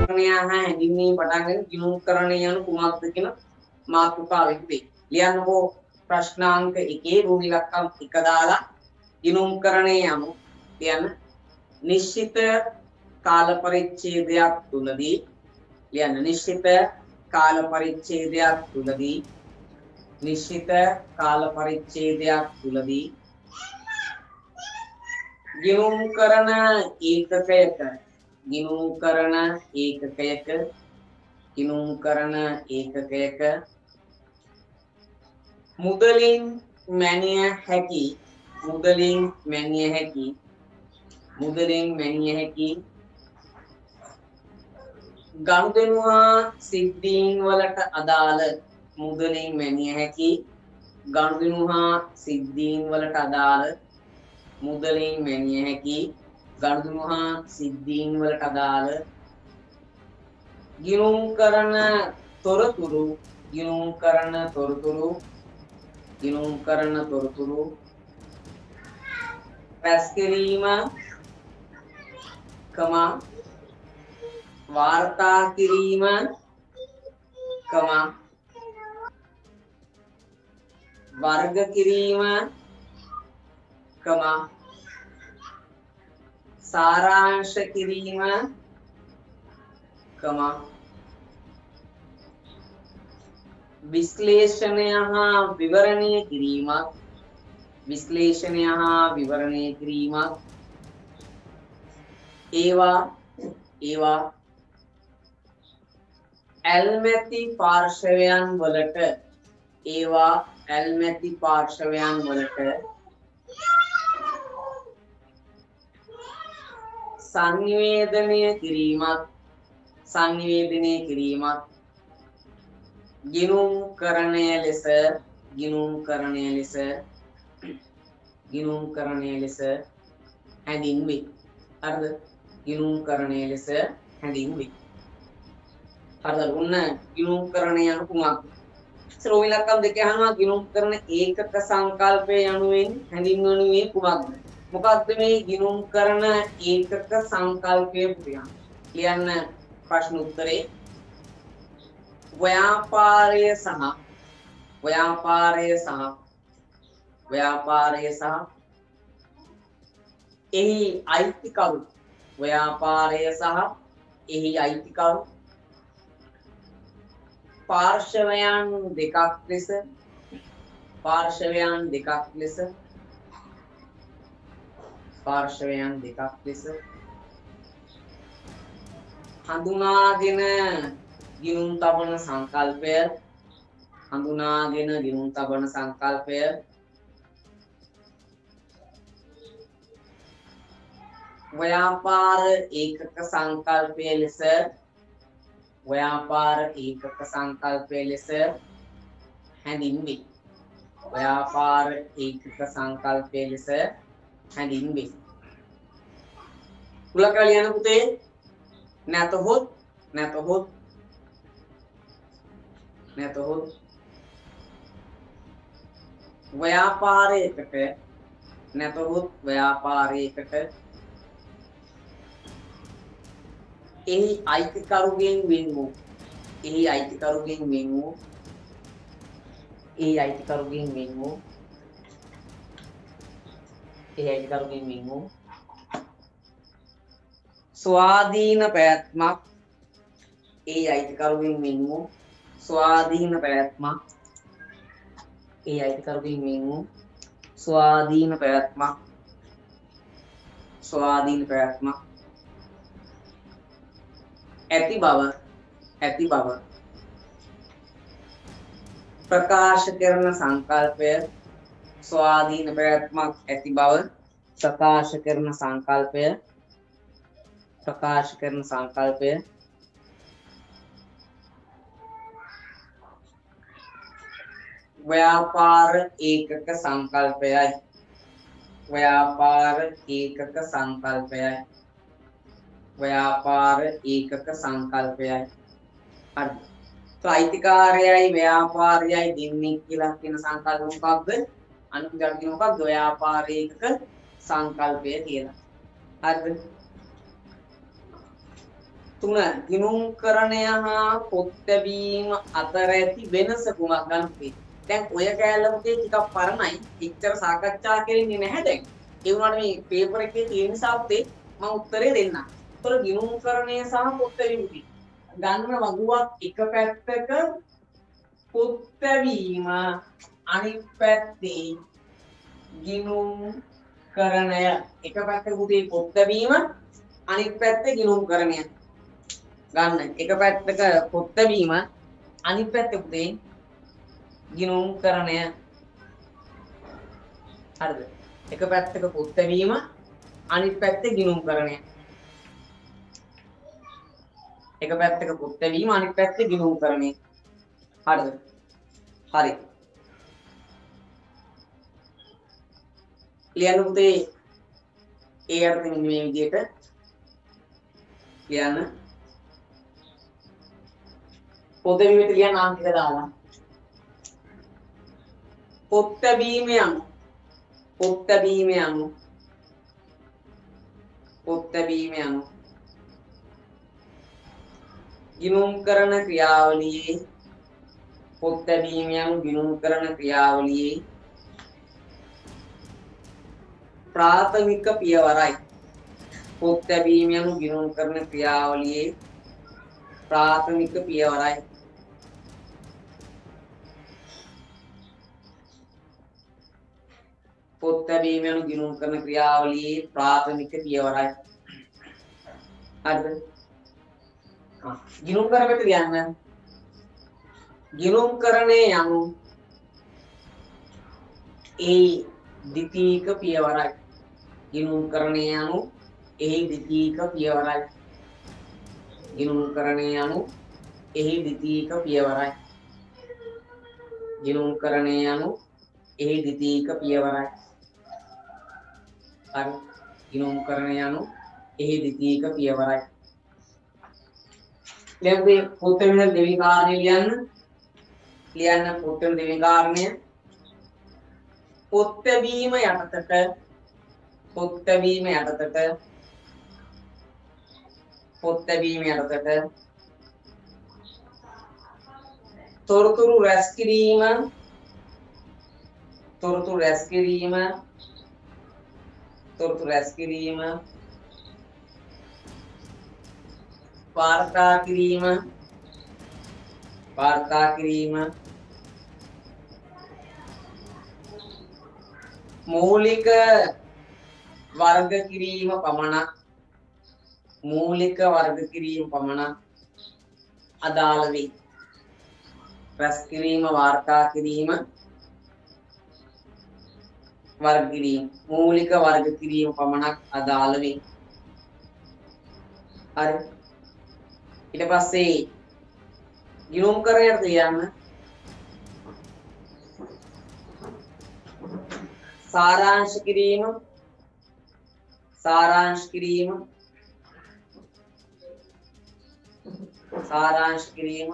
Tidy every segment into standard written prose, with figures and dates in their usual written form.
කරණය හා හැඳින්වීම පටන් ගන්න ගිණුම් කරණය යනු කුමක්ද කියන මාතෘකාවෙදී ලියන්නකෝ ප්‍රශ්නාංක 1 රූ ඉලක්කම් 1 දාලා ගිණුම් කරණය යනු ලියන්න නිශ්චිත කාල පරිච්ඡේදයක් තුලදී ලියන්න නිශ්චිත කාල පරිච්ඡේදයක් තුලදී නිශ්චිත කාල පරිච්ඡේදයක් තුලදී ගිණුම් කරන ඒකකයක ගිණුම් කරන ඒකකයක මුදලින් මැනිය හැකි ගනුදෙනු හා සිද්ධීන් වලට අදාළ මුදලින් මැනිය හැකි ගනුදෙනු හා සිද්ධීන් වලට අදාළ මුදලින් මැනිය හැකි ගනුදෙනු හා සිද්ධීන් වලට අදාළ ගිණුම් කරන තොරතුරු රැස් කිරීම වාර්තා කිරීම වර්ග කිරීම සාරාංශ කිරීම විශ්ලේෂණය හා විවරණය කිරීමක් ඒවා ඇල්මැති පාර්ශවයන් වලට සංනිවේදනය කිරීමක් ගිණුම් කරණය ලෙස හැඳින්වේ. හරිද? ගිණුම් කරණය ලෙස හැඳින්වේ. හරිද? ඔන්න ගිණුම් කරණය යනු කුමක්ද? රූ ඉලක්කම් 2 අහනවා ගිණුම් කරන ඒකක සංකල්පය යනුවෙන් හැඳින්වනුයේ කුමක්ද? මොකක්ද මේ ගිණුම් කරන ඒකක සංකල්පය පුරියන්? ලියන්න ප්‍රශ්න උත්තරේ ව්‍යාපාරය සහ එහි අයිතිකරු පාර්ශවයන් දෙකක් ලෙස හඳුනාගෙන ගිණුම් තබන සංකල්පය ව්‍යාපාර ඒකක සංකල්පය ලෙස හැඳින්වේ. උලක ලියන්න පුතේ. නැතහොත් ව්‍යාපාරයකට එහි අයිතිකරුගෙන් වෙන් වූ ස්වාධීන පැවැත්මක් ඇති බව ප්‍රකාශ කරන සංකල්පය ස්වාධීන පැවැත්මක් ඇති බව ප්‍රකාශ කරන සංකල්පය ව්‍යාපාර ඒකක සංකල්පයයි. හරි. අයිතිකාරයයි ව්‍යාපාරයයි දෙන්නේ කියලා කියන සංකල්ප මොකක්ද? අනුකූලව කියන මොකක්ද? ව්‍යාපාර ඒකක සංකල්පය කියලා. හරිද? තුන ගිණුම්කරණය හා පොත් තැබීම අතර ඇති වෙනස කුමක් ගන්නද? දැන් ඔය කැලලමකේ ටිකක් පරණයි. එච්චර සාකච්ඡා කරන්නේ නැහැ දැන්. ඒ වුණාට මේ පේපර් එකේ තියෙන නිසා උත්තේ මම උත්තරේ දෙන්නම්. ඒතර ගිණුම්කරණය සහ පොත් තැබීම ගන්න වගුවක් එක පැත්තක පොත් තැබීම අනිත් පැත්තේ ගිණුම්කරණය. එක පැත්තක උදේ පොත් තැබීම අනිත් පැත්තේ ගිණුම්කරණය. ගන්න එක පැත්තක පොත් තැබීම අනිත් පැත්තේ උදේ ගිණුම්කරණය. හරිද? එක පැත්තක පොත් තැබීම අනිත් පැත්තේ ගිණුම්කරණය. එක පැත්තක පොත් තැබීම අනිත් පැත්තේ ගිණුම්කරණය. හරිද? හරි. ලියන්න පුතේ ඒ අර්ථයෙන් මේ විදිහට ලියන්න. පොත් තැබීමට ලියන්න අංක දාලා. පොත් තැබීම යනු පොත් තැබීම යනු පොත් තැබීම යනු ගිණුම් කරන ක්‍රියාවලියේ පොත් තැබීම යනු ගිණුම් කරන ක්‍රියාවලියේ ප්‍රාථමික පියවරයි. පොත් තැබීම යනු ගිණුම් කරන ක්‍රියාවලියේ ප්‍රාථමික පියවරයි. පොත් තැබීම යනු ගිණුම් කරන ක්‍රියාවලියේ ප්‍රාථමික පියවරයි. හරිද? ගිණුම් කරකට ලියන්න. ගිණුම් කරණය යනු ඒ ද්විතීක පියවරයි. ගිණුම් කරණය යනු ඒ ද්විතීක පියවරයි. ගිණුම් කරණය යනු ඒ ද්විතීක පියවරයි. ගිණුම් කරණය යනු ඒ ද්විතීක පියවරයි. හරි. ගිණුම් කරණය යනු ඒ ද්විතීක පියවරයි. ලියන්නේ පොත් වෙන දෙවි කාරණේ ලියන්න පොත් වෙන දෙවි කාරණය පොත් තැබීම යටතට පොත් තැබීම යටතට පොත් තැබීම යටතට තොරතුරු රැස් කිරීම තොරතුරු රැස් කිරීම තොරතුරු රැස් කිරීම වාර්තා කිරීම මූලික වර්ග කිරීම පමණක් අදාළ වේ. රැස් කිරීම වාර්තා කිරීම වර්ග කිරීම මූලික වර්ග කිරීම පමණක් අදාළ වේ. හරි. ඊට පස්සේ ගිණුම් කරණයට තියන්න සාරාංශ කිරීම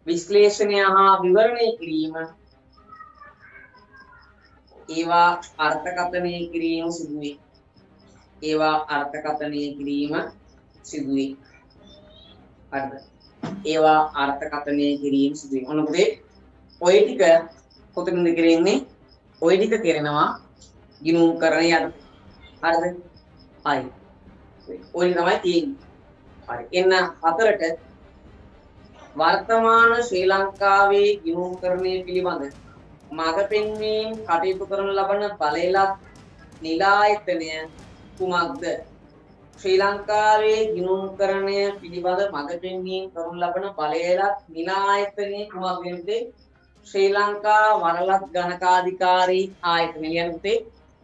විශ්ලේෂණය හා විවරණය කිරීම ඒවා අර්ථකථනය කිරීම සිදුවේ. හරිද? ඒවා අර්ථකථනය කිරීම සිදුවේ. ඔන්න පුතේ ඔය ටික කොතනද කරන්නේ? ඔය ටික කරනවා ගිණුම් කරණය යටතේ. හරිද? හරි. ඔය තමයි තියෙන්නේ. හරි. එන්න හතරට වර්තමාන ශ්‍රී ලංකාවේ ගිණුම් කරණය පිළිබඳ මඟ පෙන්වීම කටයුතු කරන ලබන බලයලත් නිලායතනය කුමක්ද? ශ්‍රී ලංකාවේ ගිණුම් කරණය පිළිබඳ මඟ පෙන්වීම කරනු ලබන බලයලත් නිලායතනය කුමක්ද? ශ්‍රී ලංකා වරලත් ගණකාධිකාරී ආයතනය. ලියන්නේ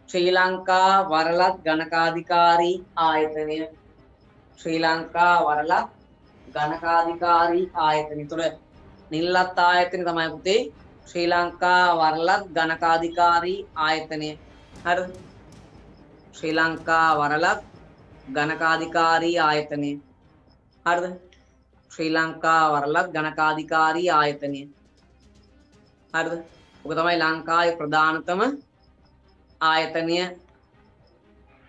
ශ්‍රී ලංකා වරලත් ගණකාධිකාරී ආයතනය. ශ්‍රී ලංකා වරලත් ගණකාධිකාරී ආයතනය. තුල නිල්ලත් ආයතනය තමයි පුතේ ශ්‍රී ලංකා වරලත් ගණකාධිකාරී ආයතනය. හරිද? ශ්‍රී ලංකා වරලත් ගණකාධිකාරී ආයතනය. හරිද? ශ්‍රී ලංකා වරලත් ගණකාධිකාරී ආයතනය. හරිද? ඔක තමයි ලංකාවේ ප්‍රධානතම ආයතනය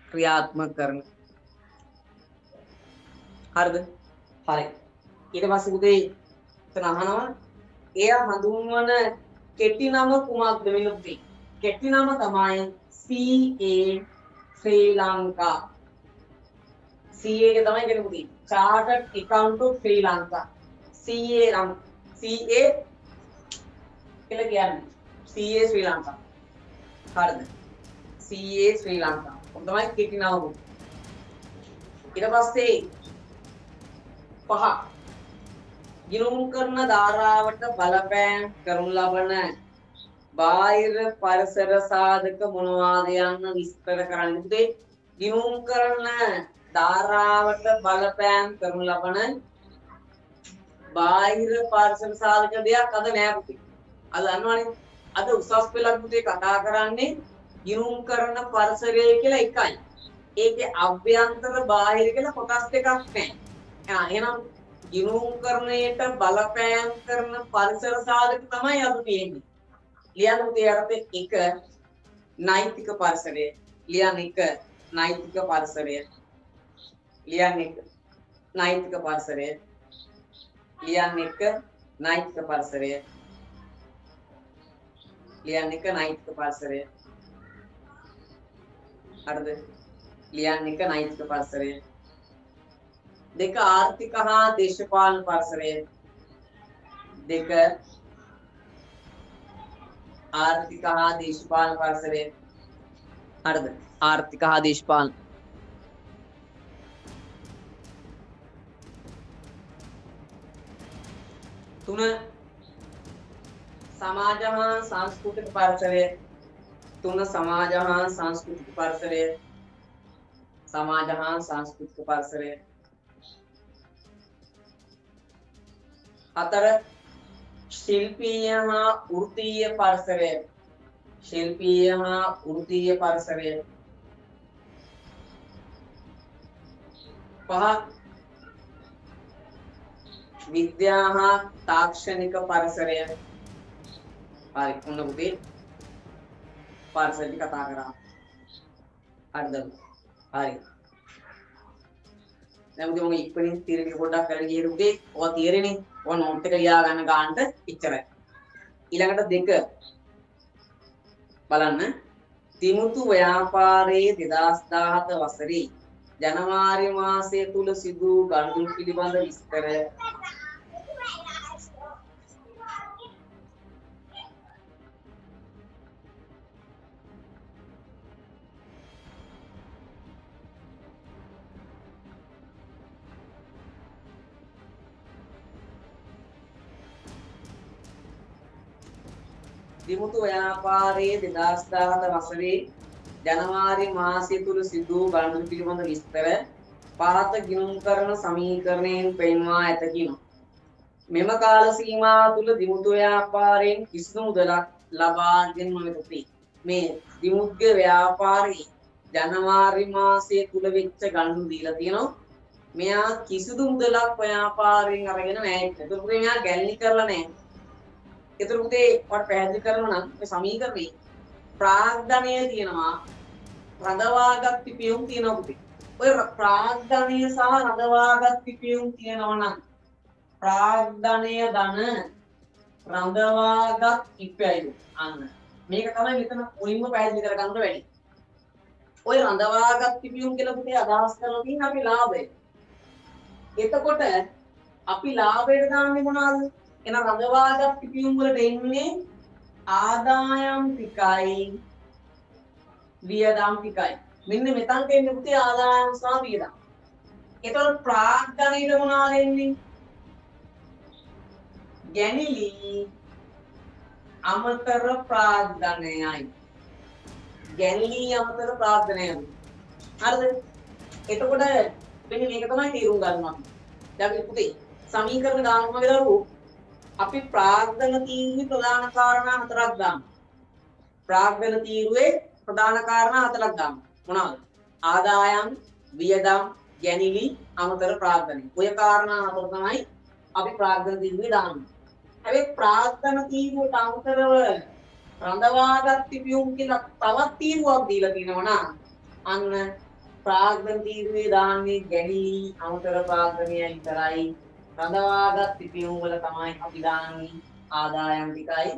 ක්‍රියාත්මක කරන. හරිද? හරි. ඊට පස්සේ පුතේ එතන අහනවා එයා හඳුන්වන කෙටි නම කුමක්ද මෙන්න කෙටි නම තමයි CA ශ්‍රී ලංකා. CA එක තමයි කියන්නේ පුතේ Chartered Account of Sri Lanka. CA නම් CA කියලා කියන්නේ CA ශ්‍රී ලංකා. හරිද? CA ශ්‍රී ලංකා. ඔක තමයි කෙටි නම පුතේ. ඊට පස්සේ 5 ගිණුම් කරන ධාරාවට බලපෑම් කරනු ලබන බාහිර පරිසර සාධක මොනවාද යන්න විස්තර කරන්න පුතේ. ගිණුම් කරන ධාරාවට බලපෑම් කරනු ලබන බාහිර පරිසර සාධක දෙයක් අද නෑ පුතේ. අද දන්නවනේ. අද උසස් පෙළක් පුතේ කතා කරන්නේ ගිණුම් කරන පරිසරය කියලා එකයි. ඒකේ අභ්‍යන්තර බාහිර කියලා කොටස් දෙකක් නෑ. එහෙනම් ගිණුම් කරණයට බලපෑම් කරන පරිසර සාධක තමයි අද තියෙන්නේ. ලියන්න පුතේ අර්ථ 1 නෛතික පරිසරය. ලියන්න 1 නෛතික පරිසරය. ලියන්න 1 නෛතික පරිසරය. ලියන්න 1 නෛතික පරිසරය. ලියන්න 1 නෛතික පරිසරය. හරිද? ලියන්න 1 නෛතික පරිසරය. 2 ආර්ථික හා දේශපාලන පරිසරය. 2 ආර්ථික හා දේශපාලන පරිසරය. හරිද? ආර්ථික හා දේශපාලන. 3 සමාජ හා සංස්කෘතික පරිසරය. 3 සමාජ හා සංස්කෘතික පරිසරය. සමාජ හා සංස්කෘතික පරිසරය. 4 ශිල්පීය හා වෘත්තීය පරිසරය. ශිල්පීය හා වෘත්තීය පරිසරය. 5 විද්‍යා හා තාක්ෂණික පරිසරය. හරි ඔන්න පුතේ පරිසරය කතා කරා. හරිද? හරි. දැන් මුදේ මම ඉක්මනින් තීරණය පොඩ්ඩක් කරලා ගියේ පුතේ. ඔය තීරණේ ඔය නෝට් එක ලියා ගන්න ගන්නට ඉච්චරයි. ඊළඟට 2 බලන්න. තිමුතු ව්‍යාපාරයේ 2017 වසරේ ජනවාරි මාසය තුල සිදු ගනුදෙනු පිළිබඳ විස්තර. දිමුතු ව්‍යාපාරයේ 2017 වසරේ ජනවාරි මාසය තුල සිදු ගනුදෙනු පිළිබඳ විස්තර පහත ගිණුම් කරන සමීකරණයෙන් පෙන්වා ඇත කියනවා. මෙම කාල සීමාව තුල දිමුතු ව්‍යාපාරයෙන් කිසිදු මුදලක් ලබා ගෙන නොමැති. මේ දිමුත්ගේ ව්‍යාපාරයේ ජනවාරි මාසය තුල වෙච්ච ගනුදෙනු දීලා තියෙනවා. මෙයා කිසිදු මුදලක් ව්‍යාපාරයෙන් අරගෙන නැහැ. ඒකට මෙයා ගැලණි කරලා නැහැ. ඒතර පුතේ ඔයාලට පැහැදිලි කරනවා නම් මේ සමීකරණේ ප්‍රාග්ධනය තියෙනවා රඳවාගත් පිපියුම් තියෙනවා පුතේ. ඔය ප්‍රාග්ධනය සහ රඳවාගත් පිපියුම් තියෙනවා නම් ප්‍රාග්ධනය ධන රඳවාගත් පිපියයි අන්න. මේක තමයි මෙතන මුලින්ම පැහැදිලි කරගන්න වෙන්නේ. ඔය රඳවාගත් පිපියුම් කියලා පුතේ අදහස් කරලා තියෙන අපි ලාභය. එතකොට අපි ලාභයට දාන්නේ මොනවද? එන රඳවාගත් පිපියුම් වලට එන්නේ ආදායම් ටිකයි වියදම් ටිකයි. මෙන්න මෙතනට එන්නේ පුතේ ආදායම් සහ වියදම්. ඒතකොට ප්‍රාග්ධනයට මොනවද එන්නේ? ගැනිලි අමතර ප්‍රාග්ධනයයි. ගැනිලි අමතර ප්‍රාග්ධනයයි. හරිද? එතකොට මෙන්න මේක තමයි තේරුම් ගන්න අපි. දැන් අපි පුතේ සමීකරණ ගානම වලදරුවෝ අපි ප්‍රාග්ධන තීරුවේ ප්‍රධාන කාරණා හතරක් දාමු. ප්‍රාග්ධන තීරුවේ ප්‍රධාන කාරණා හතරක් දාමු. මොනවාද? ආදායම්, වියදම්, ගැනිලි, අමතර ප්‍රාග්ධන. ඔය කාරණා හතර තමයි අපි ප්‍රාග්ධන තීරුවේ දාන්නේ. හැබැයි ප්‍රාග්ධන තීරුවට අමතරව රඳවාගත් පිපියුම් කියලා තවත් තීරුවක් දීලා තියෙනවා නම් අන්න ප්‍රාග්ධන තීරුවේ දාන්නේ ගැනීම අමතර ප්‍රාග්ධනයයි විතරයි. රඳවාගත් පිපියුම් වල තමයි අපි දාන්නේ ආදායම් ටිකයි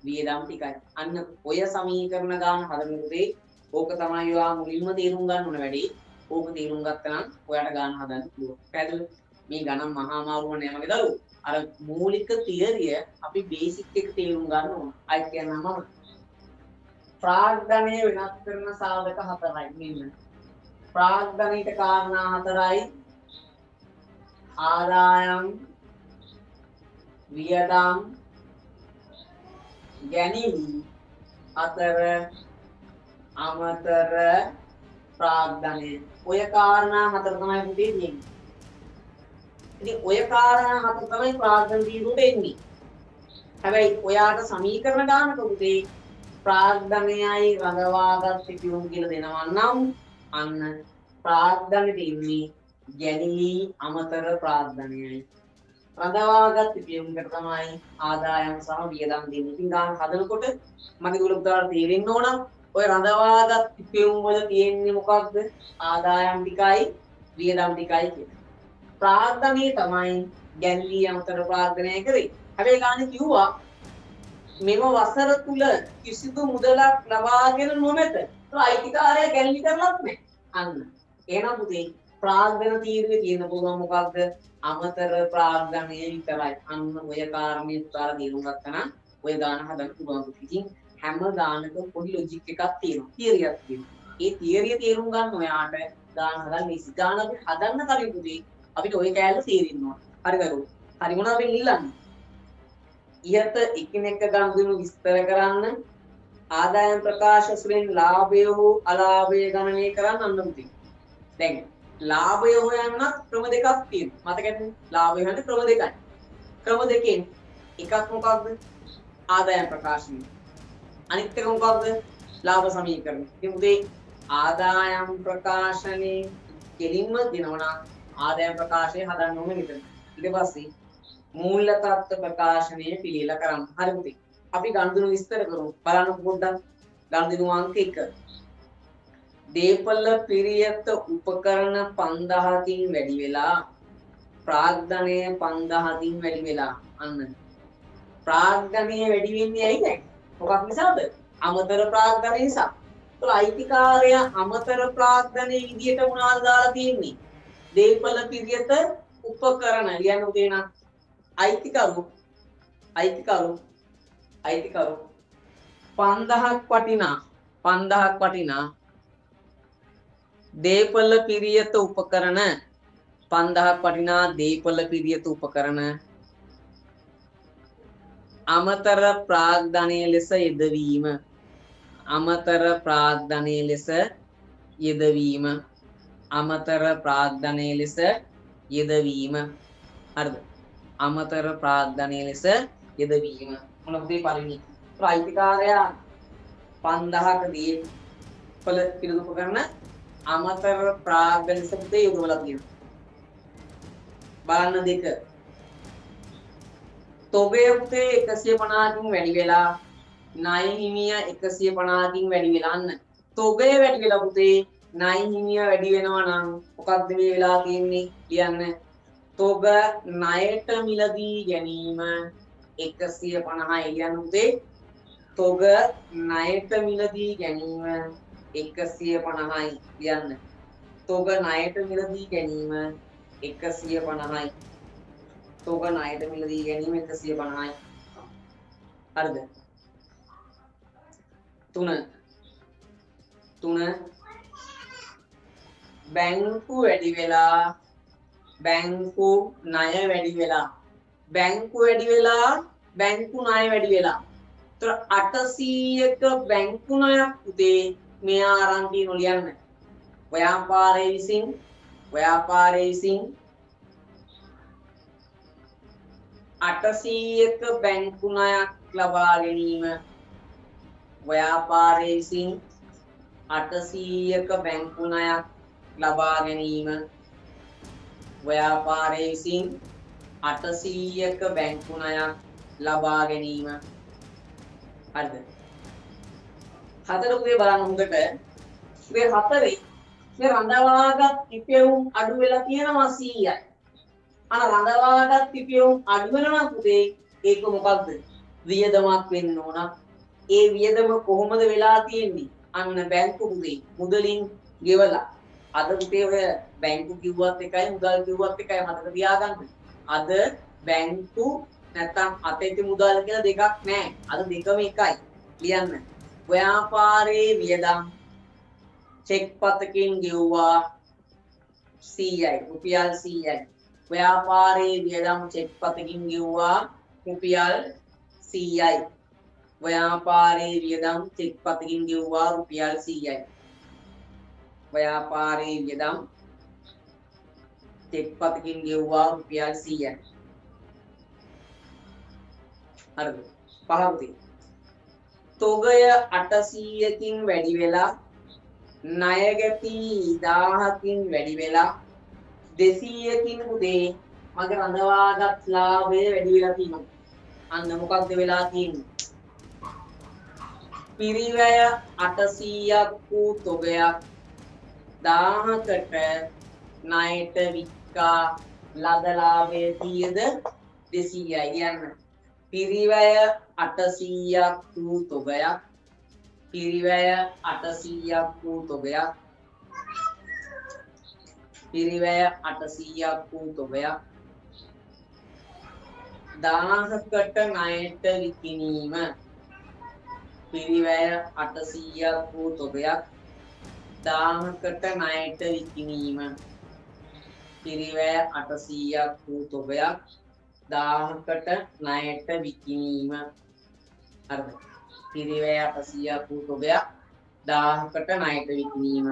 වියදම් ටිකයි. අන්න ඔය සමීකරණ ගන්න හදනකොට ඕක තමයි ඔයා මුලින්ම තේරුම් ගන්න ඕන වැඩි. ඕක තේරුම් ගත්තා නම් ඔයාට ගන්න හදන්න පුළුවන්. පැහැදිලිද? මේ ගණන් මහා මාරුව නෑ මගේ දරුවෝ. අර මූලික තියරිය අපි බේසික් එක තේරුම් ගන්න ඕන. අයි කියනම ප්‍රාග්ධනය වෙනස් කරන සාධක හතරයි මෙන්න. ප්‍රාග්ධනයට කාරණා හතරයි. ආදායම් වියදම් ගැනීම අතර අමතර ප්‍රාග්ධනය. ඔය කාරණා හතර තමයි පුතේ තියෙන්නේ. ඉතින් ඔය කාරණා හතර තමයි ප්‍රාග්ධන තීරුවට එන්නේ. හැබැයි ඔයාට සමීකරණ දානකොට පුතේ ප්‍රාග්ධනයයි රඳවාගත් පිපියුම් කියලා දෙනවා නම් අන්න ප්‍රාග්ධනෙට ඉන්නේ ගැනීම අමතර ප්‍රාග්ධනයයි. රඳවාගත් පිපියුම්කට තමයි ආදායම් සහ වියදම් දෙන්නේ. ඉතින් ගාන හදනකොට මගේ දුර පුතාට තේරෙන්න ඕන ඔය රඳවාගත් පිපියුම් වල තියෙන්නේ මොකක්ද? ආදායම් ටිකයි වියදම් ටිකයි කියලා. ප්‍රාග්ධනය තමයි ගැනීම අමතර ප්‍රාග්ධනය කරේ. හැබැයි ගානේ කිව්වා මෙම වසර තුල කිසිදු මුදලක් ලබාගෙන නොමැත. ඒක අයිතිකාරය ගැනීම කරලත් නැහැ. අන්න. එහෙනම් පුතේ ප්‍රාග්ධන තීරුවේ තියෙන පුළුවන් මොකක්ද? අමතර ප්‍රාග්ධනය විතරයි. අන්න ඔය කාරණේ පුතාලා තේරුම් ගත්තා නම් ඔය ගාන හදන්න පුළුවන්. ඉතින් හැම ගානක පොඩි ලොජික් එකක් තියෙනවා. තියරියක් තියෙනවා. ඒ තියරිය තේරුම් ගන්න ඔයාට ගාන හදන්න ඉසි. ගාන අපි හදන්න කලින් පුතේ අපිට ඔය කෑල්ල තේරෙන්න ඕන. හරි දරුවෝ. හරි මොනවද අපි ඉල්ලන්නේ? ඉහත එකිනෙක ගනුදෙනු විස්තර කරන්න ආදායම් ප්‍රකාශ වලින් ලාභය හෝ අලාභය ගණනය කරන්න අන්න පුතේ. දැන් ලාභය හොයන්නත් ක්‍රම දෙකක් තියෙනවා. මතකද? ලාභය හොයන්න ක්‍රම දෙකයි. ක්‍රම දෙකෙන් එකක් මොකක්ද? ආදායම් ප්‍රකාශනය. අනිත් එක මොකක්ද? ලාභ සමීකරණ. ඉතින් පුතේ ආදායම් ප්‍රකාශනේ කෙලින්ම දෙනවා ආදායම් ප්‍රකාශය හදන්න ඕනේ මෙතන. ඊට පස්සේ මූල්‍ය තත්ත්ව ප්‍රකාශනය පිළිලා කරන්න. හරි පුතේ. අපි ගනුදෙනු විස්තර කරමු. බලන්න පොඩ්ඩක්. ගනුදෙනු අංක 1. දේපළ පිරියත උපකරණ 5000කින් වැඩි වෙලා ප්‍රාග්ධනය 5000කින් වැඩි වෙලා. අන්න. ප්‍රාග්ධනය වැඩි වෙන්නේ ඇයි දැන්? මොකක් නිසාද? අමතර ප්‍රාග්ධනය නිසා. ඒතකොට අයිතිකාරය අමතර ප්‍රාග්ධනයේ විදියට මොනවද දාලා තියෙන්නේ? දේපළ පිරියත උපකරණ ලියන්න උදේ නම් අයිතිකරු 5000ක් වටිනා දේපළ පිරියත උපකරණ 5000ක් වටිනා දේපළ පිරියත උපකරණ අමතර ප්‍රාග්ධනය ලෙස යෙදවීම අමතර ප්‍රාග්ධනය ලෙස යෙදවීම හරිද? අමතර ප්‍රාග්ධනය ලෙස යෙදවීම මොන පුතේ පරිණි අයිතිකාරයා 5000ක දේපළ පිරියත උපකරණ අමතර ප්‍රාග්ධනය ලෙස පුතේ යොදවලා තියෙනවා. බලන්න දෙක තොගය පුතේ 150කින් වැඩි වෙලා ණය හිමිය 150කින් වැඩි වෙලා අන්න තොගය වැඩි වෙලා පුතේ ණය හිමිය වැඩි වෙනවා නම් මොකක්ද මේ වෙලා තියෙන්නේ කියන්න තොග ණයට මිලදී ගැනීම 150යි කියන්න පුතේ තොග ණයට මිලදී ගැනීම 150යි කියන්න තොග ණයට මිලදී ගැනීම 150යි තොග ණයට මිලදී ගැනීම 150යි හරිද 3 බැංකු වැඩි වෙලා බැංකු ණය වැඩි වෙලා බැංකු වැඩි වෙලා බැංකු ණය වැඩි වෙලා ඒතර 800ක බැංකු ණයක් පුතේ මෙයා අරන් තියෙන ලියන්න ව්‍යාපාරයේ විසින් 800ක බැංකු ණයක් ලබා ගැනීම ව්‍යාපාරයේ විසින් 800ක බැංකු ණයක් ලබා ගැනීම ව්‍යාපාරයේ විසින් 800ක බැංකු ණයක් ලබා ගැනීම හරිද හතර පුතේ බලන්න හොඳට මේ හතරේ මේ රඳවාගත් ඉපෙවුම් අඩු වෙලා තියෙනවා 100යි. අන රඳවාගත් ඉපෙවුම් අඩු වෙනවා නම් පුතේ ඒක මොකක්ද? වියදමක් වෙන්න ඕන. ඒ වියදම කොහොමද වෙලා තියෙන්නේ? අන්න බැංකු පුතේ මුදලින් ගෙවලා. අද පුතේ ඔය බැංකු කිව්වත් එකයි මුදල් කිව්වත් එකයි මතක තියාගන්න. අද බැංකු නැත්තම් අතේ මුදල් කියලා දෙකක් නැහැ. අද දෙකම එකයි. ලියන්න. ව්‍යාපාරයේ වියදම් චෙක් පතකින් ගෙවුවා 100යි. රුපියල් 100යි. ව්‍යාපාරයේ වියදම් චෙක් පතකින් ගෙවුවා රුපියල් 100යි. ව්‍යාපාරයේ වියදම් චෙක් පතකින් ගෙවුවා රුපියල් 100යි. ව්‍යාපාරයේ වියදම් චෙක් පතකින් ගෙවුවා රුපියල් 100යි. හරිද? පහවදී. තොගය 800කින් වැඩි වෙලා ණය ගැති 1000කින් වැඩි වෙලා 200කින් පුතේ මගේ රඳවාගත් ලාභය වැඩි වෙලා තියෙනවා. අන්න මොකක්ද වෙලා තියෙන්නේ? පිරිවැය 800ක් වූ තොගයක් 1000කට ණයට වික්කා ලද ලාභය කීයද? 200යි. කියන්න. පිරිවැය 800ක් වූ තොගයක් පිරිවැය 800ක් වූ තොගයක් පිරිවැය 800ක් වූ තොගයක් 1000කට ණයට විකිණීම පිරිවැය 800ක් වූ තොගයක් 1000කට ණයට විකිණීම පිරිවැය 800ක් වූ තොගයක් 1000කට ණයට විකිණීම හරිද? පිරිවැය 800ක් වූ තොගයක් 1000කට ණයට විකිණීම.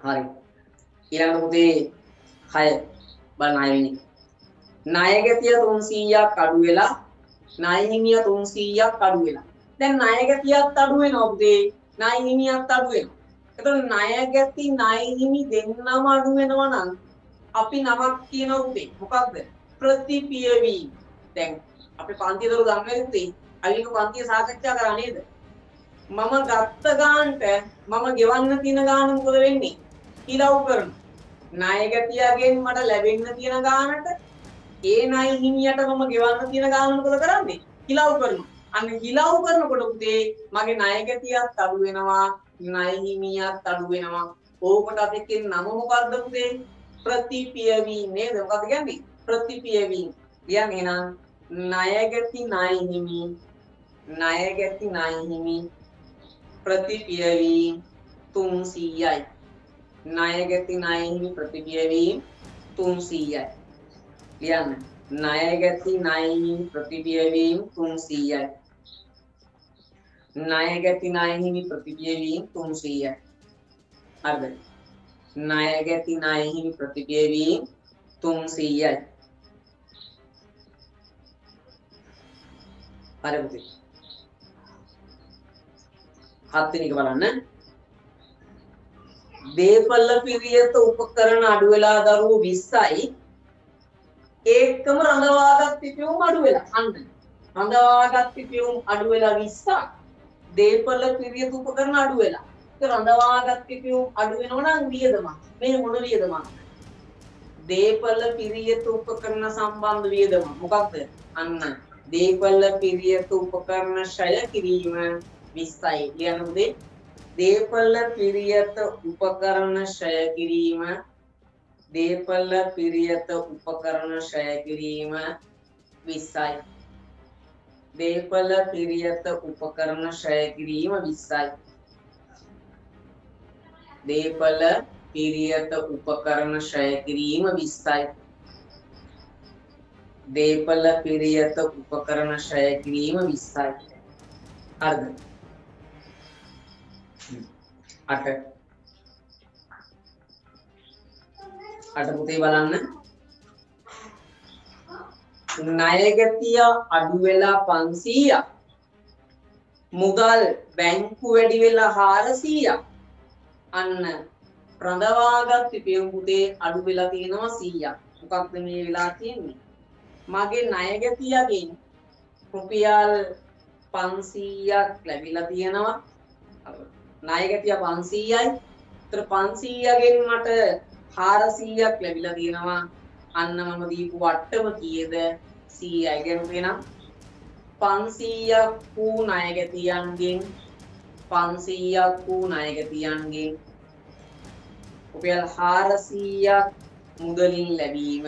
හරි. ඊළඟ පුතේ 6 බලන්න 6 වෙනි. ණය ගැතිය 300ක් අඩු වෙලා ණය හිමිය 300ක් අඩු වෙලා. දැන් ණය ගැතියත් අඩු වෙනවා පුතේ. ණය හිමියත් අඩු වෙනවා. එතකොට ණය ගැති ණය හිමි දෙන්නම අඩු වෙනවා නම් අපි නමක් කියනවා පුතේ. මොකක්ද? ප්‍රතිපියවීම. දැන් අපි පන්ති දොර ගන්නේ පුතේ. අලික පන්තිය සාකච්ඡා කරා නේද? මම ගත්ත ගානට මම ගෙවන්න තියෙන ගාන මොකද වෙන්නේ? ඉලව් කරනවා. ණය ගැතියගෙන් මට ලැබෙන්න තියෙන ගානට ඒ ණය හිමියට මම ගෙවන්න තියෙන ගාන මොකද කරන්නේ? ඉලව් කරනවා. අන්න ඉලව් කරනකොට පුතේ මගේ ණය ගැතියත් අඩු වෙනවා, ණය හිමියත් අඩු වෙනවා. ඕකට අපි කියන නම මොකද්ද පුතේ? ප්‍රතිපියවීම නේද? මොකද කියන්නේ? ප්‍රතිපියවීම. කියන්නේ නම් ණය ගැති ණය හිමි ණය ගැති ණය හිමි ප්‍රතිපියවීම 300යි. ණය ගැති ණය හිමි ප්‍රතිපියවීම 300යි. ලියන්න. ණය ගැති ණය හිමි ප්‍රතිපියවීම 300යි. ණය ගැති ණය හිමි ප්‍රතිපියවීම 300යි. හරිද? ණය ගැති ණය හිමි ප්‍රතිපියවීම 300යි. හරි පුතේ. 7 වෙනි එක බලන්න. දේපල පිරියත උපකරණ අඩු වෙලා දරුවෝ 20යි. ඒකම රඳවාගත් පිපියුම් අඩු වෙලා. අන්න. රඳවාගත් පිපියුම් අඩු වෙලා 20ක්. දේපල පිරියත උපකරණ අඩු වෙලා. ඒක රඳවාගත් පිපියුම් අඩු වෙනවා නම් වියදමක්. මේ මොන වියදමක්ද? දේපල පිරියත උපකරණ සම්බන්ධ වියදම. මොකක්ද? අන්න. දේපල පිරියත උපකරණ ක්ෂය කිරීම 20යි. ලියන්න පුතේ. දේපල පිරියත උපකරණ ක්ෂය කිරීම දේපල පිරියත උපකරණ ක්ෂය කිරීම 20යි. දේපල පිරියත උපකරණ ක්ෂය කිරීම 20යි. දේපල පිරියත උපකරණ ක්ෂය කිරීම 20යි. දේපල පිරියත උපකරණ ක්ෂය කිරීම 20යි. හරිද? 8 පුතේ බලන්න. ණය ගැතිය අඩු වෙලා 500ක්. මුදල් බැංකු වැඩි වෙලා 400ක්. අන්න රඳවාගත් පිපියුම් පුතේ අඩු වෙලා තියෙනවා 100ක්. මොකක්ද මේ වෙලා තියෙන්නේ? මගේ ණය ගැතියගෙන් රුපියල් 500ක් ලැබිලා තියෙනවා. ණය ගැතිය 500යි. ඒතර 500ගෙන් මට 400ක් ලැබිලා තියෙනවා. අන්න මම දීපු වට්ටම කීයද? 100යි. කියමු එහෙනම් 500ක් වූ ණයගැතියන්ගෙන් 500ක් වූ ණයගැතියන්ගෙන් රුපියල් 400ක් මුදලින් ලැබීම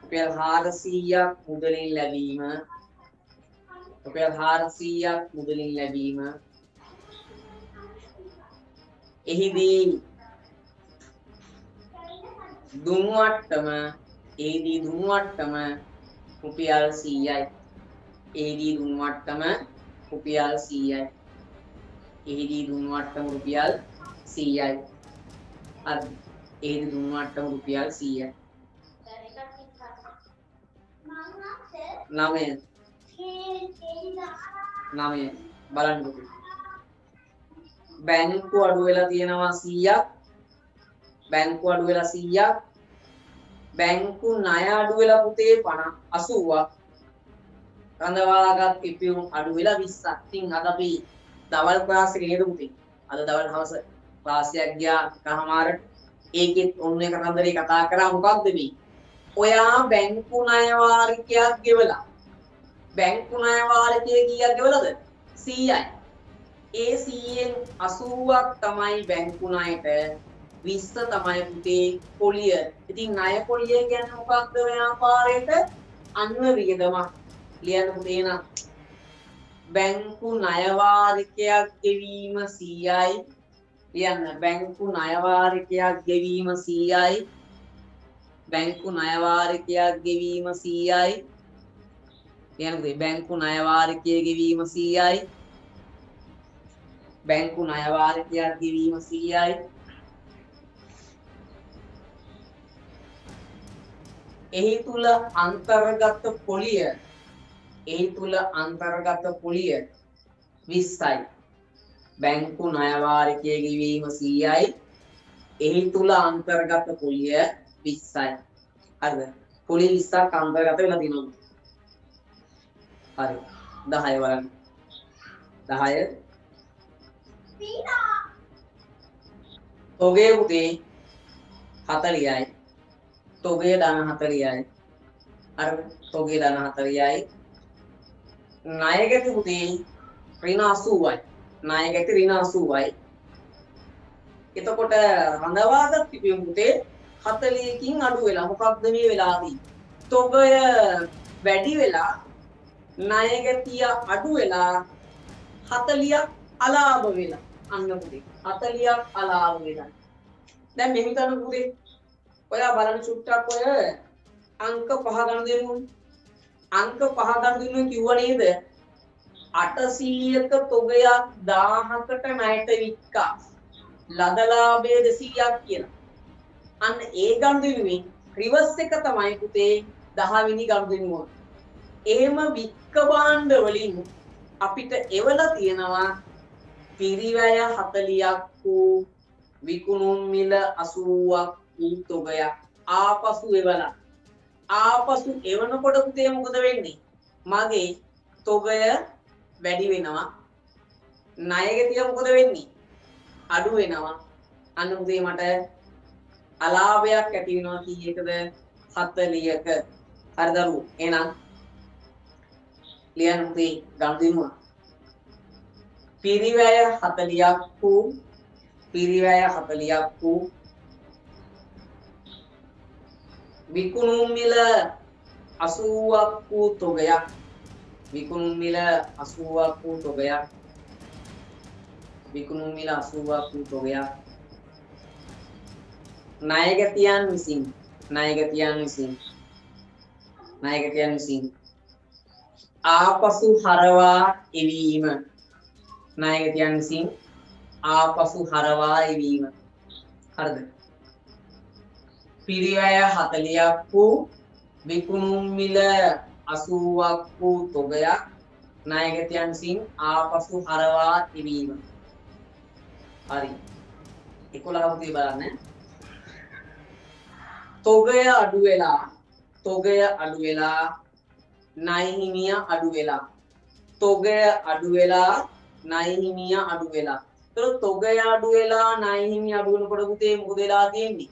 රුපියල් 400ක් මුදලින් ලැබීම රුපියල් 400ක් මුදලින් ලැබීම එහිදී දුම් වට්ටම රුපියල් 100යි. එහිදී දුම් වට්ටම රුපියල් 100යි. එහිදී දුම් වට්ටම රුපියල් 100යි. අද එහිදී දුම් වට්ටම රුපියල් 100යි. 9 බලන්නකො. බැංකු අඩු වෙලා තියෙනවා 100ක්. බැංකු අඩු වෙලා 100ක්. බැංකු ණය අඩු වෙලා පුතේ 80ක්. රඳවාගත් පිපියුම් අඩු වෙලා 20ක්. ඉතින් අද අපි දවල් ක්ලාස් එකේ නේද පුතේ? අද දවල් හවස ක්ලාස් එකක් ගියා කහමාරට. ඒකෙත් ඔන්න එක කන්දරේ කතා කරා මොකක්ද මේ? ඔයා බැංකු ණය වාරිකයක් ගෙවලා. බැංකු ණය වාරිකය කීයක් ගෙවලාද? 100යි. ඒ 100න් 80ක් තමයි බැංකු ණයට 20 තමයි පුතේ පොලිය. ඉතින් ණය පොලිය කියන්නේ මොකක්ද ව්‍යාපාරයට? අන්න වියදමක්. ලියන්න පුතේ නම් බැංකු ණය වාරිකයක් ගෙවීම 100යි. ලියන්න බැංකු ණය වාරිකයක් ගෙවීම 100යි. බැංකු ණය වාරිකයක් ගෙවීම 100යි. ලියන්න පුතේ බැංකු ණය වාරිකය ගෙවීම 100යි. බැංකු ණය වාරිකයක් ගෙවීම 100යි. එහි තුල අන්තර්ගත පොලිය 20යි. බැංකු ණය වාරිකය ගෙවීම 100යි. එහි තුල අන්තර්ගත පොලිය 20යි. හරිද? පොලිය 20ක් අන්තර්ගත වෙලා තියෙනවා. හරි. 10 බලන්න. 10 තොගේ පුතේ 40යි. තොගේ ධන 40යි. අර තොගේ ධන 40යි. ණයගැති පුතේ ඍණ 80යි. ණයගැති ඍණ 80යි. එතකොට රඳවාගත් පිපියුම් පුතේ 40කින් අඩු වෙලා මොකක්ද මේ වෙලාදී? තොගය වැඩි වෙලා ණයගැතිය අඩු වෙලා 40ක් අලාභ වෙලා. අන්න පුතේ 40ක් අලාභ වෙලා. දැන් මෙහෙම කරන පුතේ ඔයා බලන්න චුට්ටක් ඔය අංක 5 ගන්න දෙමු. අංක 5 ගන්න දෙමු කිව්ව නේද? 800ක තොගයක් 1000කට ණයට වික්කා. ලද ලාභය 200ක් කියලා. අන්න ඒ ගනුදෙනුවේ රිවර්ස් එක තමයි පුතේ 10 වෙනි ගනුදෙනුව. එහෙම වික්ක භාණ්ඩ වලින් අපිට එවලා තියෙනවා පිරිවැය 40ක් වූ විකුණුම් මිල 80ක් වූ තොගයක්. ආපසු එවලා. ආපසු එවනකොට පුතේ මොකද වෙන්නේ? මගේ තොගය වැඩි වෙනවා. ණයගැතිය මොකද වෙන්නේ? අඩු වෙනවා. අන්න පුතේ මට අලාභයක් ඇති වෙනවා කීයකද? 40ක. හරි දරුවෝ. එහෙනම් ලියන්න පුතේ ගනුදෙනුව. පිරිවැය 40ක් වූ විකුණුම් මිල 80ක් වූ තොගයක්. විකුණුම් මිල 80ක් වූ තොගයක්. විකුණුම් මිල 80ක් වූ තොගයක්. ණයගැතියන් විසින් ආපසු හරවා එවීම. ණයගැතියන් විසින් ආපසු හරවා එවීම. හරිද? පිරිවැය 40ක් වූ විකුණුම් මිල 80ක් වූ තොගයක් ණයගැතියන් විසින් ආපසු හරවා එවීම. හරි. 11 පුතේ බලන්න. තොගය අඩු වෙලා ණය හිමිය අඩු වෙලා. තොගය අඩු වෙලා ණය හිමිය අඩු වෙලා. තොගය අඩු වෙලා ණය හිමි අඩු වෙනකොට පුතේ මොකද වෙලා තියෙන්නේ?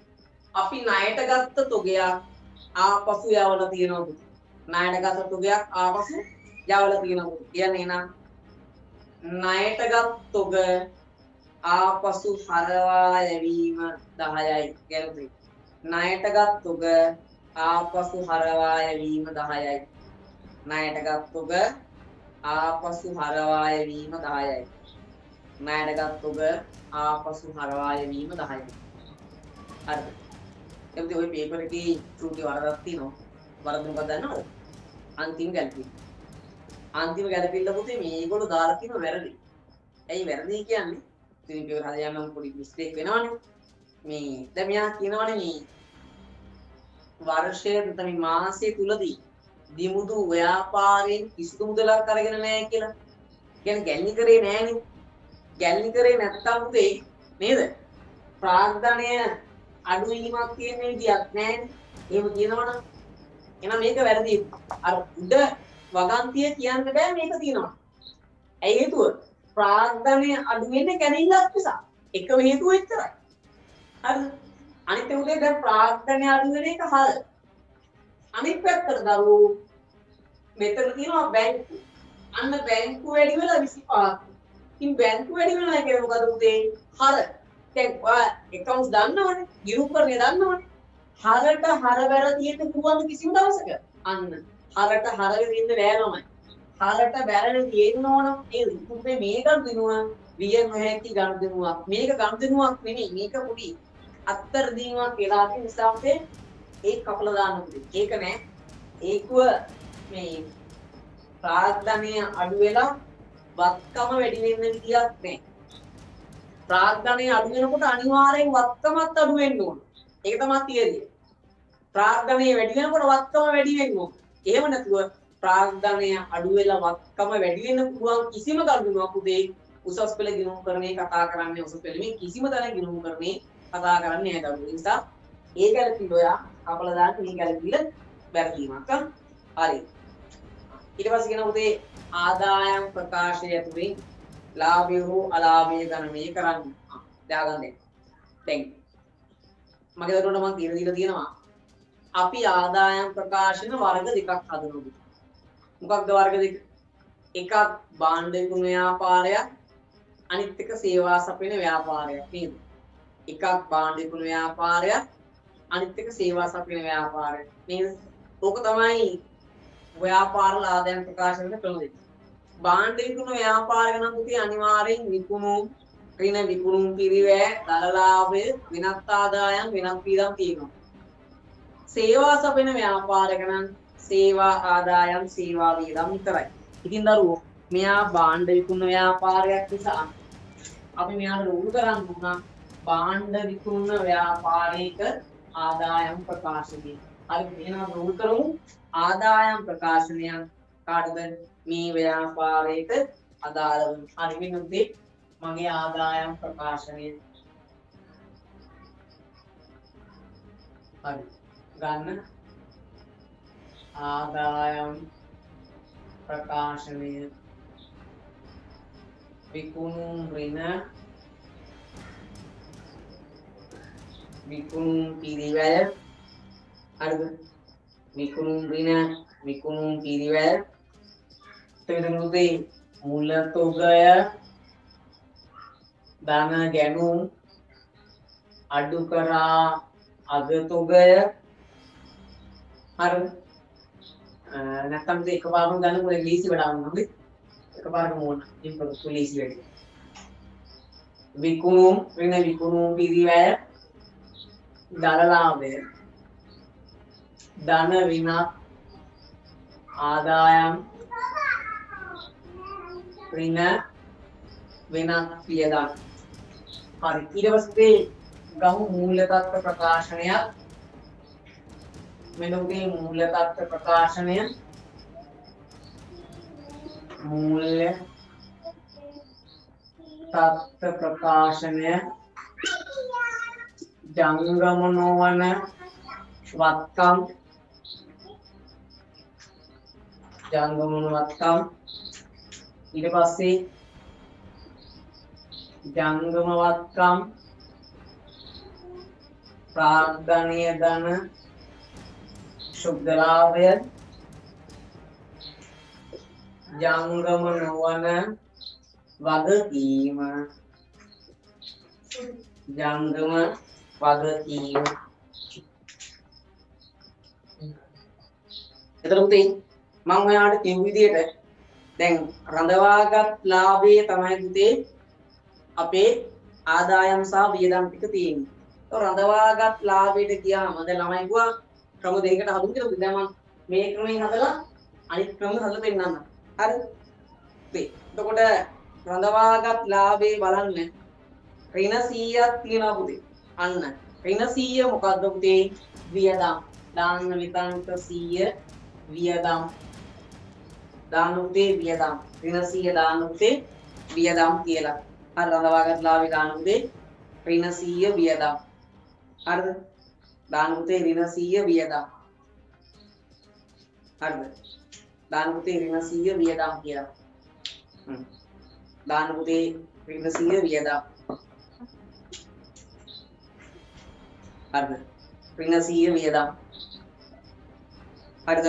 අපි ණයට ගත්ත තොගයක් ආපසු යවලා තියෙනවා පුතේ. ණයට ගත්ත තොගයක් ආපසු යවලා තියෙනවා පුතේ. කියන්නේ එහෙනම් ණයටගත් තොග ආපසු හරවා යැවීම 10යි ගැලපේ. ණයටගත් තොග ආපසු හරවා යැවීම 10යි. ණයටගත් තොග ආපසු හරවා යැවීම 10යි. ණයටගත් තොග ආපසු හරවා යැවීම 10යි. හරිද? එතකොට ඔය පේපර් එකේ චූටි වරදක් තියෙනවා. වරද මොකක්ද දන්නවද? අන්තිම ගැලපීම. අන්තිම ගැලපිල්ල පුතේ මේගොල්ලෝ දාලා තියෙන වැරදි. ඇයි වැරදි කියන්නේ? ඉතින් පේපර් හදලා යනවා පොඩි මිස්ටේක් වෙනවනේ. මේ දැන් මෙයා කියනවනේ මේ වර්ෂයේ නැත්නම් මාසයේ තුලදී දිමුදු ව්‍යාපාරයෙන් කිසිදු මුදලක් අරගෙන නැහැ කියලා. කියන්නේ ගැල්ලි කරේ නැහනේ. ගැල්ලි කරේ නැත්තම් පුතේ නේද? ප්‍රාග්ධනය අඩු වීමක් තියෙන විදියක් නැහැනේ. එහෙම කියනවනම් එහෙනම් මේක වැරදි. අර උඩ වගන්තිය කියන්න බෑ මේක තියෙනවා. ඇයි හේතුව? ප්‍රාග්ධනය අඩු වෙන්නේ කැනිල්ලක් නිසා. එකම හේතුව එච්චරයි. හරිද? අනිත් උදේ දැන් ප්‍රාග්ධනය අඩු වෙන එක හර. අනිත් පැත්තට දරුවෝ මෙතන තියෙනවා බැංකු. අන්න බැංකු වැඩි වෙලා 25ක්. ඉතින් බැංකු වැඩි වෙනවා කියන්නේ මොකද පුතේ? හර. දැන් accounts දන්නවනේ. ගිණුම්කරණය දන්නවනේ. හරට හර වැර තියෙන්න පුළුවන් කිසිම දවසක. අන්න හරට හර වෙන්න බෑනමයි. හරට වැරෙන තියෙන්න ඕන ඒ පුතේ මේක දිනුව විය නොහැකි ගනුදෙනුවක්. මේක ගනුදෙනුවක් නෙමෙයි. මේක පොඩි අත්තර දීමක් වෙලා තියෙන නිසා පුතේ ඒක කපලා දාන්න පුතේ. ඒක නෑ. ඒකුව මේ ප්‍රාග්ධනය අඩු වෙලා වත්කම වැඩි වෙන්න විදියක් නෑ. ප්‍රාග්ධනය අඩු වෙනකොට අනිවාර්යෙන් වත්කමත් අඩු වෙන්න ඕන. ඒක තමයි තියෙන්නේ. ප්‍රාග්ධනය වැඩි වෙනකොට වත්කම වැඩි වෙන්න ඕන. එහෙම නැතුව ප්‍රාග්ධනය අඩු වෙලා වත්කම වැඩි වෙන්න පුළුවන් කිසිම ගනුදෙනුවක් උදේ උසස් පෙළ ගිණුම්කරණේ කතා කරන්නේ උසස් පෙළේ කිසිම තැනක ගිණුම්කරණේ කතා කරන්නේ නැහැ දරුවෝ. ඒ නිසා ඒ ගැලපිල්ල ඔයා කපලා දාන්න මේ ගැලපිල්ල වැරදීමක්. හරි. ඊට පස්සේ කියන උදේ ආදායම් ප්‍රකාශය ඇතුලේ ලාභය හෝ අලාභය ගණනය කරන්න. දාගන්න දැන් මගේ දරුවන්ට මම කියලා දීලා තියෙනවා අපි ආදායම් ප්‍රකාශන වර්ග දෙකක් හදනවා. මොකක්ද වර්ග දෙක? එකක් භාණ්ඩ විකුණන ව්‍යාපාරයක් අනිත් එක සේවා සපයන ව්‍යාපාරයක් නේද? එකක් භාණ්ඩ විකුණන ව්‍යාපාරයක් අනිත් එක සේවා සපයන ව්‍යාපාරයක් නේද? ඕක තමයි ව්‍යාපාර ආදායම් ප්‍රකාශන ක්‍රම දෙක. භාණ්ඩ විකුණන ව්‍යාපාරය නම් පුතේ අනිවාර්යෙන් විකුණුම් ඍණ විකුණුම් පිරිවැය දලලාභය වෙනත් ආදායම් වෙනත් වියදම් තියෙනවා. සේවා සපයන ව්‍යාපාරයක නම් සේවා ආදායම් සේවා වියදම් විතරයි. ඉතින් දරුවෝ මෙයා භාණ්ඩ විකුණන ව්‍යාපාරයක් නිසා අපි මෙයාට රුල් කරන්න උනා භාණ්ඩ විකුණන ව්‍යාපාරයක ආදායම් ප්‍රකාශනය. හරි මෙයා රුල් කරමු ආදායම් ප්‍රකාශනයක් කාටද මේ ව්‍යාපාරයට අදාළ වන. හරි මෙන්නදී මගේ ආදායම් ප්‍රකාශනය. හරි ගන්න ආදායම් ප්‍රකාශනය විකුණුම් ඍණ විකුණුම් පිරිවැය හරිද විකුණුම් ඍණ විකුණුම් පිරිවැය තෙරුදේ මුල තොගය ධන ගැනුම් අඩු කරා අග තොගය හරිද නැත්තම් එකපාරම ගන්න මොකද ලීසි වඩාවන්න හොඳයි එකපාරම ඕන ඉම්පොස් ලීසි වැඩි විකුණුම් ඍණ විකුණුම් පිරිවැය දරලාභය ධන වින ආදායම් ඍණ වෙනත් වියදම්. හරි ඊට පස්සේ ගමු මූල්‍ය තත්ත්ව ප්‍රකාශනයක්. මෙන්න උගේ මූල්‍ය තත්ත්ව ප්‍රකාශනය මූල්‍ය තත්ත්ව ප්‍රකාශනය ජංගම නොවන වත්කම් ජංගම නොවන වත්කම් ඊට පස්සේ ජංගමවත්කම් ප්‍රාග්ධනීය ධන ශුද්ධලාභය ජංගම නොවන වගකීම ජංගම වගකීම එතකොට මම ඔයාලට කියු විදිහට දැන් රඳවාගත් ලාභයේ තමයි පුතේ අපේ ආදායම් සහ වියදම් ටික තියෙන්නේ. ඒක රඳවාගත් ලාභයට ගියාම දැන් ළමයි ගුවා ක්‍රම දෙකකට හදුම් කියලා දැන් මම මේ ක්‍රමයෙන් හදලා අනිත් ක්‍රම හදලා පෙන්නන්න. හරිද? එතකොට රඳවාගත් ලාභේ බලන්න ඍණ 100ක් තියෙනවා පුතේ. අන්න ඍණ 100 මොකද්ද පුතේ? වියදම්. දාන්න විතංක 100 වියදම්. දාන්න පුතේ වියදම්. ඍණ 100 දාන්න පුතේ වියදම් කියලා. හරි රඳවාගත් ලාභේ දාන්න පුතේ ඍණ 100 වියදම්. හරිද? දාන්න පුතේ ඍණ 100 වියදම්. හරිද? දාන්න පුතේ ඍණ 100 වියදම් කියලා. දාන්න පුතේ ඍණ 100 වියදම්. හරිද? ඍණ 100 වියදම්. හරිද?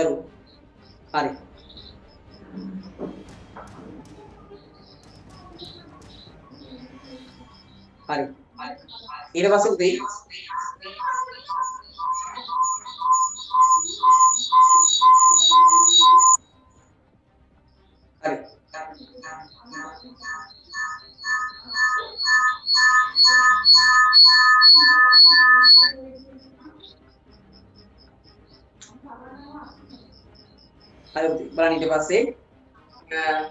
හරි. හරි. ඊට පස්සේ පුතේ හරි. හරි බලන්න ඊට පස්සේ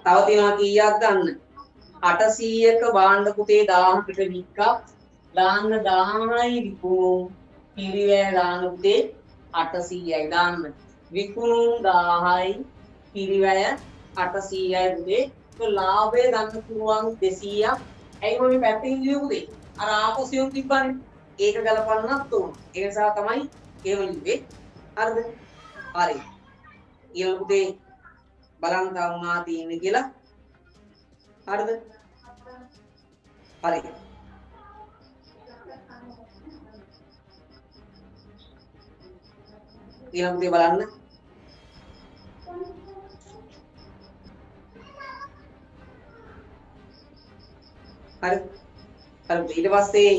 තව තියෙනවා කීයක් ගන්න 800ක භාණ්ඩ පුතේ 1000කට වික්කා දාන්න 1000යි විකුණු පිරිවැය දාන්න පුතේ 800යි දාන්න විකුණු 1000යි පිරිවැය 800යි පුතේ તો ලාභය ගන්න පුළුවන් 200ක් ඇයි මම මේ පැත්තෙන් ලියුවේ පුතේ අර ආපහු සියුම් තිබ්බනේ ඒක ගලපන්නත් ඕන ඒ නිසා තමයි ඒව ලිව්වේ හරිද හරි ඊළඟ පුතේ බලන්න තවුනා තියෙන්නේ කියලා හරිද හරි ඊළඟ පුතේ බලන්න හරි හරි ඊට පස්සේ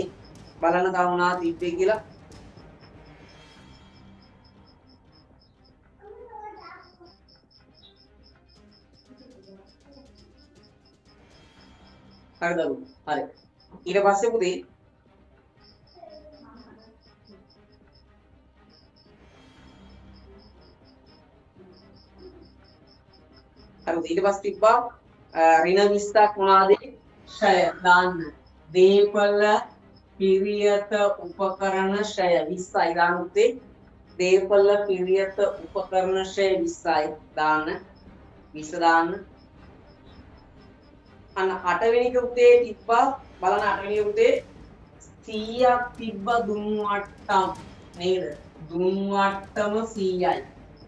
බලන්න තවුනා තිබ්බේ කියලා හරිද හරි ඊට පස්සේ පුතේ හරි ඊට පස්සේ තිබ්බා ඍණ 20ක් මොනවාද ෂය දාන්න දීපල පිරියත උපකරණ ෂය 20යි දාන්න පුතේ දීපල පිරියත උපකරණ ෂය 20යි දාන්න 20 දාන්න අන්න 8 වෙනි පුතේ තිබ්බා බලන්න 8 වෙනි පුතේ 100ක් තිබ්බා දුම් වට්ටම් නේද දුම් වට්ටම 100යි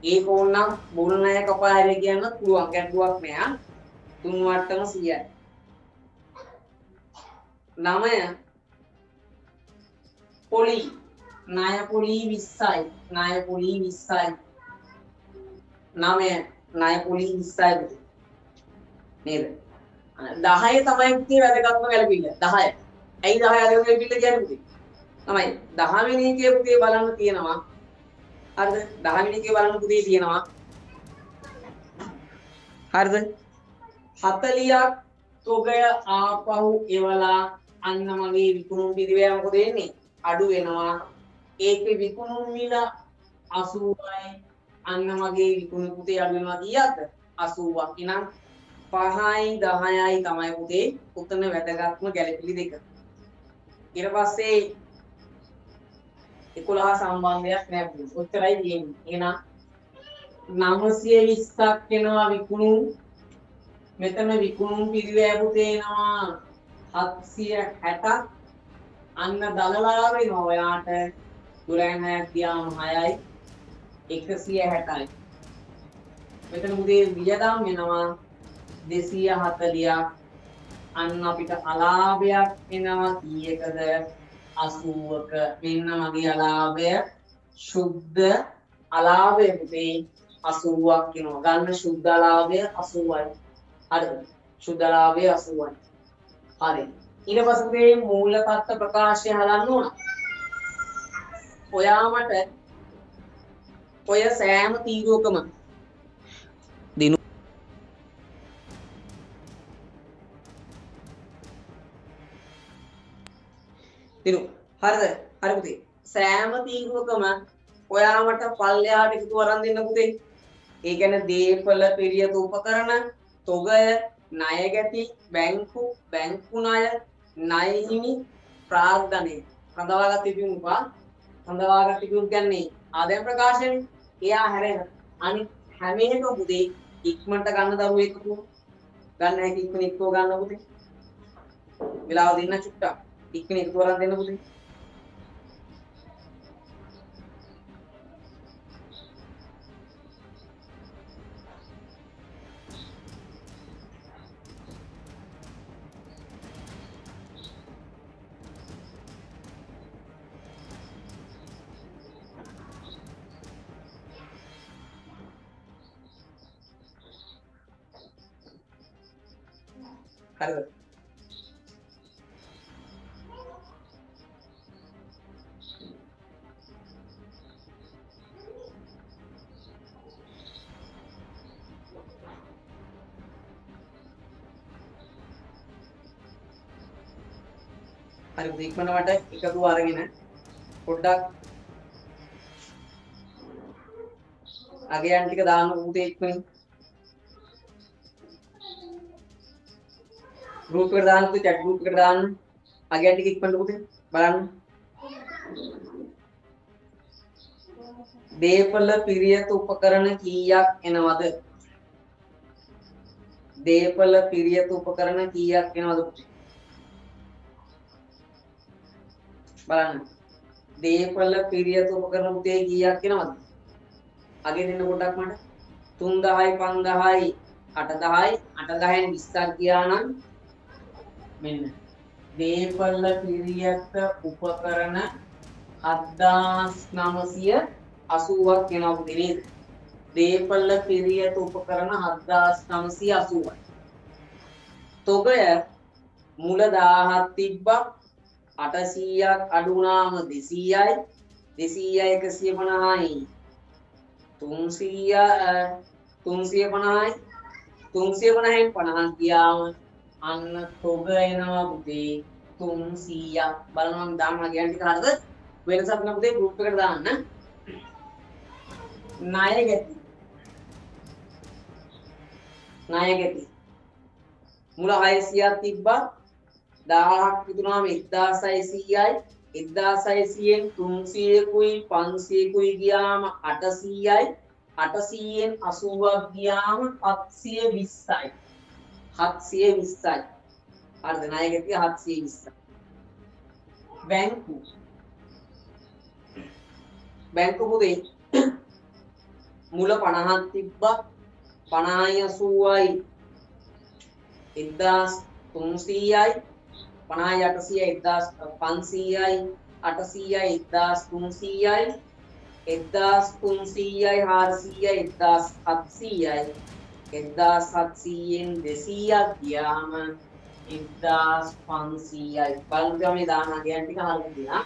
ඒක ඕනනම් මුල් ණය කපාරේ කියන්න පුළුවන් ගැටලුවක් නෑ දුම් වට්ටම 100යි 9 පොලි ණය පොලි 20යි ණය පොලි 20යි 9 ණය පොලි 20යි නේද 10 තමයි පුතේ වැදගත්ම ගැලපිල්ල 10. ඇයි 10 වැදගත් ගැලපිල්ල කියන්නේ පුතේ? තමයි 10 වෙනි එකේ පුතේ බලන්න තියෙනවා. හරිද? 10 වෙනි එකේ බලන්න පුතේ තියෙනවා. හරිද? 40ක් තොගය ආපහු එවලා අන්න මගේ විකුණුම් පිළිවෙල මොකද වෙන්නේ? අඩු වෙනවා. ඒකේ විකුණුම් මිල 80යි. අන්න මගේ විකුණු පුතේ අඩු වෙනවා කීයක්ද? 80ක්. එහෙනම් 5යි 10යි තමයි පුතේ උතන වැදගත්ම ගැලපිලි දෙක. ඊට පස්සේ 11 සම්බන්ධයක් නැහැ පුතේ. ඔච්චරයි තියෙන්නේ. එහෙනම් 920ක් වෙනවා විකුණු. මෙතන විකුණු පිරිවැය පුතේ එනවා 760ක්. අන්න දලලා වෙනවා ඔයාට 12ක් ගියාම 6යි 160යි. මෙතන පුතේ වියදම් වෙනවා 240ක් අන්න අපිට අලාභයක් එනවා කීයකද 80ක මෙන්න මගේ අලාභය සුද්ධ අලාභය පුතේ 80ක් වෙනවා ගන්න සුද්ධ අලාභය 80යි හරිද සුද්ධ අලාභය 80යි හරි ඊට පස්සේ මූල තත්ත්ව ප්‍රකාශය හදන්න ඕන ඔයාමට ඔය සෑම තීරුවකම දිනු හරිද හරි පුතේ සෑම තීරුවකම ඔයාමට පල්ලෙහාට එකතු වරන් දෙන්න පුතේ ඒ කියන්නේ දීපල පිරියත උපකරණ තොගය ණය ගැති බැංකු ණය ණය හිමි ප්‍රාග්ධනය හඳවාගත් තිබුණා හඳවාගත් තිබුණ කියන්නේ ආදායම් ප්‍රකාශනනේ එයා හැරෙන අනිත් හැම එකම පුතේ ඉක්මනට ගන්න දරුවෝ එකතු ගන්න හැකි ඉක්මන එක්කෝ ගන්න පුතේ වෙලාව දෙන්න චුට්ටක් ඉක්මන එකතු වරන් දෙන්න පුතේ හරිද හරි ඉක්මනට එකතු අරගෙන පොඩ්ඩක් අගයන් ටික දාන්න පුතේ ඉක්මනින් ग्रुप එකට දාන්න පුතේ chat group එකට දාන්න අගයන් ටික ඉක්මනට පුතේ බලන්න දීපල පිරියත උපකරණ කීයක් එනවද දීපල පිරියත උපකරණ කීයක් එනවද පුතේ බලන්න දීපල පිරියත උපකරණ පුතේ කීයක් එනවද අගේ දෙන්න පොඩ්ඩක් මට 3000යි 5000යි 8000යි 8000න් 20ක් ගියා නම් මෙන්න දීපල පිරියත උපකරණ 7980ක් වෙනවා පුතේ නේද දීපල පිරියත උපකරණ 7980යි තොගය මුල 1000ක් තිබ්බා 800ක් අඩු වුණාම 200යි 200යි 150යි 350යි 350න් 50ක් ගියාම අන්න තොග එනවා පුතේ 300ක් බලන්න මම දාන්න ගියන් ටික හරිද වෙනසක් නෑ පුතේ group එකට දාන්න ණය ගැති මුල 600ක් තිබ්බා 1000ක් විතුනාම 1600යි 1600න් 300කුයි 500කුයි ගියාම 800යි 800න් 80ක් ගියාම 720යි 720යි හරිද ණය ගැතිය 720යි බැංකු පුතේ මුල 50ක් තිබ්බා 50යි 80යි 1300යි 50යි 800යි 1500යි 800යි 1300යි 1300යි 400යි 1700යි 1700න් 200ක් ගියාම 1500යි බලන්න මේ දාන අගයන් ටික හරියට දිනා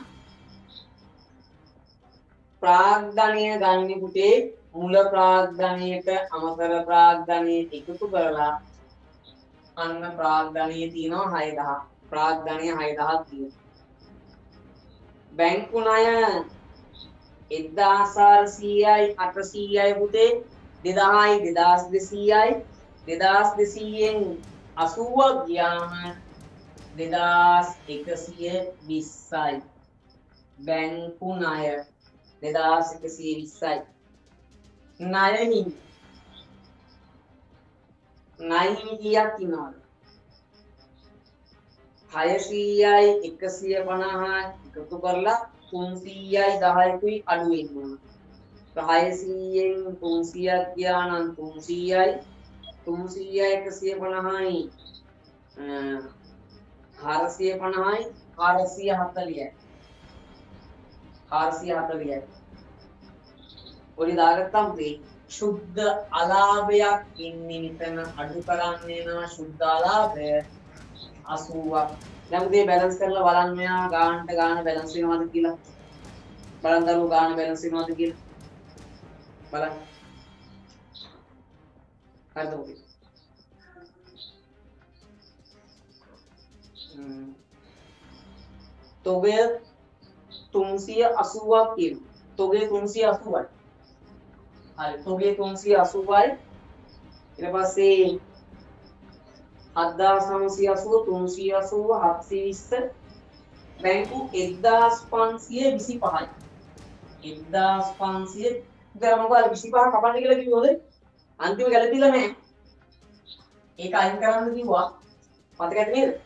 ප්‍රාග්ධනය ගන්න පුතේ මුල ප්‍රාග්ධනයට අමතර ප්‍රාග්ධනය එකතු කරලා අන්න ප්‍රාග්ධනය තියෙනවා 6000 ප්‍රාග්ධනය 6000ක් තියෙනවා බැංකු ණය 1400යි 800යි පුතේ 2000යි 2200යි 2200න් 80ක් ගියාම 2120යි බැංකු ණය 2120යි ණය හිමි කීයක් ඉන්නවද 600යි 150යි එකතු කරලා 300යි 10කුයි අඩු වෙනවා 600න් 300ක් ගියා නම් 300යි 300යි 150යි 450යි 440යි 440යි ඔලි දාගත්තාම මේ සුද්ධ අලාභයක් ඉන්නේ මෙතන අඩු කරන්න යනවා සුද්ධ අලාභය 80ක් දැන් මේ බැලන්ස් කරලා බලන්න මෙයා ගානට ගාන බැලන්ස් වෙනවද කියලා බලන්න දරුවෝ ගාන බැලන්ස් වෙනවද කියලා බලන්න හරිද ඔකේ තොගය 380ක් කියනවා තොගය 380යි හරි තොගය 380යි ඊට පස්සේ 7980 380 720 බැංකු 1525යි 1500 දැන් මොකද 25 කපන්න කියලා කිව්වද අන්තිම ගැලපිලා නැහැ ඒක අයින් කරන්න කිව්වා මතකද නේද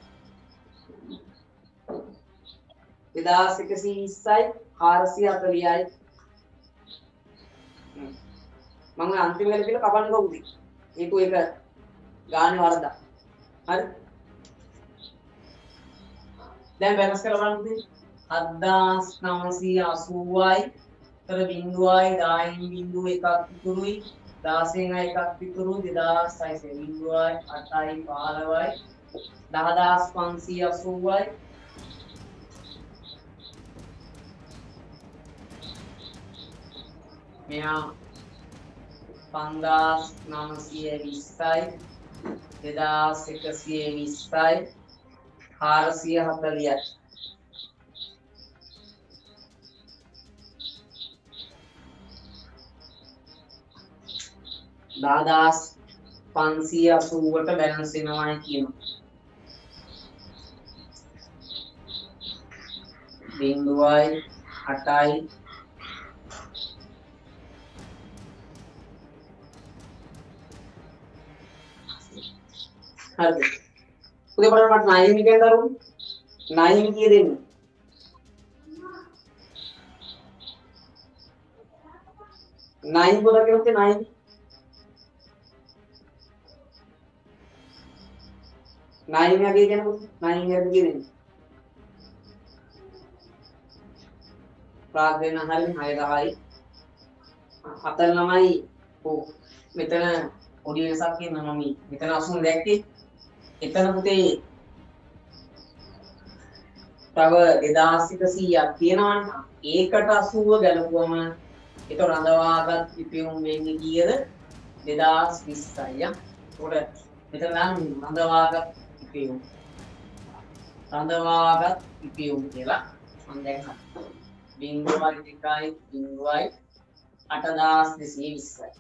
2120යි 440යි මම අන්තිම ගැලපිලා කපන්න කවුද ඒක ගානේ වරදා හරි දැන් බැලන්ස් කරලා බලන්න පුතේ 7980යි තර බිඳුවයි 10න් බිඳුව එකක් ඉතුරුයි 16න් එකක් ඉතුරු 2600 බිඳුවයි 8යි 15යි 10580යි මෙහා 5920යි 2120යි 440යි දාදාස් 580ට බැලන්ස් වෙනවා කියනවා බිඳුවයි 8යි හරිද පුතේ බලන්න මට 9 කියන දරුවෝ 9 කිය දෙන්නේ 9 පොත කියනොත් 9 9 යගේ කියනකොට 9 යගේ කියන්නේ ප්‍රාග් දෙන්න හරිය 6 10යි 49යි ඔව් මෙතන පොඩි වෙනසක් කියනවා මම මෙතන 80 දැක්කේ එතන පුතේ තව 2100ක් තියෙනවනේ ඒකට 80 ගැලපුවම ඒක රඳවාගත් පිපියුම් වෙන්නේ කීයද 2020යි ඒකට මෙතන නම් රඳවාගත් පිපියුම් කියලා මම දැන් බිංදුවයි දෙකයි බිංදුවයි 8220යි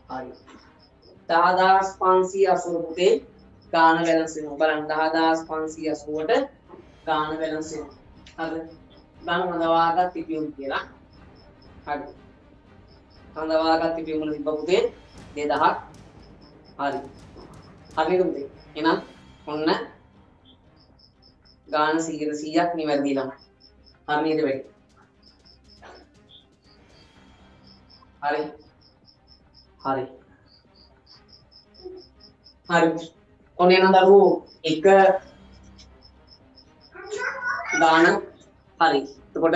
හරි 10580 පුතේ ගාන බැලන්ස් වෙනවා බලන්න 10580ට ගාන බැලන්ස් වෙනවා හරිද ගාන රඳවාගත් පිපියුම් කියලා හරි රඳවාගත් පිපියුම් වල තිබ්බ පුතේ 2000ක් හරි හරිද පුතේ එහෙනම් ඔන්න ගාන 100ක් නිවැරදි ළමයි හරි නේද වෙයි හරි හරි හරි ඔන්න එන දරුවෝ එක ගාන හරි එතකොට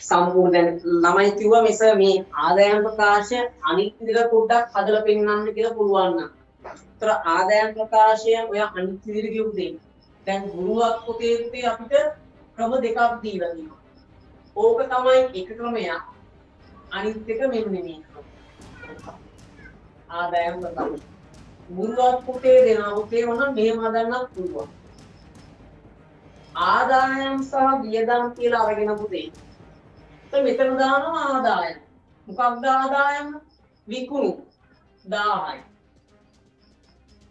සම්පූර්ණ දැන් ළමයි කිව්වා මිස මේ ආදායම් ප්‍රකාශය අනිත් විදිහට පොඩ්ඩක් හදලා පෙන්නන්න කියලා පුළුවන් නම්. ඒතර ආදායම් ප්‍රකාශය ඔය අනිත් විදිහට කියපු දෙයක්. දැන් ගුරුවක් පොතේ අපිට ක්‍රම දෙකක් දීලා තියෙනවා. ඕක තමයි එක ක්‍රමයක්. අනිත් එක මෙන්න නෙමෙයි. ආදායම් ප්‍රකාශය. ගුරුවක් පොතේ දෙනවා පොතේ වුණා මෙහෙම හදන්නත් පුළුවන්. ආදායම් සහ වියදම් කියලා අරගෙන පුතේ මෙතන දානවා ආදායම. මොකක්ද ආදායම? විකුණු 1000යි.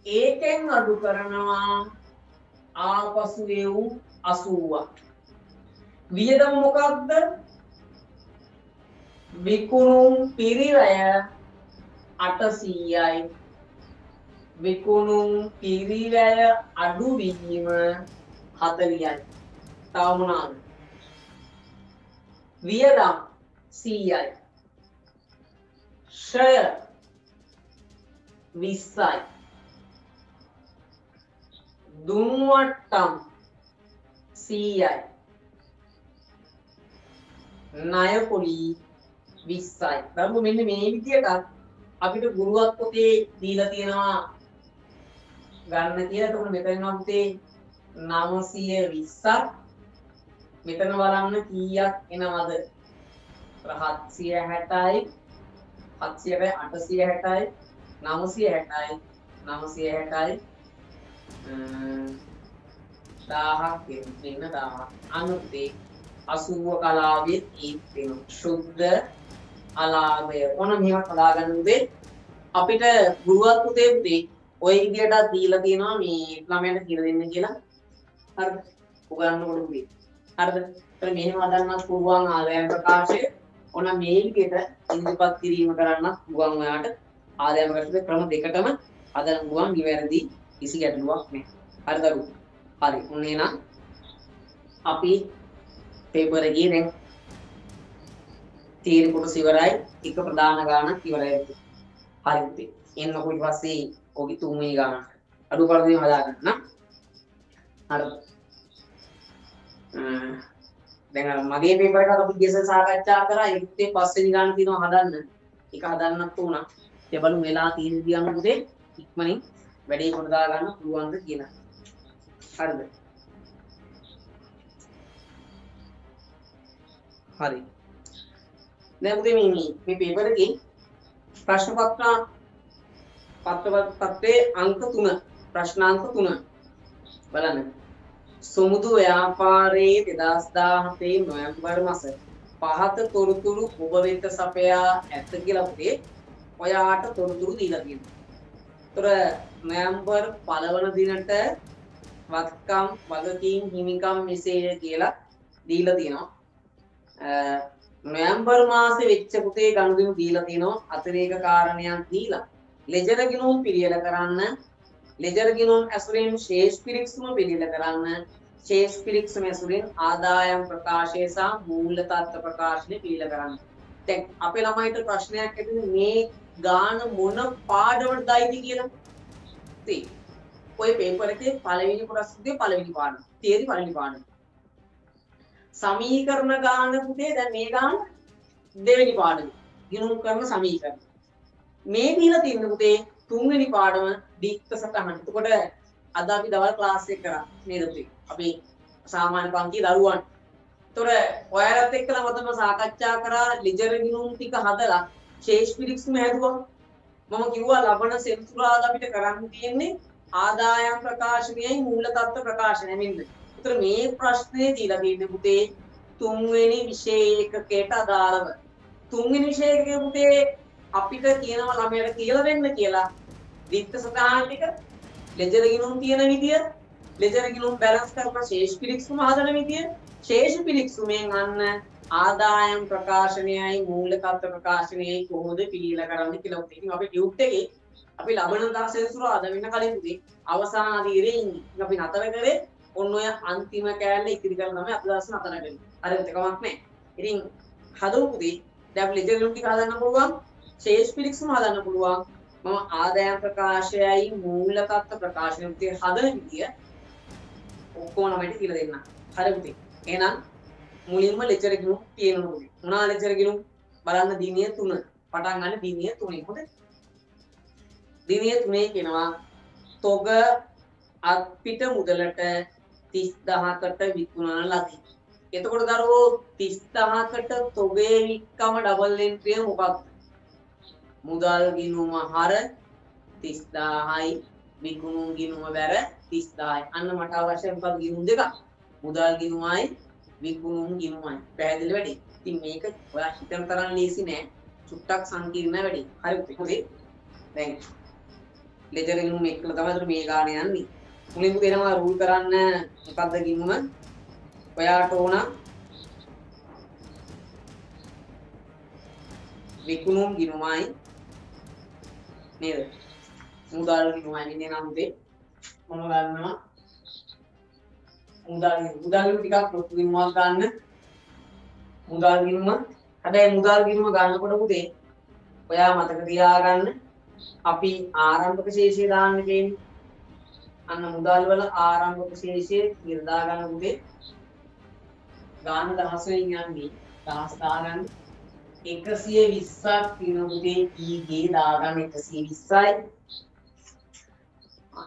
ඒකෙන් අඩු කරනවා ආපසු වේවු 80ක්. වියදම මොකක්ද? විකුණු පිරිවැය 800යි. විකුණු පිරිවැය අඩු වීම 40යි. තව මොනවාද? වියදම් 100යි. ශ්‍රය 20යි. දුම්වට්ටම් 100යි. ණය පොලි 20යි. දරුවෝ මෙන්න මේ විදියට අපිට ගුරුවත් පොතේ දීලා තියෙනවා ගන්න කියලා. එතකොට මෙතන අපිට 920ක් මෙතන බලන්න කීයක් එනවද? 760යි 760යි 860යි 960යි 960යි 1000ක් වෙන්න 1000ක් අනුතේ 80 කලාවේ තියෙන ශුද්ධ අලාභය ඕන මේවා හදාගන්න උදේ අපිට ගුරුවත් පුතේ උදේ ඔය විදියට දීලා තියෙනවා මේ ළමයට කියලා දෙන්න කියලා. හරිද? උගන්වනකොට උදේ. හරිද? ඒත් මෙහෙම හදන්නත් පුළුවන් ආදායම් ප්‍රකාශය. ඕන මේ විදියට ඉදිරිපත් කිරීම කරන්නත් පුළුවන් ඔයාට ආදායම් ප්‍රකාශයේ ක්‍රම දෙකටම හදන්න පුළුවන් නිවැරදි කිසි ගැටලුවක් නැහැ. හරිද? හරි. උන්නේ නම් අපි පේපර් එකේ දැන් තීර කොටස ඉවරයි. එක ප්‍රධාන ගානක් ඉවරයි. හරි. එන්නකො ඊට පස්සේ ඔගේ තුන්වෙනි ගානක් අඩුපාඩු හදාගන්න. හරි. දැන් අර මගේ පේපර් එක අපි ගියසර සාකච්ඡා කරා. ඒකේ පස්වෙනි ගාන තියෙනවා හදන්න. ඒක හදන්නත් උනා. ඒ බලමු වෙලා තියෙන දියම පුතේ ඉක්මනින් වැඩේ කොට දා ගන්න පුළුවන්ද කියලා. හරිද? හරි. දැන් පුතේ මේ පේපර් එකේ ප්‍රශ්න පත්‍රයේ අංක 3 ප්‍රශ්නාංක 3 බලන්න. සමුදු ව්‍යාපාරයේ 2017 නොවැම්බර් මාස පහත තොරතුරු ඔබ වෙත සපයා ඇත කියලා පුතේ ඔයාට තොරතුරු දීලා තියෙනවා. ඒතර නොවැම්බර් 1 වන දිනට වත්කම් වගකීම් හිමිකම් මෙසේය කියලා දීලා තියෙනවා. නොවැම්බර් මාසේ වෙච්ච පුතේ ගනුදෙනු දීලා තියෙනවා. අතිරේක කාරණයක් දීලා ලෙජර් ගිණුම් පිළියෙල කරන්න, ලෙජර් ගිණුම් ඇසුරෙන් ශේෂ් පිරික්සුම පිළියෙල කරන්න, ශේෂ් පිරික්සුම ඇසුරෙන් ආදායම් ප්‍රකාශය සහ මූල්‍ය තත්ත්ව ප්‍රකාශනය පිළියෙල කරන්න. දැන් අපේ ළමයිට ප්‍රශ්නයක් ඇතිනේ මේ ගාන මොන පාඩමටද දායිද කියලා. තේ ඔය පේපර් එකේ පළවෙනි කොටසේ පළවෙනි පාඩම. තියරි පළවෙනි පාඩම. සමීකරණ ගාන පුතේ දැන් මේ ගාන දෙවෙනි පාඩම. ගිණුම් කරන සමීකරණ. මේ දීලා තියෙන පුතේ තුන්වෙනි පාඩම දීක්ත සටහන. එතකොට අද අපි දවල් ක්ලාස් එක කරා නේද පුතේ? අපි සාමාන්‍ය පන්තියේ දරුවන්. ඒතොර ඔයාලත් එක්කලා මතම සාකච්ඡා කරා ලෙජර් ගිණුම් ටික හදලා ශේෂ් පිරික්සුම හැදුවා. මම කිව්වා ලබන සෙන්සුරාදා අපිට කරන්න තියෙන්නේ ආදායම් ප්‍රකාශනයයි මූල තත්ත්ව ප්‍රකාශනය මෙන්න. ඒතර මේ ප්‍රශ්නේ දීලා තියෙන්නේ පුතේ තුන්වෙනි විෂය ඒකකයට අදාළව. තුන්වෙනි විෂය ඒකකයේ පුතේ අපිට කියනවා ළමයට කියලා දෙන්න කියලා විත්ත සටහන් ටික ලෙජර් ගිණුම් තියෙන විදිය, ලෙජර් ගිණුම් බැලන්ස් කරන ශේෂ පිරික්සුම හදන විදිය, ශේෂ පිරික්සුමෙන් අන්න ආදායම් ප්‍රකාශනයයි මූල්‍ය තත්ත්ව ප්‍රකාශනයයි කොහොමද පිළියෙල කරන්න කියලා උත්තේ. ඉතින් අපි ටියුට් එකේ අපි ලබන සෙන්සුරාදා වෙන කලින් පුතේ අවසාන අදියරේ ඉන්නේ. අපි නතර කරේ ඔන්න ඔය අන්තිම කෑල්ල ඉතිරි කරලා තමයි අද දවස් නතර කරන්නේ. හරි එකක් නැහැ. ඉතින් හදමු පුතේ. දැන් අපි ලෙජර් ගිණුම් ටික හදන්න පුළුවන්. ශේෂ පිරික්සුම හදන්න පුළුවන්. මම ආදායම් ප්‍රකාශයයි මූල්‍ය තත්ත්ව ප්‍රකාශනය පුතේ හදන විදිය ඔක්කොම ළමයිට කියලා දෙන්න. හරි පුතේ. එහෙනම් මුලින්ම ලෙජර් ගිණුම් තියෙනවා පුතේ. මොනවා ලෙජර් ගිණුම් බලන්න දිනිය 3. පටන් ගන්න දිනිය 3 පුතේ. දිනිය 3 කියනවා තොග අත්පිට මුදලට 30000කට විකුණන ලදී. එතකොට දරුවෝ 30000කට තොගේ වික්කම ඩබල් එන්ට්‍රිය මොකක්ද? මුදල් ගිණුම හර 30000යි විකුණුම් ගිණුම වැර 30000යි. අන්න මට අවශ්‍ය මොකක්ද ගිණුම් දෙකක්. මුදල් ගිණුමයි විකුණුම් ගිණුමයි. පැහැදිලි වැඩි. ඉතින් මේක ඔයා හිතන තරම් ලේසි නෑ. චුට්ටක් සංකීර්ණ වැඩි. හරි පුතේ. දැන් ලෙජර් ගිණුම් එක්කලා තමයි මේ ගාන යන්නේ. මුලින්ම දෙනවා රූල් කරන්න මොකද්ද ගිණුම? ඔයාට ඕන විකුණුම් ගිණුමයි නේද? මුදල් ගිණුමයි ඉන්නේ නම් උදේ මොන ගන්නවා? මුදල් ගිණුම ටිකක් ලොකු ගිණුමක් ගන්න. මුදල් ගිණුම හැබැයි මුදල් ගිණුම ගන්නකොට පුතේ ඔයා මතක තියාගන්න අපි ආරම්භක ශේෂය දාන්න තියෙන්නේ. අන්න මුදල් වල ආරම්භක ශේෂය කියලා දාගන්න උදේ ගාන 10 වෙනින් යන්නේ 10 දාගන්න 120ක් තියෙන උදේ ඊගේ දාගන්න 120යි.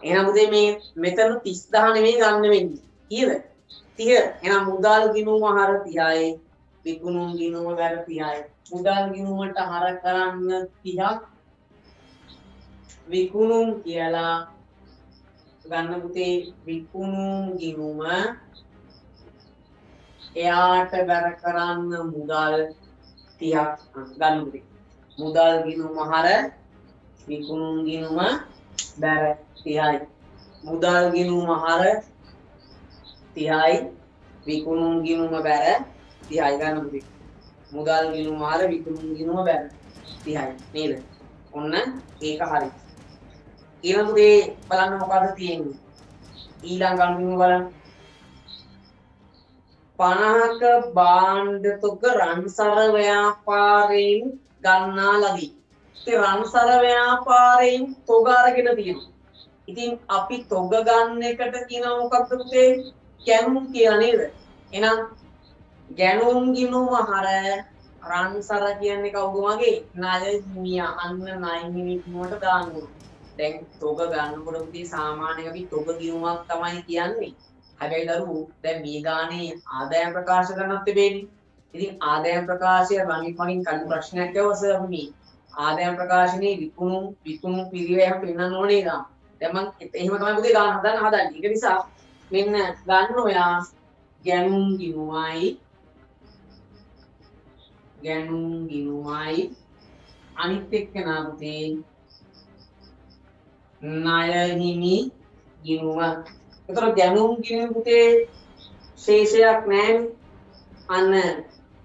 එහෙනම් උදේ මේ මෙතන 30000 නෙමෙයි ගන්න වෙන්නේ. කීයද? 30. එහෙනම් මුදල් ගිණුම හර 30යි. විකුණුම් ගිණුම වැර 30යි. මුදල් ගිණුමට හර කරන්න 30ක් විකුණුම් කියලා ගන්න පුතේ විකුණුම් ගිණුම එයාට වැර කරන්න මුදල් 30ක් ගන්න පුතේ. මුදල් ගිණුම හර විකුණුම් ගිණුම වැර 30යි. මුදල් ගිණුම හර 30යි විකුණුම් ගිණුම වැර 30යි ගන්න පුතේ. මුදල් ගිණුම හර විකුණුම් ගිණුම වැර 30යි නේද? ඔන්න ඒක හරි. ඊළඟ පුතේ බලන්න මොකද තියෙන්නේ? ඊළඟ අන්තිම බලන්න. 50ක භාණ්ඩ තොග රන්සර ව්‍යාපාරයෙන් ගන්නා ලදී. ඉතින් රන්සර ව්‍යාපාරයෙන් තොග අරගෙන තියෙනවා. ඉතින් අපි තොග ගන්න එකට කියනවා මොකක්ද පුතේ? ගැනුම් කියලා නේද? එහෙනම් ගැනුම් ගිණුම හර රන්සර කියන්නේ කවුද මගේ? ණය හිමියා. අන්න ණය හිමියට දාන්න ඕනේ. දැන් තොග ගන්නකොට පුතේ සාමාන්‍යයෙන් අපි තොග ගිණුමක් තමයි කියන්නේ. හැබැයි දරුවෝ දැන් මේ ගානේ ආදායම් ප්‍රකාශ කරනත් වෙන්නේ. ඉතින් ආදායම් ප්‍රකාශය රනිල් මගින් කලින් ප්‍රශ්නයක් ඇහුවා අපි මේ ආදායම් ප්‍රකාශනයේ විකුණුම් පිරිවෙම පෙන්වන්න ඕනේ නේද? දැන් මම එහෙම තමයි පුතේ ගාන හදන්නේ. ඒක නිසා මෙන්න ගන්න ඔයා ගැනුම් ගිණුමයි අනිත් එක්කෙනා පුතේ ණය හිමි ගිණුම. ඒතර ගැනුම් ගිණුම පුතේ ශේෂයක් නැහැ. අන්න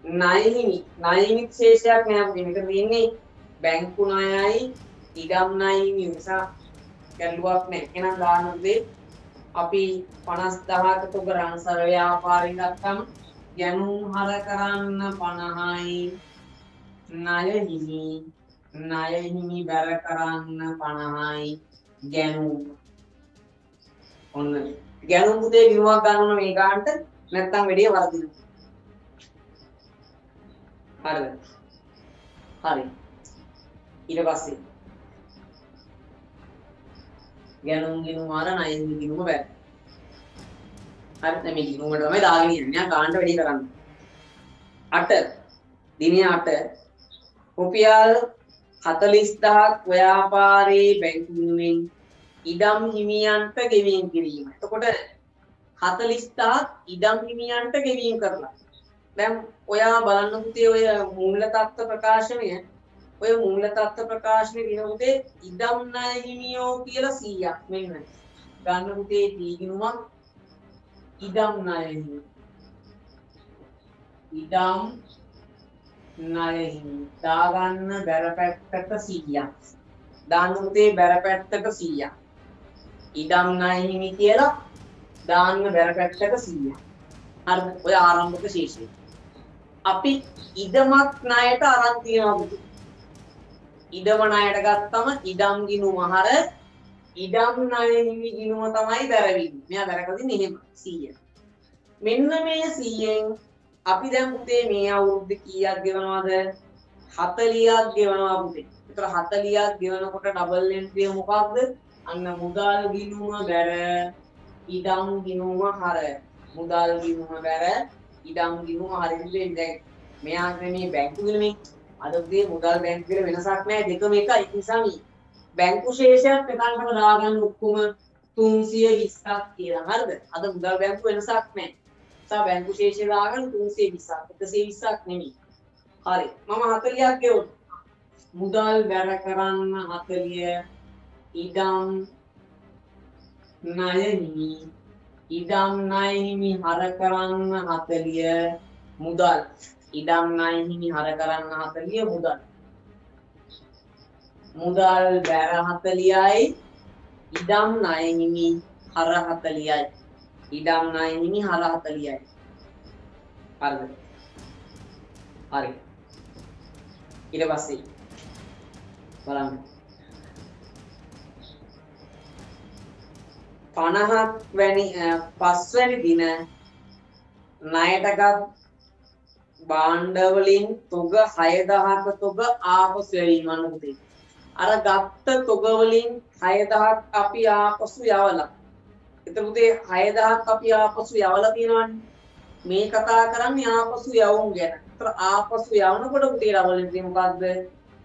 ණය හිමි ශේෂයක් නැහැ පුතේ. මේක තියෙන්නේ බැංකු ණයයි ඉඩම් ණය හිමි නිසා ගැටලුවක් නැහැ. එහෙනම් දාන්න පුතේ අපි 50000ක තොග රන්සර ව්‍යාපාරයෙන් ගත්තම ගැනුම් හර කරන්න 50යි ණය හිමි බැර කරන්න 50යි ගැනුම්. ඔන්න ගැනුම් පුතේ ගිණුමක් ගන්න ඕන මේ ගන්නට නැත්තම් වැඩිය වර්ධිනවා. හරිද? හරි. ඊට පස්සේ ගැනුම් ගිණුම අර ණය හිමි ගිණුම බැර. හරි දැන් මේ ගිණුමට තමයි දාගෙන යන්නේ. ගන්නට වැඩි කරන්න. 8 දිනේ 8 රුපියල් 40000ක් ව්‍යාපාරයේ බැංකුවෙන් ඉඩම් හිමියන්ට ගෙවීම් කිරීම. එතකොට 40000ක් ඉඩම් හිමියන්ට ගෙවීම් කරලා. දැන් ඔයා බලන්න පුතේ ඔය මූල තත්ත්ව ප්‍රකාශනය දින පුතේ ඉඩම් ණය හිමියෝ කියලා 100ක් මෙන්න. ගන්න පුතේ දීගිනුමක් ඉඩම් ණය හිමි. ඉඩම් ණය හිමි. දාගන්න බැර පැත්තක 100ක්. දාන්න පුතේ බැර පැත්තක 100ක්. ඉඩම් ණය හිමි කියලා දාන්න බැර පැත්තක 100ක්. හරිද? ඔය ආරම්භක ශේෂය. අපි ඉඩමක් ණයට අරන් තියනවා පුතේ. ඉඩම ණයට ගත්තම ඉඩම් ගිණුම හර ඉඩම් ණය හිමි ගිණුම තමයි බැරවෙන්නේ. මෙයා බැර කරදින්නේ එහෙම 100. මෙන්න මේ 100න් අපි දැන් පුතේ මේ අවුරුද්ද කීයක් ගෙවනවද? 40ක් ගෙවනවා පුතේ. ඒතර 40ක් ගෙවනකොට ඩබල් එන්ට්‍රි එක මොකක්ද? අන්න මුදල් ගිණුම බැර ඉඩම් ගිණුම හර. මුදල් ගිණුම බැර ඉඩම් ගිණුම හරියට දැන් මෙයාගේ මේ බැංකු ගිණුමේ අද උදේ මුදල් බැංකු වල වෙනසක් නැහැ. දෙකම එකයි. ඒ නිසා මේ බැංකු ශේෂයක් මෙතනටම දාගන්න ඔක්කොම 320ක් කියලා. හරිද? අද මුදල් බැංකු වෙනසක් නැහැ. සා බැංකු ශේෂය දාගන්න 320ක් 120ක් නෙමෙයි. හරි. මම 40ක් ගෙවුවා. මුදල් බැර කරන්න 40 ඉඩම් ණය හිමි හර කරන්න 40 මුදල් ඉඩම් ණය හිමි හර කරන්න 40 මුදල් බැර 40යි ඉඩම් ණය හිමි හර 40යි ඉඩම් ණය හිමි හර 40යි. හරිද? හරි. ඊට පස්සේ බලන්න 50ක් වැනි පස්වැනි දින ණයටගත් භාණ්ඩ වලින් තොග 6000ක තොග ආපසු යවීම අනුමතයි. අර ගත්ත තොග වලින් 6000ක් අපි ආපසු යවලා. එතකොට 6000ක් අපි ආපසු යවලා තියෙනවනේ. මේ කතා කරන්නේ ආපසු යවුම් ගැන. ඒතර ආපසු යවනකොට පුතේ රවලෙන් මොකද්ද?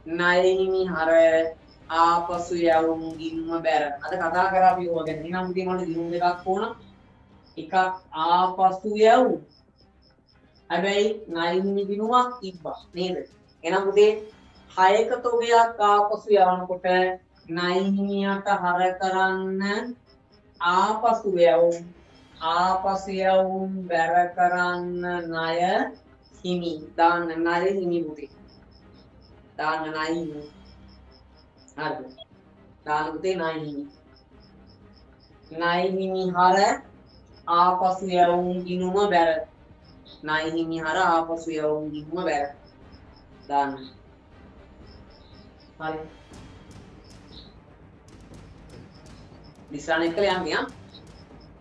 ණයෙහිමි හර ආපසු යවුම් ගිණුම බැර. අද කතා කරා අපි ඕවා ගැන. එහෙනම් පුතේ මට ගිණුම් දෙකක් ඕන. එකක් ආපසු යවුම්. හැබැයි ණයෙහිමි ගිණුමක් තිබ්බා නේද? එහෙනම් පුතේ 6ක තොගයක් ආපසු යවනකොට ණයෙහිමියට හර කරන්න ආපසු යවුම් බැර කරන්න ණය හිමි දාන්න ණය හිමි පුතේ දාන්න ණය හිමි හරිද දාන්න පුතේ ණය හිමි හර ආපසු යවුම් ගිණුම බැර ණය හිමි හර ආපසු යවුම් ගිණුම බැර දාන්න හරි විස්තරණය කළ යන්නේ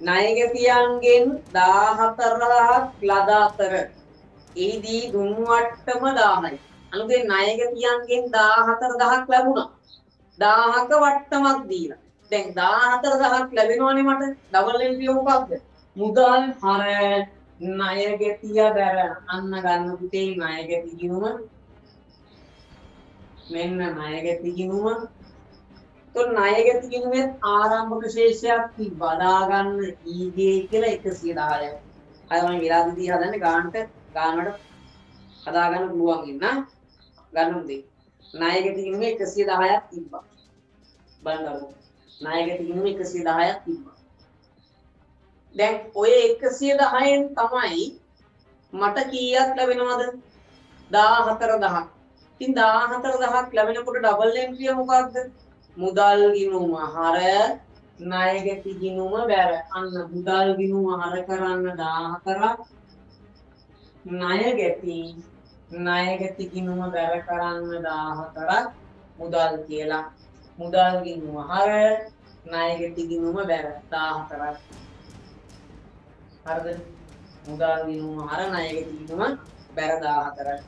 ණයගැතියන්ගෙන් 14000ක් ලද අතර එහිදී දුන් වට්ටම 1000යි. අනුගේ ණයගැතියන්ගෙන් 14000ක් ලැබුණා. 1000ක වට්ටමක් දීලා. දැන් 14000ක් ලැබෙනවනේ මට. ඩබල් එන්ට්‍රිය මොකක්ද? මුදල් හර ණයගැතිය බැර අන්න ගන්න පුතේ ණයගැති ගිණුම. මෙන්න ණයගැති ගිණුම. तो ණයගැති ගිණුමේ ආරම්භක ශේෂයක් තිබ්බා දාගන්න ඊගේ කියලා 110ක්. අය මම විලාසිතී හදන්නේ ගානට හදාගන්න පුළුවන් ඉන්න ගන්න උදේ. ණයගැති ගිණුමේ 110ක් තිබ්බා. බලන්න. ණයගැති ගිණුමේ 110ක් තිබ්බා. දැන් ඔය 110න් තමයි මට කීයක් ලැබෙනවද? 14000ක්. ඉතින් 14000ක් ලැබෙනකොට ඩබල් එන්ට්‍රිය මොකක්ද? මුදල් ගිණුම හර ණයගැති ගිණුම බැර අන්න මුදල් ගිණුම හර කරන්න 14ක් ණයගැති ගිණුම බැර කරන්න 14ක් මුදල් කියලා මුදල් ගිණුම හර ණයගැති ගිණුම බැර 14ක් හරිද මුදල් ගිණුම හර ණයගැති ගිණුම බැර 14ක්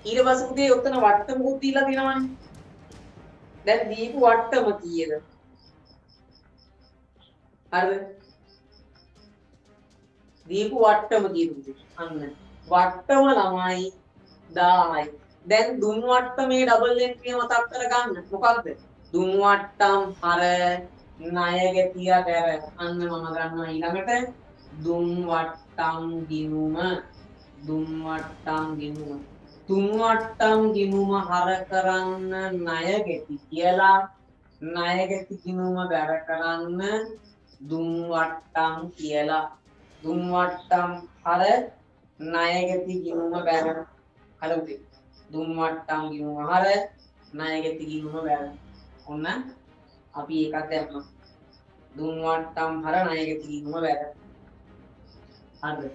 ඊට පස්සේ උදේ ඔතන වට්ටමකුත් දීලා තියෙනවනේ දැන් දීපු වට්ටම කීයද? හරිද? දීපු වට්ටම කීයද? අන්න. වට්ටම ළමයි 1000යි. දැන් දුන් වට්ටමේ ඩබල් එන්ට්‍රිය මතක් කරගන්න. මොකක්ද? දුන් වට්ටම් හර ණයගැතිය බැර. අන්න මම ගන්නවා ඊළඟට දුන් වට්ටම් ගිණුම තුන් වට්ටම් ගිණුම හර කරන්න ණයගැති කියලා ණයගැති ගිණුම බැර කරන්න දුන් වට්ටම් කියලා දුන් වට්ටම් හර ණයගැති ගිණුම බැර හරිද දුන් වට්ටම් ගිණුම හර ණයගැති ගිණුම බැර ඔන්න අපි ඒකත් දැම්මා දුන් වට්ටම් හර ණයගැති ගිණුම බැර හරිද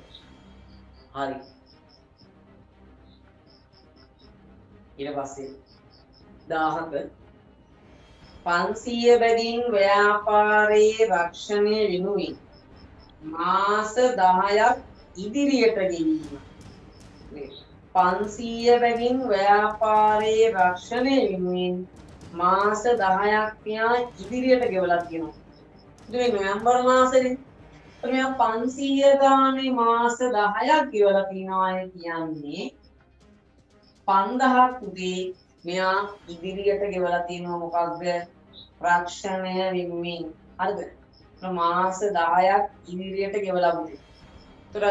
හරි ඊට පස්සේ 1000ක 500 බැගින් ව්‍යාපාරයේ රක්ෂණය වෙනුවෙන් මාස 10ක් ඉදිරියට ගෙවීම 500 බැගින් ව්‍යාපාරයේ රක්ෂණය වෙනුවෙන් මාස 10ක් යා ඉදිරියට ගෙවලා තියෙනවා. ඉතින් නොවැම්බර් මාසෙදී මෙයා 500 ගානේ මාස 10ක් ගෙවලා තියනවා කියන්නේ 5000ක් උදේ මෙයා ඉදිරියට ගෙවලා තියෙනවා මොකක්ද රක්ෂණය වෙනුවෙන් හරිද මාස 10ක් ඉදිරියට ගෙවලා උදේ. ඒතර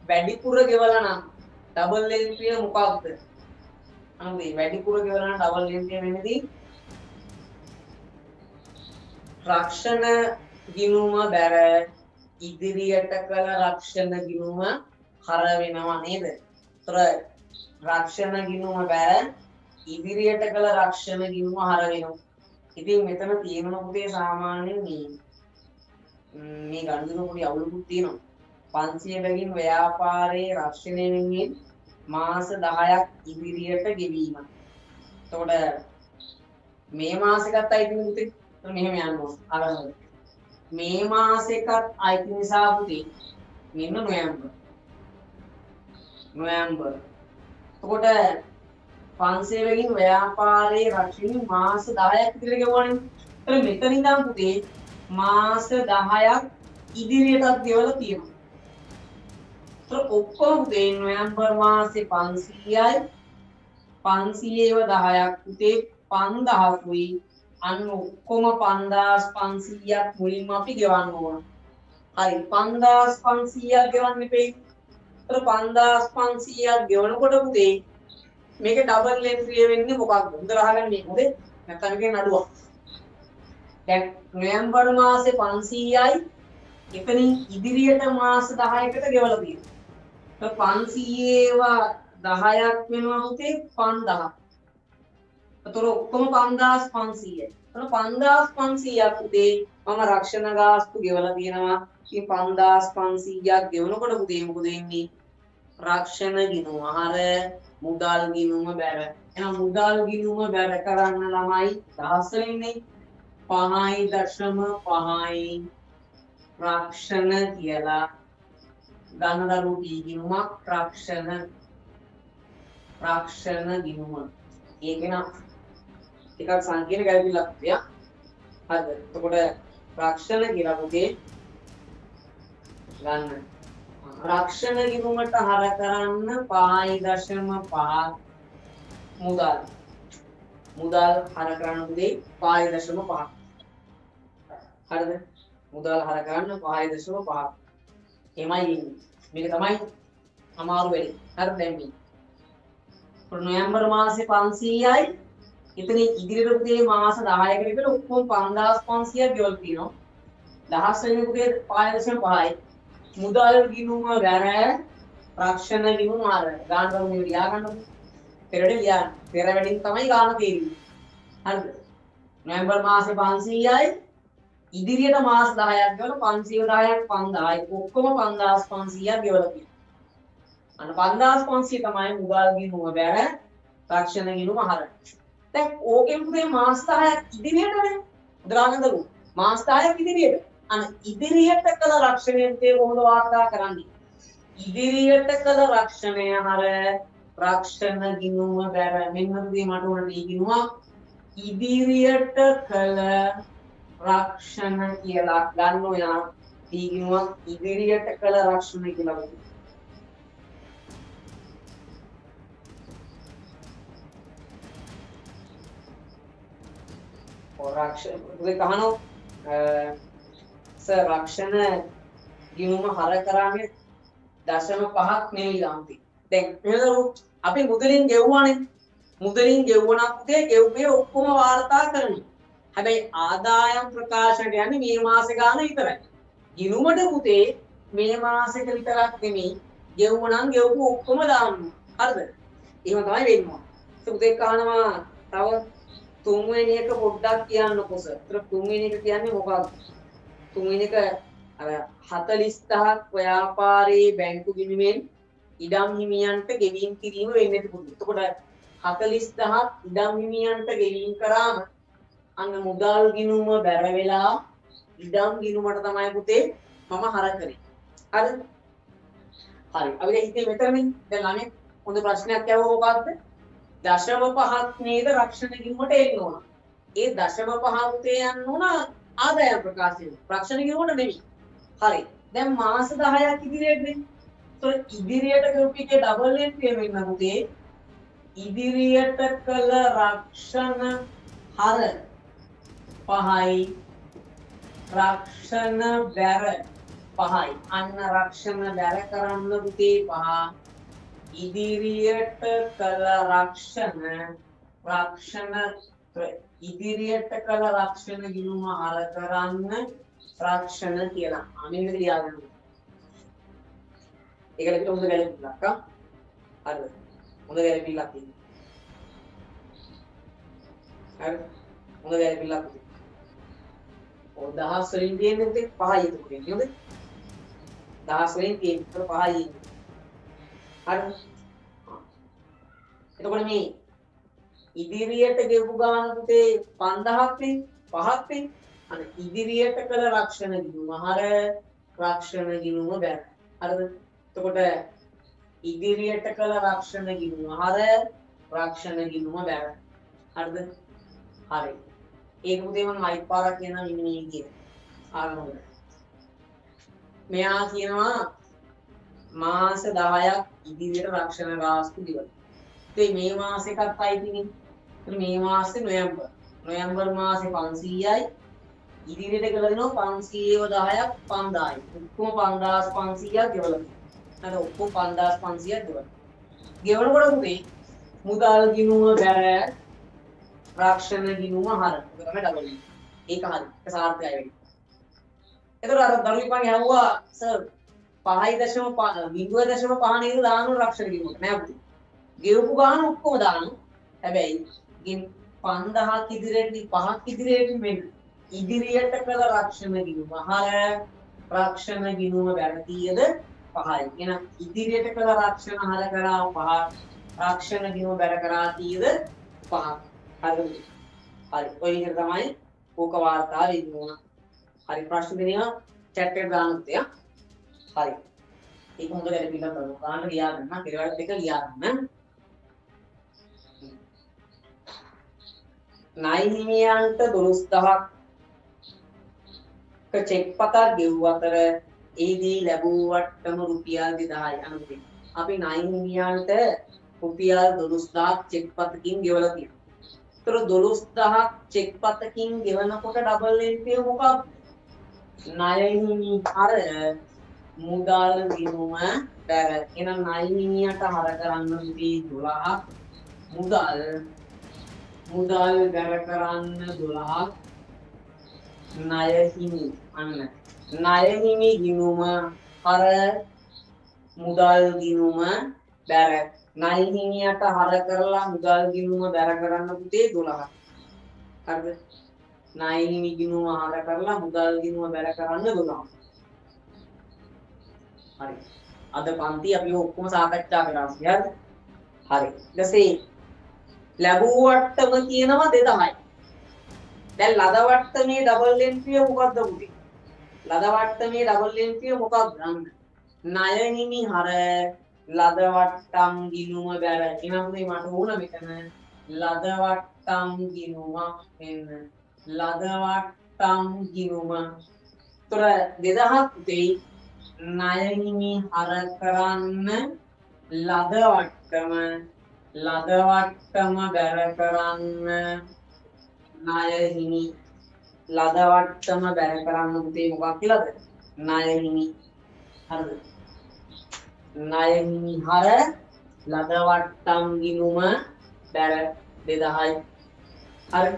වැඩිපුර ගෙවලා නම් ඩබල් එන්ට්‍රිය මොකක්ද? අනේ වැඩිපුර ගෙවලා නම් ඩබල් එන්ට්‍රිය වෙන්නේදී රක්ෂණ ගිණුම බැර ඉදිරියට කළ රක්ෂණ ගිණුම හර වෙනවා නේද? ඒතර රක්ෂණ ගිණුම බැර ඉදිරියට කළ රක්ෂණ ගිණුම හර වෙනවා. ඉතින් මෙතන තියෙනවා පුතේ සාමාන්‍යයෙන් මේ ගණිතන පොඩි අවුලකුත් තියෙනවා. 500 බැගින් ව්‍යාපාරයේ රක්ෂණය වෙනුවෙන් මාස 10ක් ඉදිරියට ගෙවීම. එතකොට මේ මාසෙ ගත්තයි ඉතින් පුතේ මෙහෙම යනවා. අරගෙන මේ මාසෙකත් අයිති නිසා පුතේ මෙන්න නොවැම්බර්. එතකොට පන්සේවකින් ව්‍යාපාරයේ රක්ෂණය මාස 10ක් විතර ගෙවුවානේ. එතන මෙතන ඉඳන් පුතේ මාස 10ක් ඉදිරියටත් ගෙවලා තියෙනවා. එතන ඔක්කොම පුතේ නොවැම්බර් මාසේ 500යි 500ව 10ක් පුතේ 5000කුයි අන්න ඔක්කොම 5500ක් මුලින්ම අපි ගෙවන්න ඕන. හරි 5500ක් ගෙවන්න ඉපේ. එතන 5500ක් ගෙවනකොට පුතේ මේක ඩබල් එන්ට්‍රි වෙන්නේ මොකක්ද? හොඳට අහගන්න මේක. හොඳේ? නැත්නම් මේකේ නඩුවක්. දැන් නොවැම්බර් මාසේ 500යි එතනින් ඉදිරියට මාස 10කට ගෙවලා තියෙනවා. ඒක 500 10ක් වෙනවා පුතේ 5000. ඒතර ඔක්කොම 5500යි. එතන 5500ක් පුතේ මම රක්ෂණ ගාස්තු ගෙවලා තියෙනවා. ඉතින් 5500ක් ගෙවනකොට පුතේ මොකද වෙන්නේ? රක්ෂණ ගිණුම හර මුදල් ගිණුම බැර. එහෙනම් මුදල් ගිණුම බැර කරන්න ළමයි දහස් වෙන්නේ 5.5යි රක්ෂණ කියලා ගණදරු ගිණුමක් රක්ෂණ ගිණුම. ඒක න ටිකක් සංකීර්ණ ගැළපිලක් තියා. හරිද? එතකොට රක්ෂණ කියලා පුතේ ගන්න. රක්ෂණ ගිණුමට හර කරන්න 5.5 මුදල් හර කරන්න පුතේ 5.5. හරිද? මුදල් හර කරන්න 5.5. එමයි ඉන්නේ. මේක තමයි අමාරු වෙන්නේ. හරිද දැන් මේ. නොවැම්බර් මාසේ 500යි එතන ඉදිරියට පුතේ මාස 10කට විතර ඔක්කොම 5500ක් ගෙවල් තියෙනවා. දහස් වෙන පුතේ 5.5යි. මුදල් ගිණුම වැර රක්ෂණ ගිණුම ආර ගාන කරුණේ ලියා ගන්නකො. පෙරට ලියන්න. පෙර වැඩින් තමයි ගාන තේරෙන්නේ. හරිද? නොවැම්බර් මාසේ 500යි ඉදිරියට මාස 10ක් ගෙවලා 510ක් 5000යි ඔක්කොම 5500ක් ගෙවලා තියෙනවා. අන්න 5500 තමයි මුදල් ගිණුම වැර රක්ෂණ ගිණුම ආර. දැන් ඕකෙන් පුතේ මාස 10ක් ඉදිරියටනේ. උදාහරණයක් මාස 10ක් ඉදිරියට. අන්න ඉදිරියට කළ රක්ෂණයෙන් කොහොමද වාර්තා කරන්නේ? ඉදිරියට කළ රක්ෂණය හර රක්ෂණ ගිණුම බැර මෙන්න මේ මට උන දී ගිණුම ඉදිරියට කළ රක්ෂණ කියලා ගන්න ඔයා දී ගිණුම ඉදිරියට කළ රක්ෂණ කියලා කියනවා. රක්ෂණ පුතේ කහනෝ රක්ෂණ ගිණුම හර කරන්නේ 0.5ක් නෙවෙයි ලාම්පි. දැන් එහෙනම් අපි මුදලින් ගෙවුවානේ. මුදලින් ගෙවුණා පුතේ ගෙව්වේ ඔක්කොම වාර්තා කරනවා. හැබැයි ආදායම් ප්‍රකාශනයට යන්නේ මේ මාසේ ගාන විතරයි. ගිණුමට පුතේ මේ මාසෙක විතරක් නෙමෙයි ගෙවුණනම් ගෙවපු ඔක්කොම දාන්න. හරිද? එහෙම තමයි වෙන්නේ. පුතේ කහනවා තව තුන්වෙනි එක පොඩ්ඩක් කියන්නකො සර්. ඒතර තුන්වෙනි එක කියන්නේ මොකක්ද? තුන්වෙනි එක අර 40000ක් ව්‍යාපාරයේ බැංකු ගිණුමෙන් ඉඩම් හිමියන්ට ගෙවීම් කිරීම වෙන්නේ පුතේ. එතකොට 40000ක් ඉඩම් හිමියන්ට ගෙවීම් කරාම අන්න මුදල් ගිණුම බැර වෙලා ඉඩම් ගිණුමට තමයි පුතේ මම හර කරේ. හරිද? හරි. අපි දැන් හිතේ මෙතනනේ දැන් ළමයි හොඳ ප්‍රශ්නයක් ඇහුවා මොකක්ද? 0.5ක් නේද රක්ෂණ ගිණුමට එන්න ඕන. ඒ 0.5 පුතේ යන්න ඕන ආදායම් ප්‍රකාශනය. රක්ෂණ ගිණුමට නෙමෙයි. හරි. දැන් මාස 10ක් ඉදිරියටනේ. ඒතකොට ඉදිරියට ගොපිකේ ඩබල් එන්ට්‍රි වෙන්න පුතේ ඉදිරියට කළ රක්ෂණ හර 5යි රක්ෂණ බැර 5යි. අන්න රක්ෂණ බැර කරන්න පුතේ 5. ඉදිරියට කළ රක්ෂණ ඉදිරියට කළ රක්ෂණ ගිණුම හර කරන්න රක්ෂණ කියලා. අනිත් එක ලියා ගන්න. ඒකට හොඳ ගැලපිලක් ආ. හරිද? හොඳ ගැලපිලක් තියෙනවා. හරි. හොඳ ගැලපිලක් තියෙනවා. ඔය 1000 වලින් තියෙන්නේ පුතේ 5යි එතකොට නේද? 1000 වලින් තියෙන්නේ 5යි. හරි. එතකොට මේ ඉදිරියට ගෙවපු ගාන පුතේ 5000ක් නේ 5ක් නේ. අර ඉදිරියට කළ රක්ෂණ ගිණුම හර රක්ෂණ ගිණුම බැර. හරිද? එතකොට ඉදිරියට කළ රක්ෂණ ගිණුම හර රක්ෂණ ගිණුම බැර. හරිද? හරි. ඒක පුතේ මම අයිත් පාරක් කියනවා මෙන්න මේ විදිහට. ආරම්භ. මෙයා කියනවා මාස 10ක් ඉදිරියට රක්ෂණ ගාස්තු දිවන. ඉතින් මේ මාසෙකත් අයිතිනේ. මේ මාසේ නොවැම්බර්. නොවැම්බර් මාසේ 500යි. ඉදිරියට ගෙවලා දෙනවා 510ක් 5000යි. ඔක්කොම 5500ක් ගෙවලා තියෙනවා. හරි ඔක්කොම 5500ක් ගෙවලා. ගෙවනකොට පුතේ මුදල් ගිණුම බැර රක්ෂණ ගිණුම හර. ඒක තමයි ඩබල් එක. ඒක හරි. ඒක සාර්ථකයි වෙන්නේ. එතකොට අර දරුවිපන් යවුවා සර් 5.5 0.5 නේද දානු රක්ෂණ ගිණුමට නෑ පුතේ. ගෙවපු ගාන ඔක්කොම දානවා. හැබැයි ගින් 5000ක් ඉදිරියට 5ක් ඉදිරියට මෙන්න ඉදිරියට කළ රක්ෂණ ගිණුම හර රක්ෂණ ගිණුම බැරතියද 5යි. එහෙනම් ඉදිරියට කළ රක්ෂණ හර කරා 5ක් රක්ෂණ ගිණුම බැර කරා තියද 5ක්. හරිද? හරි. ඔය විදිහට තමයි ඕක වාර්තා වෙන්න ඕන. හරි ප්‍රශ්න දෙනවා chat එකට දාන්නත් එයා. හරි. ඒක හොඳ වැඩ පිළිවෙලක් කරනවා. ගන්න ලියා ගන්න. පෙරවල් දෙක ලියා ගන්න. ණය හිමියන්ට 12000ක් චෙක් පතක් ගෙවූ අතර එහිදී ලැබූ වට්ටම රුපියල් 2000යි අනුකම්පිත. අපි ණය හිමියන්ට රුපියල් 12000ක් චෙක් පතකින් ගෙවලා තියෙනවා. ඒතර 12000ක් චෙක් පතකින් ගෙවනකොට ඩබල් එන්ට්‍රිය මොකක්ද? ණය හිමි හර මුදල් ගිණුම බැර. එහෙනම් ණය හිමියට හර කරන්න රුපියල් 12ක් මුදල් බැර කරන්න 12ක් ණය හිමි අන්න ණය හිමි ගිණුම හර මුදල් ගිණුම බැර. ණය හිමියට හර කරලා මුදල් ගිණුම බැර කරන්න පුතේ 12ක්. හරිද? ණය හිමි ගිණුම හර කරලා මුදල් ගිණුම බැර කරන්න 12ක්. හරි. අද පන්ති අපි ඔක්කොම සාකච්ඡා කරා. හරිද? හරි. ඊටසේ ලැබූ වට්ටම කියනවා 2000යි. දැන් ලද වට්ටමේ ඩබල් එන්ට්‍රිය මොකක්ද පුතේ? ලද වට්ටමේ ඩබල් එන්ට්‍රිය මොකක්ද? ණය හිමි හර ලද වට්ටම් ගිණුම බැර. එහෙනම් මේ මට ඕන මෙතන ලද වට්ටම් ගිණුම එන්න. ලද වට්ටම් ගිණුම. ତොර 2000ක් පුතේ ණය හිමි හර කරන්න ලද වට්ටම බැර කරන්න ණය හිමි ලද වට්ටම බැර කරන්න පුතේ මොකක් කියලාද? ණය හිමි. හරිද? ණය හිමි හර ලද වට්ටම් ගිණුම බැර 2000යි. හරි.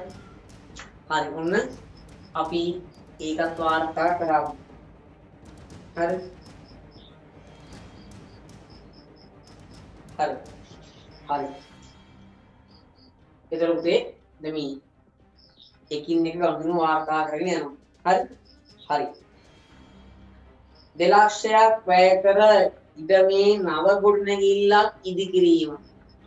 හරි. ඔන්න අපි ඒකත් වාර්තා කරමු. හරි. හරි. හරි. ඒතර පුතේ දෙමි එකින් එක ගනුදෙනු වාර්තා කරගෙන යනවා. හරි. හරි. 2 ලක්ෂයක් වැය කර ඉඩමේ නව ගොඩනැගිල්ලක් ඉදි කිරීම.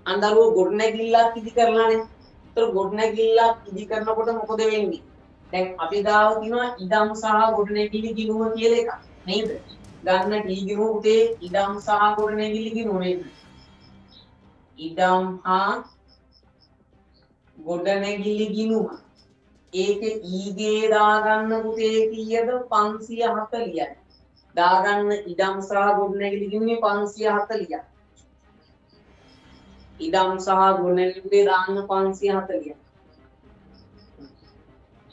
අන්දරුව ගොඩනැගිල්ලක් ඉදි කරලානේ. ඒතර ගොඩනැගිල්ලක් ඉදි කරනකොට මොකද වෙන්නේ? දැන් අපි ගාව තියෙනවා ඉඩම් සහ ගොඩනැගිලි ගිණුම කියලා එකක්. නේද? ගන්න ටී ගිණුම පුතේ ඉඩම් සහ ගොඩනැගිලි ගිණුම නේද? ඉඩම් හා ගොඩනැගිලි ගිණුම. ඒකේ ඊගේ දාගන්න පුතේ කීයද? 540යි. දාගන්න ඉඩම් සහ ගොඩනැගිලි ගිණුමේ 540යි. ඉඩම් සහ ගොඩනැගිලි පුතේ දාන්න 540යි.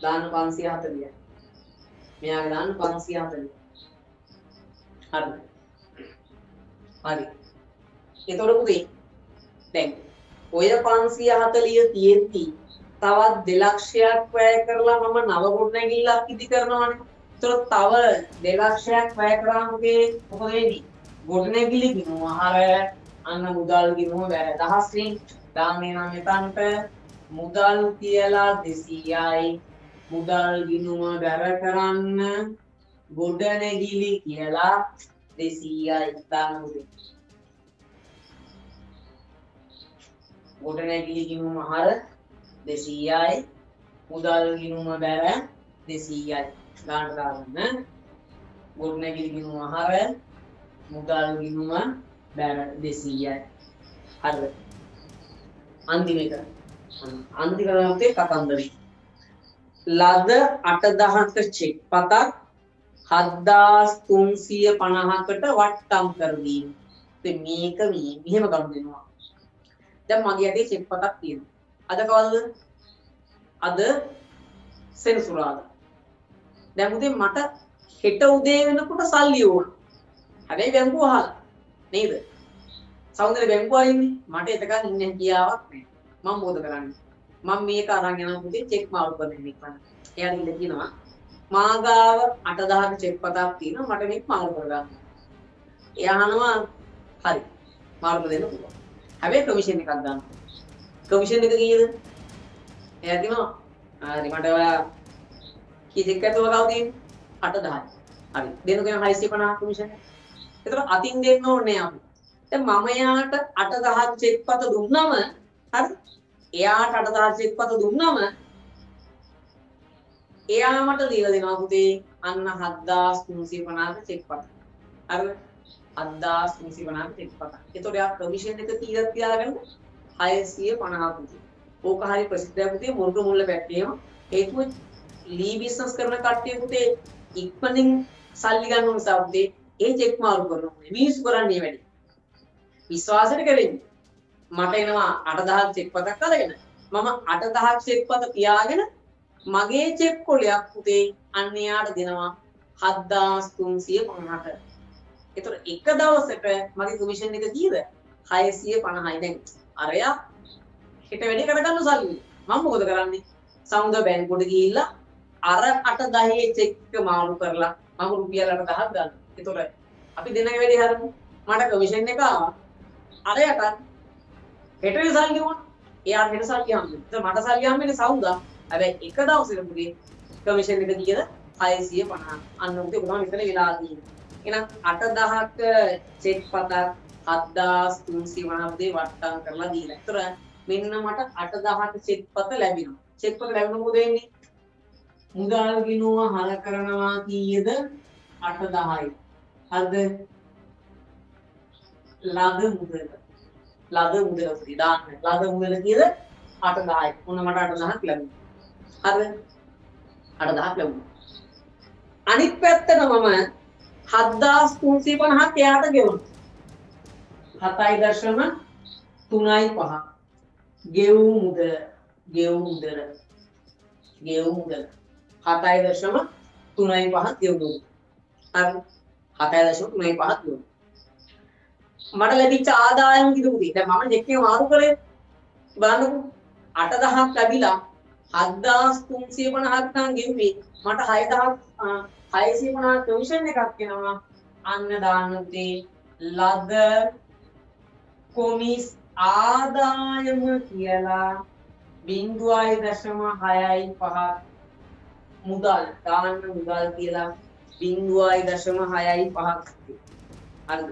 දාන්න 540යි. මෙයාගේ දාන්න 540යි. හරි. හරි. ඒතකොට පුතේ දැන් ඔය 540 තියෙද්දි තවත් 2 ලක්ෂයක් වැය කරලා මම නව ගොඩනැගිල්ලක් ඉදි කරනවානේ. ඒතකොට තව 2 ලක්ෂයක් වැය කරාම මොකද වෙන්නේ? ගොඩනැගිලි ගිණුම හර අන්න මුදල් ගිණුම බැර. දහස්නේ දාන්නේ නම් මෙතනට මුදල් කියලා 200යි. මුදල් ගිණුම බැර කරන්න ගොඩනැගිලි කියලා 200යි දාන්න උදේ. ගොඩනැගිලි ගිණුම හර 200යි මුදල් ගිණුම බැර 200යි ගානට දාගන්න ගොඩනැගිලි ගිණුම ආහාර මුදල් ගිණුම බෑරට 200යි හරිද අන්තිම එක අන්තිම කරන්නේ කතන්දරේ ලද 8000ක චෙක් පතක් 7350කට වට්ටම් කර දීම. ඉතින් මේක මෙහෙම ගන්න දෙනවා. දැන් මගේ අතේ චෙක් පතක් තියෙනවා. අද කවද්ද? අද සෙනසුරාදා. දැන් මුදේ මට හෙට උදේ වෙනකොට සල්ලි ඕන. හැබැයි බැංකුව අහලා නේද? සෞන්දර්ය බැංකුව ආන්නේ මට එතකන් ඉන්න කියාවක් නැහැ. මම මොකද කරන්නේ? මම මේක අරන් යනවා පුතේ චෙක් මාරු කරන්න ඉන්න. එයා ඉන්න කියනවා මාගාව 8000ක චෙක් පතක් තියෙනවා මට මේක මාරු කරගන්න. එයා අහනවා හරි මාරු දෙන්න පුළුවන්. හැබැයි කමිෂන් එකක් ගන්න. කමිෂන් එක කීයද? එයා කියනවා හරි මට ඔයා කී චෙක් එකක් තෝරගාව තියෙන්නේ 8000යි. හරි දෙන්න කියන 650 කමිෂන් එක. ඒතර අතින් දෙන්න ඕනේ අපි. දැන් මම එයාට 8000ක චෙක් පත දුන්නම හරි එයාට 8000 චෙක් පත දුන්නම එයා මට දීලා දෙනවා පුතේ අන්න 7350ක චෙක් පත. හරිද? 7350ක චෙක් පත. ඒතකොට යා කමිෂන් එක කීයක් තියාගන්න 650 පුතේ. ඕක හරි ප්‍රසිද්ධයි පුතේ මුල්ක මුල්ල පැත්තේම. හේතුව ලී බිස්නස් කරන කට්ටිය පුතේ ඉක්මනින් සල්ලි ගන්න නිසා පුතේ ඒ චෙක් මාරු කරනවා. මිනිස්සු කරන්නේ වැඩි. විශ්වාසයට කරන්නේ මට එනවා 8000 චෙක් පතක් අරගෙන මම 8000 චෙක් පත තියාගෙන මගේ චෙක් කොලයක් පුතේ අන්න යාට දෙනවා 7350ට. ඒතර එක දවසක මගේ කමිෂන් එක කීයද? 650යි. දැන් අරයා හිට වැඩි කරගන්න සල්ලි. මම මොකද කරන්නේ? සමුද බැංකුවට ගිහිල්ලා අර 8000 චෙක් එක මාරු කරලා මම රුපියල් 8000ක් ගන්නවා. ඒතර අපි දෙන්නගේ වැඩි හරිනේ. මට කමිෂන් එක ආවා. අරයට හෙට සල්ලි ඕන. එයාට හෙට සල්ලි හම්බෙන්නේ. ඒත් මට සල්ලි හම්බෙන්නේ සවුදා. හැබැයි එක දවසක පුතේ කමිෂන් එක කීයද? 650. අන්න උදේ උදම මෙතන වෙලා තියෙන්නේ. එහෙනම් 8000ක චෙක් පතක් 7350 පුතේ වට්ටම් කරලා දීලා. ඒතර මෙන්න මට 8000ක චෙක් පත ලැබෙනවා. චෙක් පත ලැබෙනකොට මොකද වෙන්නේ? මුදල් ගිණුම හර කරනවා කීයද? 8000යි. හරිද? ලද මුදල පුතේ දාන්න. ලද මුදල කීයද? 8000යි. මොන මට 8000ක් ලැබුණා. හරිද? 8000ක් ලැබුණා. අනිත් පැත්තට මම 7350ක් එයාට ගෙවුණා. 7.35 ගෙවු මුදල 7.35 ගෙවුණා. හරි 7.35 ගෙවුණා. මට ලැබිච්ච ආදායම කිදුනේ. දැන් මම චෙක් එක මාරු කරේ. බලන්නකෝ 8000ක් ලැබිලා 7350ක් නම් ගෙවුවේ. මට 650 කමිෂන් එකක් එනවා. අන්න දාන්න උදේ ලද කොමිස් ආදායම කියලා 0.65 මුදල් දාන්න මුදල් කියලා 0.65ක් හරිද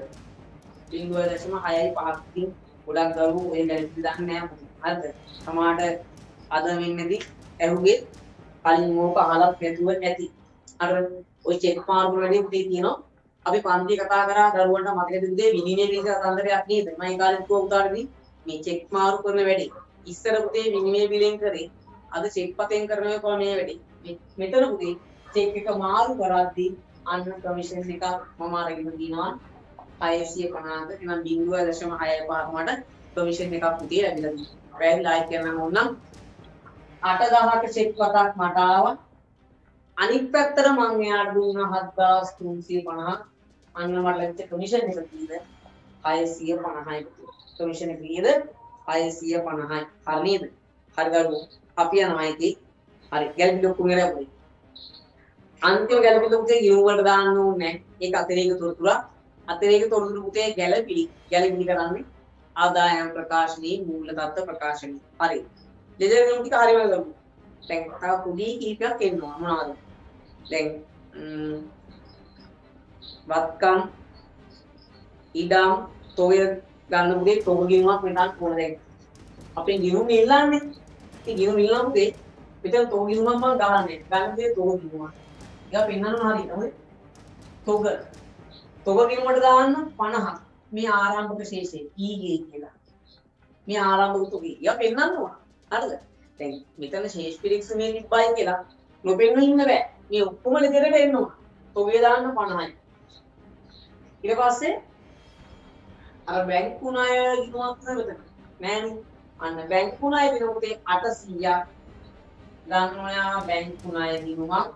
0.65 කින් ගොඩක් දරුවෝ ඔය ගැලපි දන්නේ නැහැ හරිද සමහරට අද වෙන්නේදී ඇහුවේ කලින් ඕක අහලත් නැතුව ඇති අර ඔය චෙක් මාර්ග වලදී උදේ තියෙනවා අපි පන්ති කතා කරා දරුවන්ට මතකද උදේ විනිමය පිළිස කතන්දරයක් නේද මම ඒ කාලෙත් කිව්වා උදාහරණෙදී මේ චෙක් මාරු කරන වැඩේ ඉස්සර පුතේ විනිමය බිලෙන් කරේ අද චෙක් පතෙන් කරන එක කොහොමද වැඩේ මෙතන පුතේ චෙක් එක මාරු කරද්දී අන්න කමිෂන් එක මම අරගෙන දිනවා 650ක එනම් 0.65 මට කමිෂන් එකක් පුතේ ලැබිලා තියෙනවා වැහිලා කියන්න ඕනම් 8000ක චෙක් පතක් මට ආවා අනිත් පැත්තට මම එයාට දුන්නා 7350 අන්න මට ලැබිච්ච කමිෂන් එක කීයද 650යි කමිෂන් එක කීයද 650යි හරි නේද හරි දරුවෝ අපි යනවා ඉතින් හරි ගැළපි ලොකු වෙලා අන්තිම ගැළපි ලොකුේ ගිණුම් වලට දාන්න ඕනේ ඒක අතිරේක තොරතුරු පුතේ ගැළපි කරන්නේ ආදායම් ප්‍රකාශනයේ මූල තත්ත්ව ප්‍රකාශනයේ හරි දෙදෙනෙක් ටික හරියම ගමු දැන් තව පොඩි කීපයක් එන්නවා මොනවද දැන් වත්කම් ඉඩම් තොගය ගන්න පුතේ තොග ගිණුමක් මෙතන ඕන දැන් අපේ ගිණුම් ඉල්ලන්නේ ඉතින් ගිණුම් ඉල්ලන පුතේ මෙතන තෝ ගිණුමක් මම ගහන්නේ. ගන්න දේ තෝ ගිණුමක්. ඒක පෙන්නනවා හරියට. හරි. තොග ගිණුමට දාන්න 50ක්. මේ ආරම්භක ශේෂය ඊගේ කියලා. මේ ආරම්භක තොගේ. ඒක පෙන්නන්න ඕන. හරිද? දැන් මෙතන ශේෂ පිරික්ස මේ තිබ්බයි කියලා නොපෙන්නු ඉන්න බෑ. මේ ඔක්කොම ලෙදරට එන්න ඕන. තොගේ දාන්න 50යි. ඊට පස්සේ අර බැංකු ණය ගිණුමක් නේද? නෑනේ. අන්න බැංකු ණය ගිණුමට 800ක් ගන්නවා බැංකු ණය ගිණුමක්.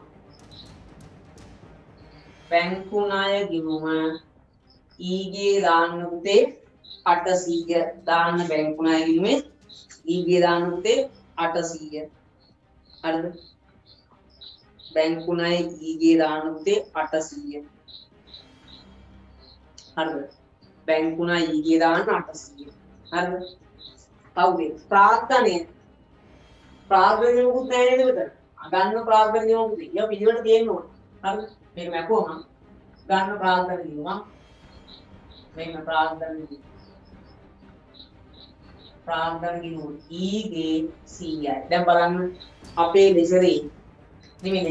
බැංකු ණය ගිණුම ඊගේ දාන්න පුතේ 800 දාන්න බැංකු ණය ගිණුමේ ඊගේ දාන්න පුතේ 800 හරිද බැංකු ණය ඊගේ දාන්න පුතේ 800 හරිද බැංකු ණය ඊගේ දාන්න 800 හරිද අවුනේ ප්‍රාග්ධනය මොකුත් නැහැ නේද මෙතන ගන්න ප්‍රාග්ධනය මොකුත් ඉතින් පිළිවෙලට තියෙන්න ඕන හරිද මේක මැකුවම ගන්න ප්‍රාග්ධනය කියනවා මේක ප්‍රාග්ධනය ඊගේ 100යි දැන් බලන්න අපේ ලෙජරේ නෙමෙයි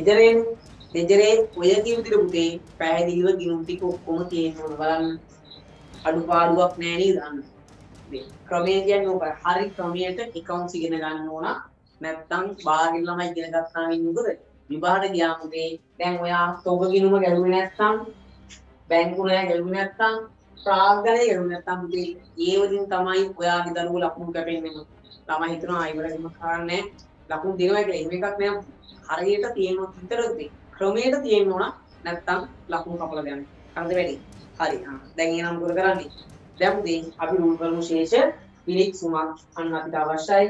ලෙජරේ ඔය කිය විදිහට පුතේ පැහැදිලිව ගිණුම් ටික ඔක්කොම තියෙන්න ඕන බලන්න අඩුපාඩුවක් නැහැ නේද අන්න මේ ක්‍රමය කියන්නේ ඔක හරි ක්‍රමයට accounts ඉගෙන ගන්න ඕන නැත්තම් බාහිර ළමයි ඉගෙන ගන්නවා වෙන්නේ මොකද විභාගට ගියාම පුතේ දැන් ඔයා තොග ගිණුම ගැලුවේ නැත්තම් බැංකු ණය ගැලුවේ නැත්තම් ප්‍රාග්ධනය ගැලුවේ නැත්තම් පුතේ ඒ වලින් තමයි ඔයාගේ දරුවෝ ලකුණු කැපෙන්නේ ළමයි හිතනවා ඉවරම කරන්නේ ලකුණු දෙනවා කියලා එහෙම එකක් නෑ හරියට තියෙනවා විතරද ක්‍රමයට තියෙන්න ඕන නැත්තම් ලකුණු කපලා දෙන්න. හරිද වැඩි? හරි. දැන් එහෙනම් මොකද කරන්නේ? දැන් පුතේ අපි රූල් කරමු ශේෂ පිරික්සුමක් අන්න අපිට අවශ්‍යයි.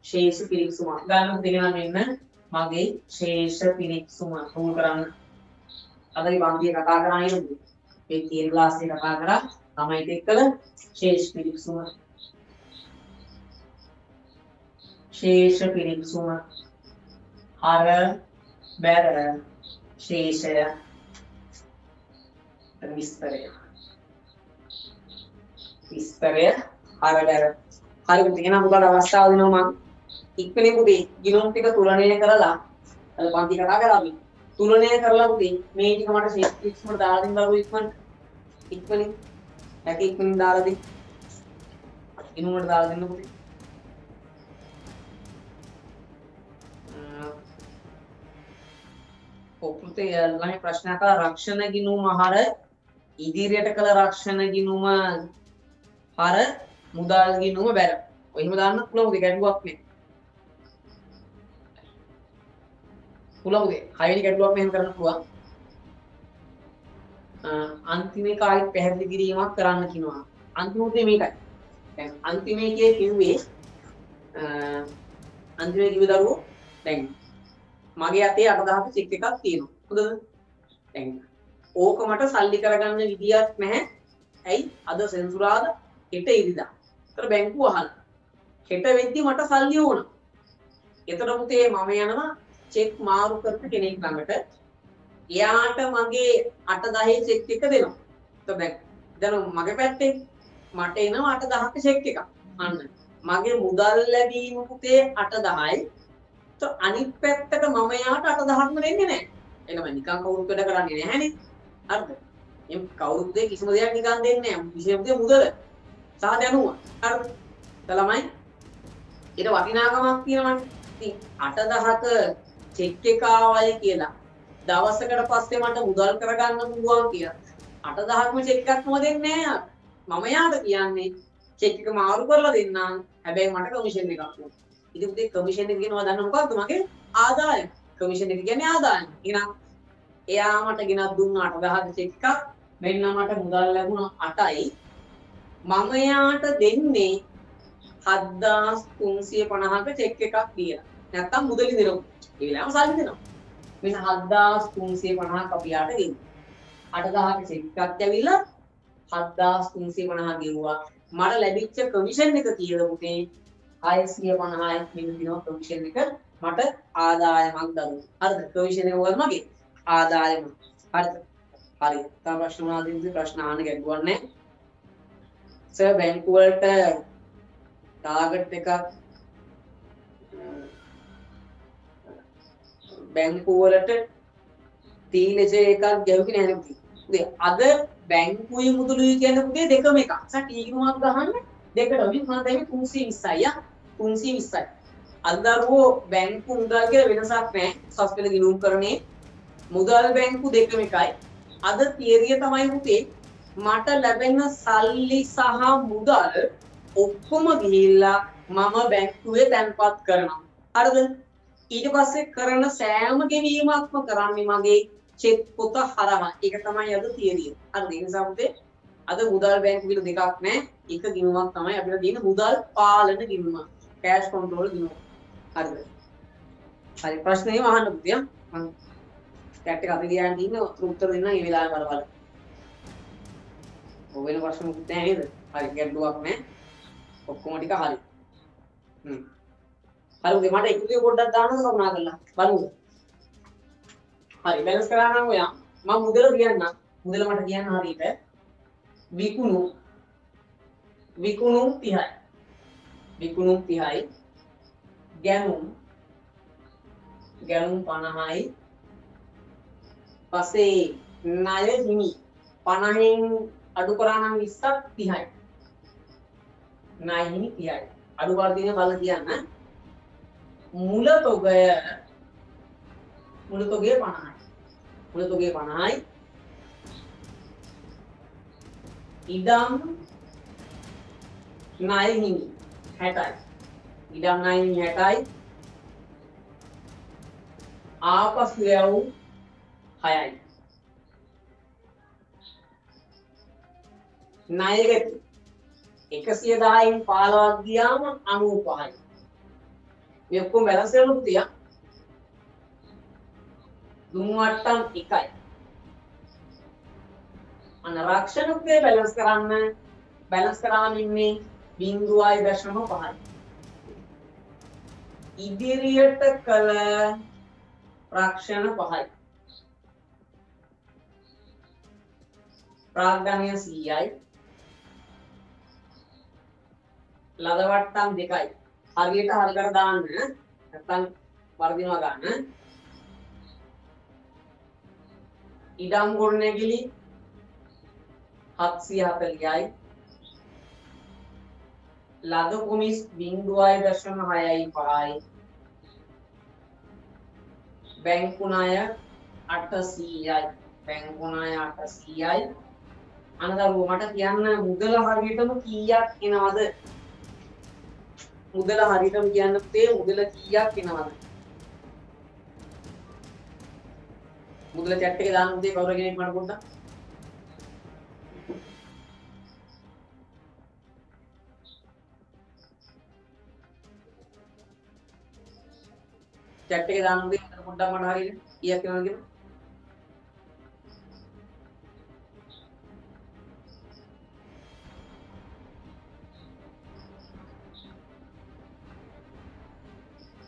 ශේෂ පිරික්සුමක් ගන්න පුතේ මෙන්න මගේ ශේෂ පිරික්සුම රූල් කරන්න. අද ඉබන්දිය කතා කරා නේද? මේ තියෙන ක්ලාස් එක කතා කරා ළමයිත් එක්කල ශේෂ පිරික්සුම. ශේෂ පිරික්සුම හර බැර ශේෂය විස්තරය හර බැර හරි පුතේ එහෙනම් ඔයාලට අවස්ථාව දෙනවා මම ඉක්මනින් පුතේ ගිණුම් ටික තුලනය කරලා අර පන්ති කතා කරා අපි තුලනය කරලා පුතේ මේ ටික මට ශේෂ පිරික්සුමට දාලා දෙන්න බලමු ඉක්මනින් හැකි ඉක්මනින් දාලා දෙන්න ගිණුමට දාලා දෙන්න පුතේ පුතේ ළමයි ප්‍රශ්න අහලා රක්ෂණ ගිණුම හර ඉදිරියට කළ රක්ෂණ ගිණුම හර මුදල් ගිණුම බැර. ඔය එහෙම දාන්න පුළුවන් පුතේ ගැටලුවක් නෑ. පුළුවන් පුතේ. හයවෙනි ගැටලුවක් මෙහෙම කරන්න පුළුවන්. අන්තිමේ කාලෙත් පැහැදිලි කිරීමක් කරන්න කියනවා. අන්තිම උදේ මේකයි. දැන් අන්තිමේ කිව්වේ අන්තිමේ කිව්ව දරුවෝ දැන් මගේ අතේ 8000ක චෙක් එකක් තියෙනවා. හොඳද? දැන් ඕක මට සල්ලි කරගන්න විදියක් නැහැ. ඇයි? අද සෙන්සුරාදා හෙට ඉරිදා. ඒතර බැංකුව අහලා. හෙට වෙද්දි මට සල්ලි ඕන. ඒතර පුතේ මම යනවා චෙක් මාරු කරපු කෙනෙක් ළඟට. එයාට මගේ 8-10 චෙක් එක දෙනවා. ඒතර දැන් මගේ පැත්තේ මට එනවා 8-10ක චෙක් එකක්. අන්න. මගේ මුදල් ලැබීම පුතේ 8-10යි. તો අනිත් පැත්තට මම යාට 8,000ක්ම දෙන්නේ නැහැ. එනම නිකන් කවුරුත් වැඩ කරන්නේ නැහැනේ. හරිද? එම් කවුරුත් දෙය කිසිම දෙයක් නිකන් දෙන්නේ නැහැ. විශේෂ දේ මුදල. සහ දැනුම. හරිද? ළමයි ඊට වටිනාකමක් තියෙනවනේ. ඉතින් 8,000ක චෙක් එක ආවයි කියලා දවසකට පස්සේ මට මුදල් කරගන්න පුළුවන් කියලා. 8,000ක්ම චෙක් එකක්ම දෙන්නේ නැහැ. මම යාට කියන්නේ චෙක් එක මාරු කරලා දෙන්නම්. හැබැයි මට කමිෂන් එකක් ඕන. ඉතින් උදේ කමිෂන් එක කියනවා දන්න මොකක්ද මගේ ආදායම කමිෂන් එක කියන්නේ ආදායම එහෙනම් එයා මට ගෙනත් දුන්නා 8,000ක චෙක් එකක් මෙන්න මට මුදල් ලැබුණා 8යි මම එයාට දෙන්නේ 7,350ක චෙක් එකක් කියලා නැත්තම් මුදලි දෙනවා ඒ වෙලාවම සල්ලි දෙනවා මෙන්න 7,350ක් අපි යාට දෙන්නේ 8,000ක චෙක් එකක් ඇවිල්ලා 7,350 ගෙවුවා මට ලැබිච්ච කමිෂන් එක කියලා පුතේ 650යි මෙන්න දිනවා කමිෂන් එක මට ආදායමක් දරුවෝ. හරිද? කමිෂන් එක වල මගේ ආදායම. හරිද? හරි. තව ප්‍රශ්න මොනවද? ප්‍රශ්න අහන්න ගැටුවක් නැහැ. සර් බැංකු වලට ටාගට් එකක් බැංකු වලට තීලජ එකක් ගැව්වේ නැහැ පුතේ. පුතේ අද බැංකුවේ මුදලුයි කියන්නේ පුතේ දෙකම එකක්. ටීගිනුවක් ගහන්න දෙකට වලින් මම දැන් 320යි 320යි. අද දරුවෝ බැංකු මුදල් කියලා වෙනසක් නැහැ. උසස් පෙළ ගිණුම්කරණේ මුදල් බැංකු දෙකම එකයි. අද තියරිය තමයි පුතේ මට ලැබෙන සල්ලි සහ මුදල් ඔක්කොම ගිහිල්ලා මම බැංකුවේ තැන්පත් කරනවා. හරිද? ඊට පස්සේ කරන සෑම ගෙවීමක්ම කරන්නේ මගේ චෙක් පොත හරහා. ඒක තමයි අද තියරිය. හරිද? ඒ නිසා පුතේ අද මුදල් බැංකු කියලා දෙකක් නැහැ. එක ගිණුමක් තමයි අපිට තියෙන මුදල් පාලන ගිණුම. Cash control ගිණුම. හරිද? හරි ප්‍රශ්නේ අහන්න පුතේ. මම chat එක අපි ගියාන් ඉන්න උත්තර දෙන්න මේ වෙලාවේ බලන්න. ඔය වෙන ප්‍රශ්න මුකුත් නැහැ නේද? හරි ගැටලුවක් නැහැ. ඔක්කොම ටික හරි. හරි උදේ මට එකතු පොඩ්ඩක් දාන්න කරුණා කරලා. බලමු. හරි බැලන්ස් කරා නම් ඔයා මම මුදල කියන්නම්. මුදල මට කියන්න හරියට විකුණු 30යි. විකුණු 30යි. ගැනුම් 50යි. පස්සේ ණය හිමි 50න් අඩු කරා නම් 20ක් 30යි. ණය හිමි 30යි. අඩු කර දින බල කියන්න. මුල තොගය 50යි. මුල තොගය 50යි. ඉඩම් ණය හිමි 60යි. ඉඩම් ණය හිමි 60යි. ආපසු යවු 6යි. ණය ගැති 110න් 15ක් ගියාම 95යි. මේ ඔක්කොම බැලන්ස් කරලා පුතිය. දුම් වට්ටම් 1යි. අනරක්ෂණ පුතේ බැලන්ස් කරන්න. බැලන්ස් කරාම ඉන්නේ 0.5යි. ඉදිරියට කළ රක්ෂණ 5යි. ප්‍රාග්ධනය 100යි. ලද වට්ටම් 2යි. හරියට හරියට දාන්න නැත්නම් වර්ධිනවා ගන්න. ඉඩම් ගොඩනැගිලි 740යි. ලද කොමිස් 0.6යි 5යි. බැංකු ණය 800යි. බැංකු ණය 800යි. අනදරුව මට කියන්න මුදල හරියටම කීයක් එනවද? මුදල හරියටම කියන්න පුතේ මුදල කීයක් එනවද? මුදල chat එකේ දාන්න පුතේ කවුරු කෙනෙක් මට පොඩ්ඩක්. chat එකේ දාන්න පුතේ පොඩ්ඩක් මට හරියට කීයක් එනවද කියලා.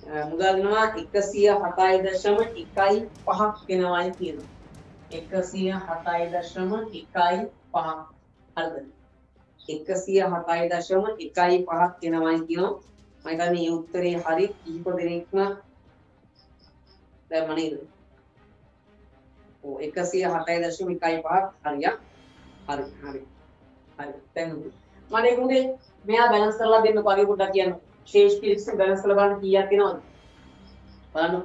මුදල් වෙනවා 107.15ක් වෙනවායි කියනවා. 107.15 හරිද? 107.15 වෙනවායි කියනවා. මම හිතන්නේ මේ උත්තරේ හරි කීප දෙනෙක්ම දැම්ම නේද? ඔව් 107.15 හරියක්. හරි. දැන් මම ඒකේ මෙයා බැලන්ස් කරලා දෙන්න කවි පොඩ්ඩක් කියන්න. शेष පිරික්සන බැලන්ස් කරලා බලන්න කීයක් එනවද? බලන්න.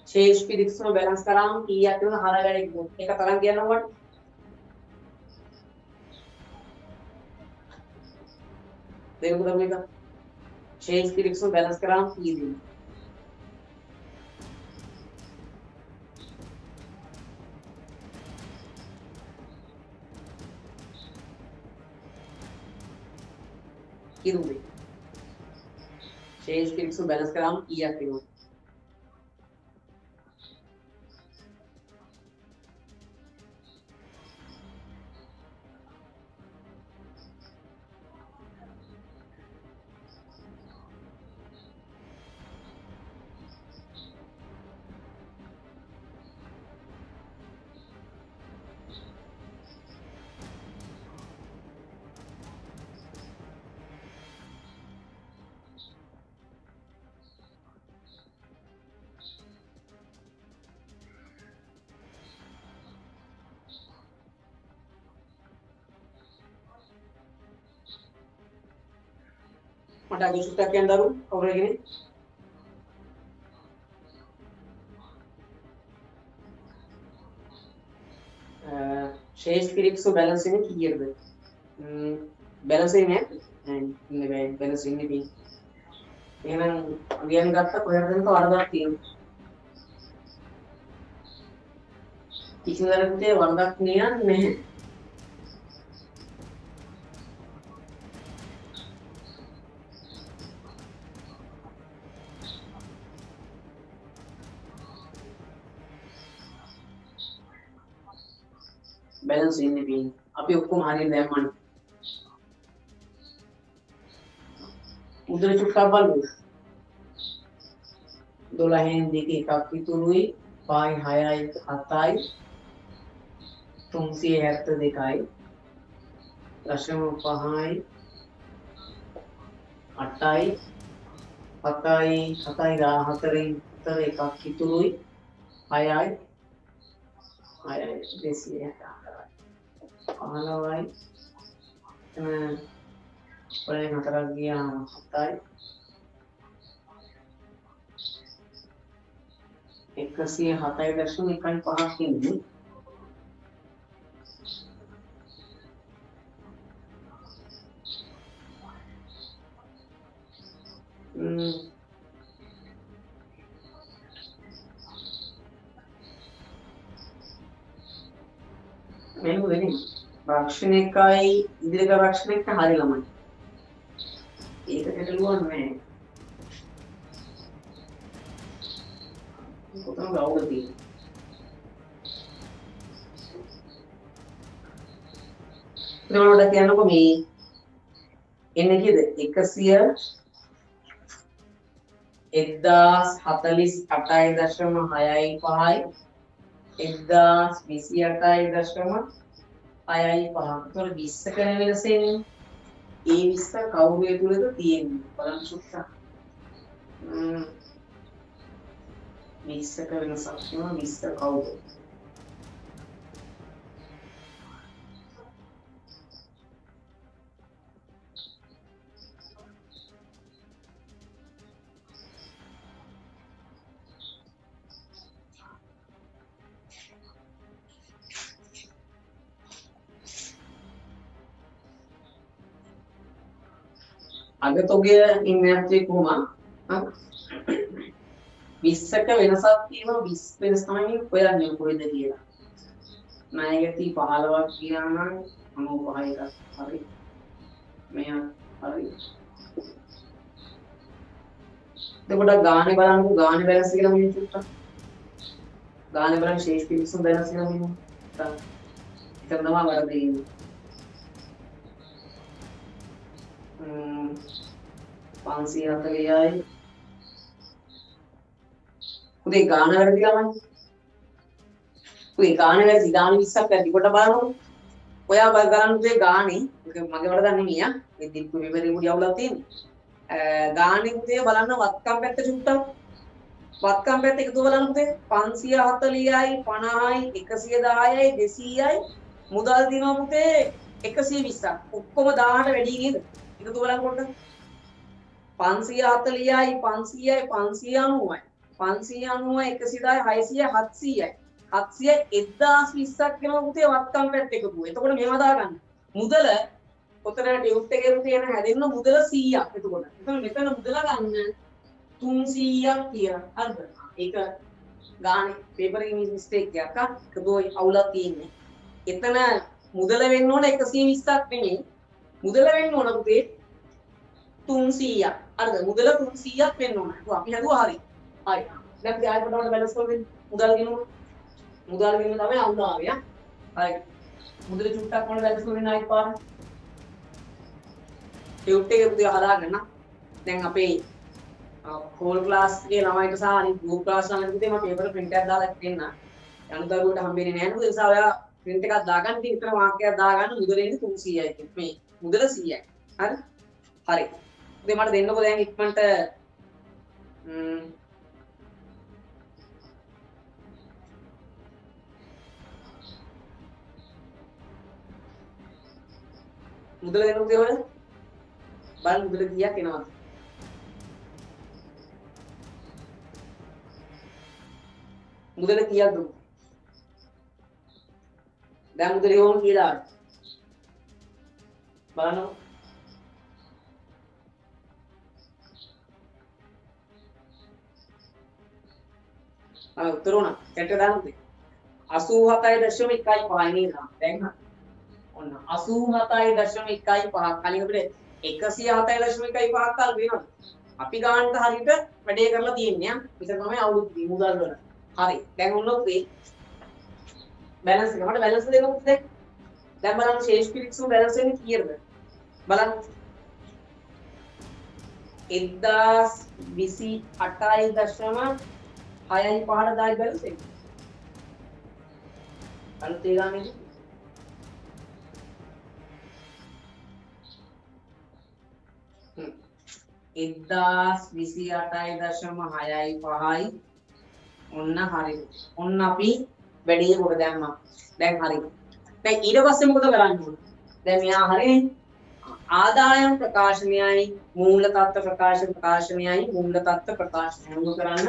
शेष පිරික්සන බැලන්ස් කරාම කීයක් එනවද? හරගඩේ එක තරම් කියන්න ඕනේ. දෙමුද මේක? शेष පිරික්සන බැලන්ස් කරාම කීයද? किरूबे शेष के 100 बैलेंस कराम किया किरू මට අද සුට්ටක් කියන්න දරු කවුරු කෙනෙක් ශේෂ් පිරික්සු බැලන්ස් එක කීයද බැලන්ස් එක නෑ ඉන්නේ බැලන්ස් ඉන්නේ බී එහෙනම් ලියන්න ගත්ත කොහෙද දෙනක වරදක් තියෙනවා කිසිම දැනකට වරදක් නියන්නේ නැහැ बैलेंस इनने भी अभी उसको मारी लेमन उधर चुटका बालू दोलाहेन देखी काफी तुरुई पाई हाई हताई तुमसी हैत दिखाई रश्म पहाई अट्टाई हताई हताई रा हतरे हतरे काफी तुरुई हाई हाई हाई देसी है ආලවයි එතන පොලෙන් හතරක් ගියාම 7යි 107.5ක් ඉන්නේ මේක වෙන්නේ රක්ෂණයකයි ඉදිරියට රක්ෂණයක හරිය ළමයි. ඒක ගැටලුවක් නෑ. කොතන ගවුද තියෙන්නේ? ඊළඟට කියන්නකො මේ එන්නේ කීයද? 1048.65යි 1028.65 ඒතකොට 20 කරන වෙනසෙන්නේ ඒ 20 කවුරුේ තුලද තියෙන්නේ බලන්න සුත්තා 20 ක වෙනසක් තියෙනවා 20 කවුද අගතොගේ ඉන්නත් කොහොම 20ක වෙනසක් තියෙනවා 20 වෙනස් තමයි හොයන්නේ කොහෙද කියලා. ණයගති 15ක් ගියා නම් 95 එකක් හරි. මෙයා හරි. එතකොට ගානේ බලන්නකෝ ගානේ බැලන්ස් කියලා මෙන්න චුට්ටක්. ගානේ බලන්න ශේෂ පිරිසුම් බැලන්ස් කියලා මෙන්න. එතන තමයි වරදින්නේ. 540යි උදේ ගාන වැරදි ළමයි උදේ ගාන වැරදි ගාන 20ක් වැරදි කොට බලන්නකො ඔයා බලන්න උදේ ගානේ ඒක මගේ වරදක් නෙමෙයි ආ මේ දීප්පු මෙමරි මුඩි අවුලක් තියෙන්නේ ගානේ උදේ බලන්න වත්කම් පැත්ත චුට්ටක් වත්කම් පැත්ත එකතු බලන්න උදේ 540යි 50යි 110යි 200යි මුදල් දිනවා පුතේ 120ක් ඔක්කොම 1000ට වැඩි නේද එකතු බලනකොට 540යි 500යි 590යි 590 110යි 600යි 700යි 700යි 1020ක් වෙනවා පුතේ වත්කම් පැත්ත එකතු. එතකොට මේව දාගන්න. මුදල ඔතන ටියුට් එකේ තියෙන හැදෙන්න මුදල 100ක් එතකොට. එතන මෙතන මුදල ගන්න 300ක් කියලා. හරිද? ඒක ගානේ පේපර් එකේ මිස්ටේක් එකක් ආ. ඒකෝයි අවුලක් තියෙන්නේ. එතන මුදල වෙන්න ඕන 120ක් නෙමෙයි. මුදල වෙන්න ඕන පුතේ 300ක්. හරිද? මුදල 300ක් වෙන්න ඕන. ඒක අපි හදුවා හරි. හරි. දැන් අපි ආයෙ පොඩ්ඩක් බැලන්ස් කරමු. මුදල් ගෙනුවා. මුදල් ගෙනුම තමයි අවුල ආවේ. හරි. මුදල චුට්ටක් මොන බැලන්ස් කරගෙන ආයෙ පාර. ටියුට් එකේ පුතේ හදාගන්න. දැන් අපේ හෝල් ක්ලාස් එකේ ළමයිට සහ අනිත් ගෲප් ක්ලාස් ළමයිට පුතේ මම පේපර් ප්‍රින්ට් එකක් දාලා දෙන්න. යනුදරුවට හම්බෙන්නේ නැහැ නේද? ඒ නිසා ඔයා print එකක් දාගන්න ඉතින් විතර මාක් එකක් දාගන්න මුදල එන්නේ 300යි කියන්නේ මේ මුදල 100යි හරි හරි ඉතින් මට දෙන්නකෝ දැන් ඉක්මනට මුදල දෙන්නකෝ ඔය බලන්න මුදල කීයක් එනවද මුදල කීයක්ද? දැන් මුදල ඕන කියලා බලන්න. උත්තර උනා චැට් එක දාන්නද? 87.1.5 නේද? දැන් ඔන්න 87.1.5 කලින් අපිට 107.1.5ක් කාල වෙනවා. අපි ගානට හරියට වැඩේ කරලා තියෙන්නේ. ඒක තමයි අවුරුද්දේ මුදල් වල. හරි. දැන් ඔන්න ඔතේ බැලන්ස් එක. මට බැලන්ස් දෙන්න මොකද දැන්? දැන් බලන්න ශේෂ පිරික්සුම බැලන්ස් වෙන්නේ කීයද? බලන්න. 1028.6 දායි බැලන්ස් එක. අලුත් ඒ ගානේ 1028.6යි ඔන්න හරි. ඔන්න අපි වැඩි කොට දැම්මා. දැන් හරි. දැන් ඊට පස්සේ මොකද කරන්නේ? දැන් මෙයා හරිනේ. ආදායම් ප්‍රකාශනයයි මූල තත්ත්ව ප්‍රකාශනයයි මූල තත්ත්ව ප්‍රකාශනය මොකද කරන්න?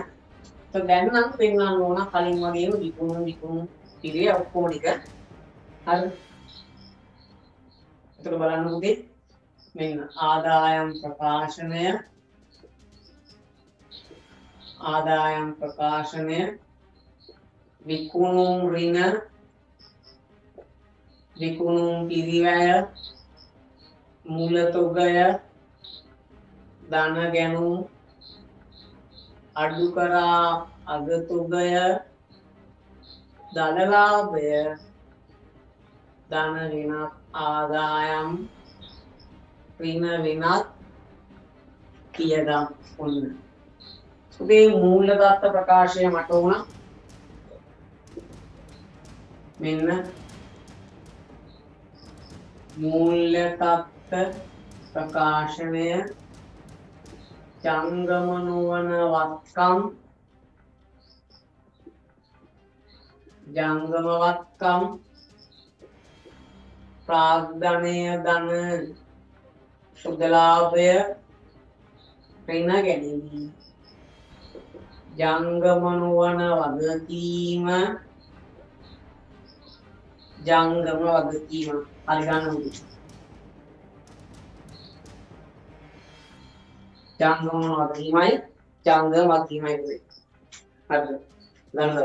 දැන් නම් පෙන්වන්න ඕන කලින් වගේම විකුණු පිළිය ඔක්කොම ටික. හරි. එතකොට බලන්න පුතේ මෙන්න ආදායම් ප්‍රකාශනය විකුණුම් ඍණ විකුණුම් පිරිවැය මූල තොගය ධන ගැනුම් අඩු කරා අග තොගය ධන ලාභය ධන ඍණ ආදායම් ඍණ ඍණ කියදම් ඔන්න සුදේ මූලගත ප්‍රකාශය මට උන මෙන්න මූල්‍යගත ප්‍රකාශනය ජංගම නොවන වත්කම් ප්‍රාග්ධනය ධන සුද්ධ ලාභය ඍණ ගැනීම ජංගම නොවන වගකීම හරි ගන්න ඕනේ. ජංගම වගකීමයි හරිද? ගන්නද?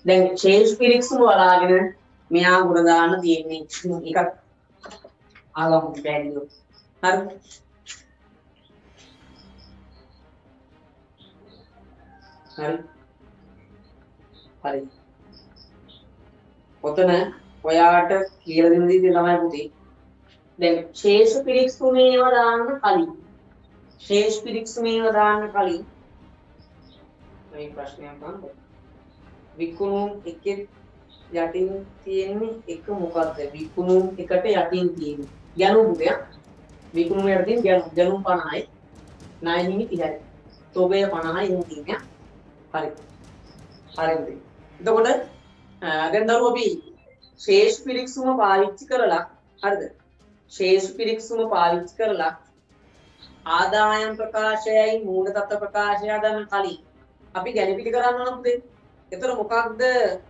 දැන් ශේෂ පිරික්සුම බලාගෙන මෙයා උඩ දාන්න තියෙන්නේ එකක් ආගම බැරියෝ. හරි. ඔතන ඔයාට කියලා දෙන්න දේ තමයි පුතේ. දැන් ශේෂ පිරික්සුමේව දාන්න කලින් මේ ප්‍රශ්නයක් ගන්න. විකුණුම් එකේ යටින් තියෙන්නේ එක මොකක්ද? විකුණුම් එකට යටින් තියෙන්නේ ගැනුම් පුතේ. විකුණුම් යටින් ගැනුම් 50යි. ණය නිමි 30යි. තොගය 50යි එහෙම තියෙන්නේ. හරි. එතකොට දැන් දරුවෝ අපි ශේෂ පිරික්සුම පාවිච්චි කරලා හරිද? ශේෂ පිරික්සුම පාවිච්චි කරලා ආදායම් ප්‍රකාශයයි මූල තත්ත්ව ප්‍රකාශය ගන්න කලින් අපි ගැළපිලි කරන්න ඕන පුතේ. එතන මොකක්ද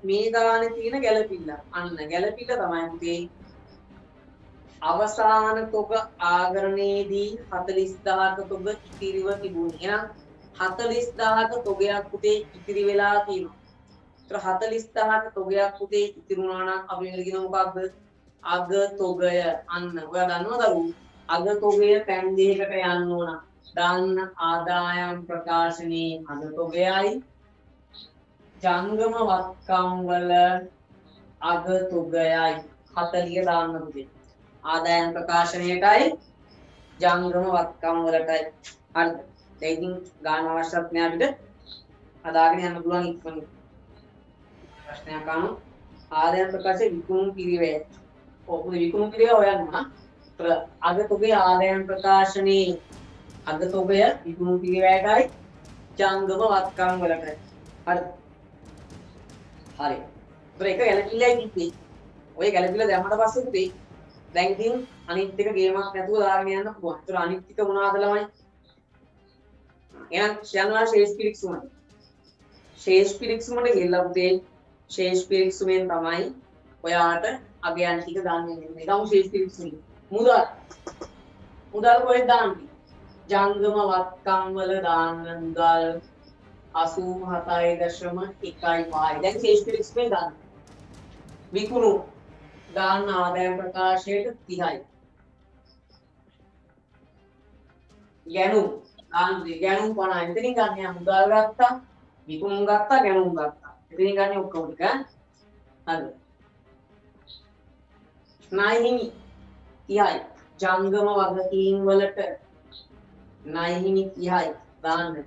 මේ ගානේ තියෙන ගැළපිල්ල? අන්න ගැළපිල්ල තමයි පුතේ අවසාන තොග ආගරණයේදී 40000ක තොග ඉතිරිව තිබුණේ. එහෙනම් 40000ක තොගයක් පුතේ ඉතිරි වෙලා තියෙනවා. ඒතර 40000ක තොගයක් පුතේ ඉතිරි වුණා නම් අපි මෙතන කියන මොකක්ද? අග තොගය. අන්න ඔයා දන්නවද දරුවෝ? අග තොගය පැන් දෙකකට යන්න ඕන. දාන්න ආදායම් ප්‍රකාශනයේ අග තොගයයි ජංගම වත්කම් වල අග තොගයයි 40 දාන්න පුතේ. ආදායම් ප්‍රකාශනයටයි ජංගම වත්කම් වලටයි. හරිද? ඉතින් ගාන අවශ්‍යත් නෑ අපිට හදාගෙන යන්න පුළුවන් ඉක්මනින්. ප්‍රශ්නයක් අහන්න. ආදායම් ප්‍රකාශයේ විකුණුම් පිරිවැය. ඔබ විකුණුම් පිරිවැය හොයන්න නම් අග තොගයේ ආදායම් ප්‍රකාශනයේ අග තොගය විකුණුම් පිරිවැයටයි ජංගම වත්කම් වලටයි. හරිද? හරි. ඒක ගැලපිල්ලයි කිව්වේ. ඔය ගැලපිල්ල දැම්මට පස්සේ පුතේ දැන් ඉතින් අනිත් එක ගේමක් නැතුව දාගෙන යන්න පුළුවන්. ඒතර අනිත් එක මොනවාද ළමයි? එහෙනම් යනවා ශේෂ පිරික්සුමයි. ශේෂ් පිරික්සුමට ගිහිල්ලා පුතේ ශේෂ් පිරික්සුමෙන් තමයි ඔයාට අගයන් ටික දාන්න වෙන්නේ. ගමු ශේෂ් පිරික්සුම. මුදල් කොහෙද දාන්නේ? ජංගම වත්කම් වල දාන්න මුදල් 87.15. දැන් ශේෂ් පිරික්සුමෙන් දාන්න. විකුණු දාන්න ආදායම් ප්‍රකාශයට 30යි. ගැනුම් දාන්න ගැනුම් 50යි. එතනින් ගන්න මුදල් ගත්තා, විකුණුම් ගත්තා, ගැනුම් ගත්තා. එතනින් ගන්න ඔක්කොම ටික. හරි. ණය හිමි 30යි. ජංගම වගකීම් වලට ණය හිමි 30යි දාන්න.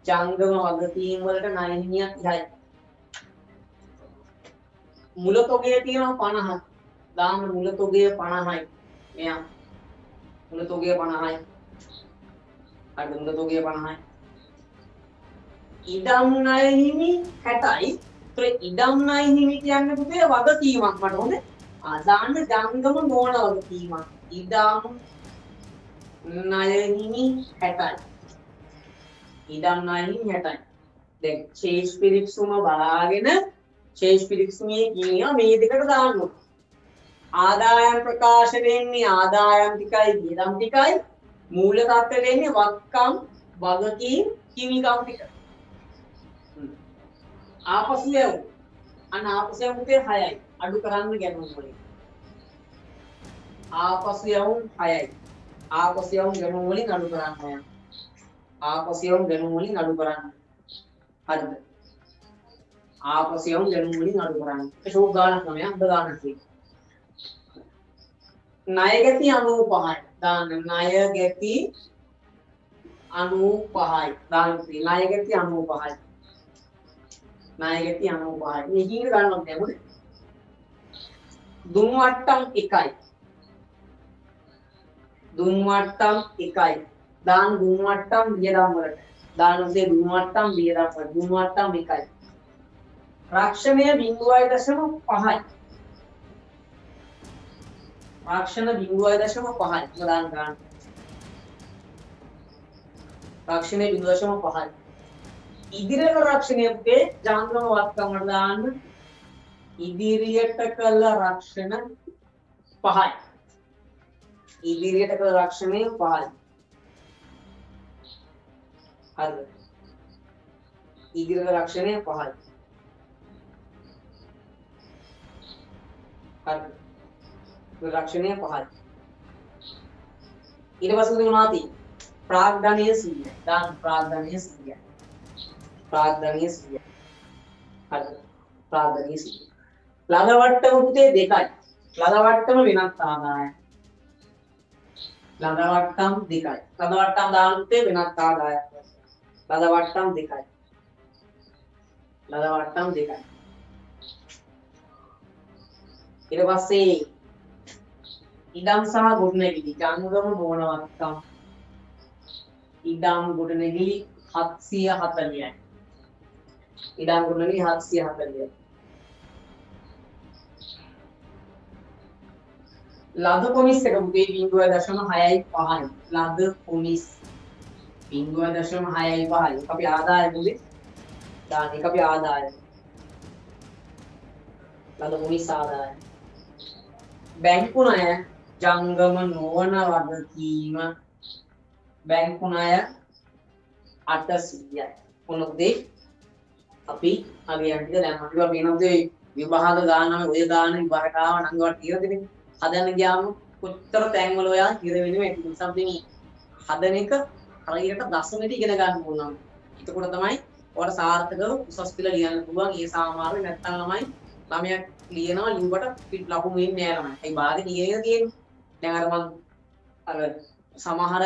ජංගම වගකීම් වලට ණය හිමියක් 30යි. මුල තොගය තියෙනවා 50ක්. දාන්න මුල තොගය 50යි. මෙයා මුල තොගය 50යි. අර මුල තොගය 50යි. ඉඩම් ණය හිමි 60යි. ඒතර ඉඩම් ණය හිමි කියන්නේ පුතේ වගකීමක් මට හොඳේ. දාන්න ජංගම නොවන වගකීමක්. ඉඩම් ණය හිමි 60යි. ඉඩම් ණය හිමි 60යි. දැන් ශේෂ් පිරික්සුම බලාගෙන ශේෂ් පිරික්සුමේ කියනවා මේ දෙකට දාන්න ඕන. ආදායම් ප්‍රකාශ වෙන්නේ ආදායම් ටිකයි වියදම් ටිකයි. මූල තත්ත්වය වෙන්නේ වත්කම් වගකීම් හිමිකම් ටික. ආපසු යමු. ආපසු යමු පුතේ 6යි. අඩු කරන්න ගැනුම් වලින්. ආපසු යමු 6යි. ආපසු යමු ගැනුම් වලින් අඩු කරන්න. ආපසු යමු ගැනුම් වලින් අඩු කරන්න. හරිද? ආපසු යමු ගැනුම් වලින් අඩු කරන්න. ඒක ෂෝක් ගානක් තමයි අද ගානක් තියෙන්නේ. ණය ගැති 95යි. දාන්න ණය ගැති 95යි. දාන්න ණය ගැති 95යි. ණය ගැති 95යි. මේකින් ගන්නවත් නෑ මොකද? දුම් වට්ටම් 1යි. දුම් වට්ටම් 1යි. දාන්න දුම් වට්ටම් වියදම් වලට. දාන්න උදේ දුම් වට්ටම් වියදම් වලට. දුම් වට්ටම් 1යි. රක්ෂණය 0.5යි. රක්ෂණ 0.5යි. දාන්න ගන්න. රක්ෂණය 0.5යි. ඉදිරියට රක්ෂණය පුතේ ජංගම වත්කම් වල දාන්න. ඉදිරියට කළ රක්ෂණ 5යි. ඉදිරියට කළ රක්ෂණය 5යි. හරිද? ඉදිරියට රක්ෂණය 5යි. හරිද? රක්ෂණය 5යි. ඊට පස්සේ මොනවද තියෙන්නේ? ප්‍රාග්ධනීය 100යි. දාන්න ප්‍රාග්ධනීය 100යි. ප්‍රාග්ධනීය 100යි. හරිද? ප්‍රාග්ධනීය 100යි. ලද වට්ටම පුතේ 2යි. ලද වට්ටම වෙනත් ආදායයි. ලද වට්ටම් 2යි. ලද වට්ටම් දාන්න පුතේ වෙනත් ආදායයක්. ලද වට්ටම් 2යි. ලද වට්ටම් 2යි. ඊට පස්සේ ඉඩම් සහ ගොඩනැගිලි ජංගම නොවන වත්කම්. ඉඩම් ගොඩනැගිලි 740යි. ඉඩම් ගොඩනැගිලි 740යි. ලද කොමිස් එක පුතේ 0.6යි 5යි. ලද කොමිස් 0.6යි 5යි. අපි ආදාය පුතේ දාන්න එක අපි ආදාය. ලද කොමිස් ආදාය. බැංකු ණය ජංගම නොවන වගකීම. බැංකු ණය 800යි. මොනොදේ අපි අගයන් ටික දැන් අපි වෙනොදේ විභාග ගානම ඔය ගාන විභාගාව නංගවට කියලා දෙන්නේ. හදන්න ගියාම කොච්චර තැන්වල ඔයා ඉර වෙනුවේ something හදන එක හරියට දශමෙට ඉගෙන ගන්න ඕන. එතකොට තමයි ඔයාලට සාර්ථකව උසස් පෙළ ලියන්න පුළුවන්. ඒ සාමාන්‍ය නැත්තම් ළමයා ලියනවා ලිව්වට ලකුණු වෙන්නේ නැහැ ළමයි. ඒ භාගෙ නියම තියෙන්නේ. දැන් අර මම අර සමහර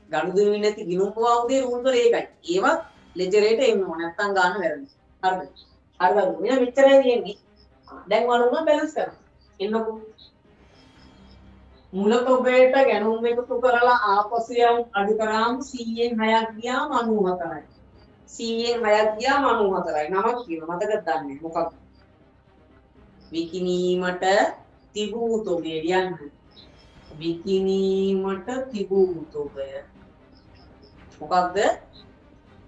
ගනුදෙනු නැති ගිණුම් වාවුදේ රූල් වල ඒකයි. ඒවා ලෙජරේට එන්නවා නැත්තම් ගන්න වැරදි. හරිද? හරිද? මෙන්න මෙච්චරයි තියෙන්නේ. දැන් වලුණා බැලන්ස් කරනවා. එන්නකො මුල තොගයට ගැනුම් එකතු කරලා ආපසු යම් අඩු කරාම 100න් 6ක් ගියාම 94යි. 100න් 6ක් ගියාම 94යි. නමක් කියනවා මතකද දන්නේ මොකක්ද? විකිණීමට තිබූ තොගය යන්න. විකිණීමට තිබූ තොගය මොකක්ද?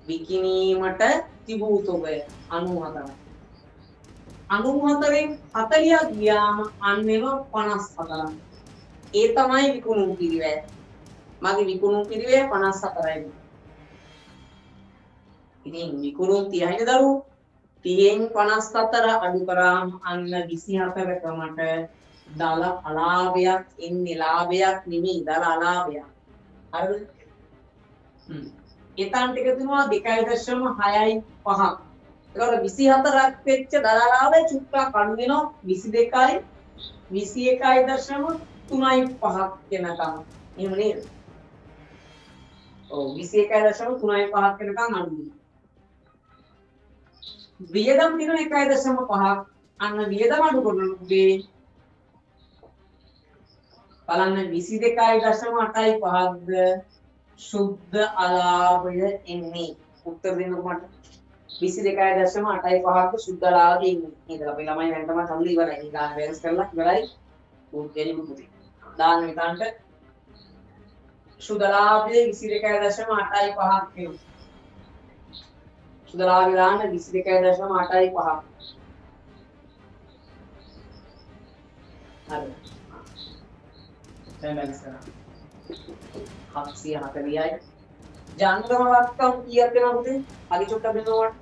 විකිණීමට තිබූ තොගය 94යි. 94න් 40ක් ගියාම අන්න එනවා 54ක්. ඒ තමයි විකුණුම් පිරිවැය. මගේ විකුණුම් පිරිවැය 54යි. ඉතින් විකුණුම් 30යිනේ දරුවෝ. 30න් 54 අඩු කරාම අන්න 24කමට දල අලාභයක් එන්නේ. ලාභයක් නෙමෙයි දල අලාභයක්. හරිද? එතනට එකතු වෙනවා 2.6යි 5ක්. ඒකට 24ක් වෙච්ච දල අලාභය චුට්ටක් අඩු වෙනවා 22යි 21.3යි 5ක් වෙනකම්. එහෙම නේද? ඔව් 21.3යි 5ක් වෙනකම් අඩු වෙනවා. වියදම් දින 1.5ක් අන්න වියදම අඩු කරනකොට බලන්න 22.8යි 5ක්ද සුද්ධ අලාභය එන්නේ. උත්තර දෙන්නකො මට 22.8යි 5ක්ද සුද්ධ අලාභය එන්නේ. නේද? අපි ළමයි දැන් තමයි සම්ලි ඉවරයි. ඊගා වෙනස් කරලා ඉවරයි. උත්තර පුතේ. දාන්න මෙතනට සුද්ධ අලාභය 22.8යි 5ක් වෙනවා. සුදලාගේ දාන්න 22.8යි 5ක්. හරි. දැන් බැලන්ස් කරා. 740යි. ජංගම වත්කම් කීයක් වෙනවද පුතේ? අලි චොට්ටක් දෙනවට.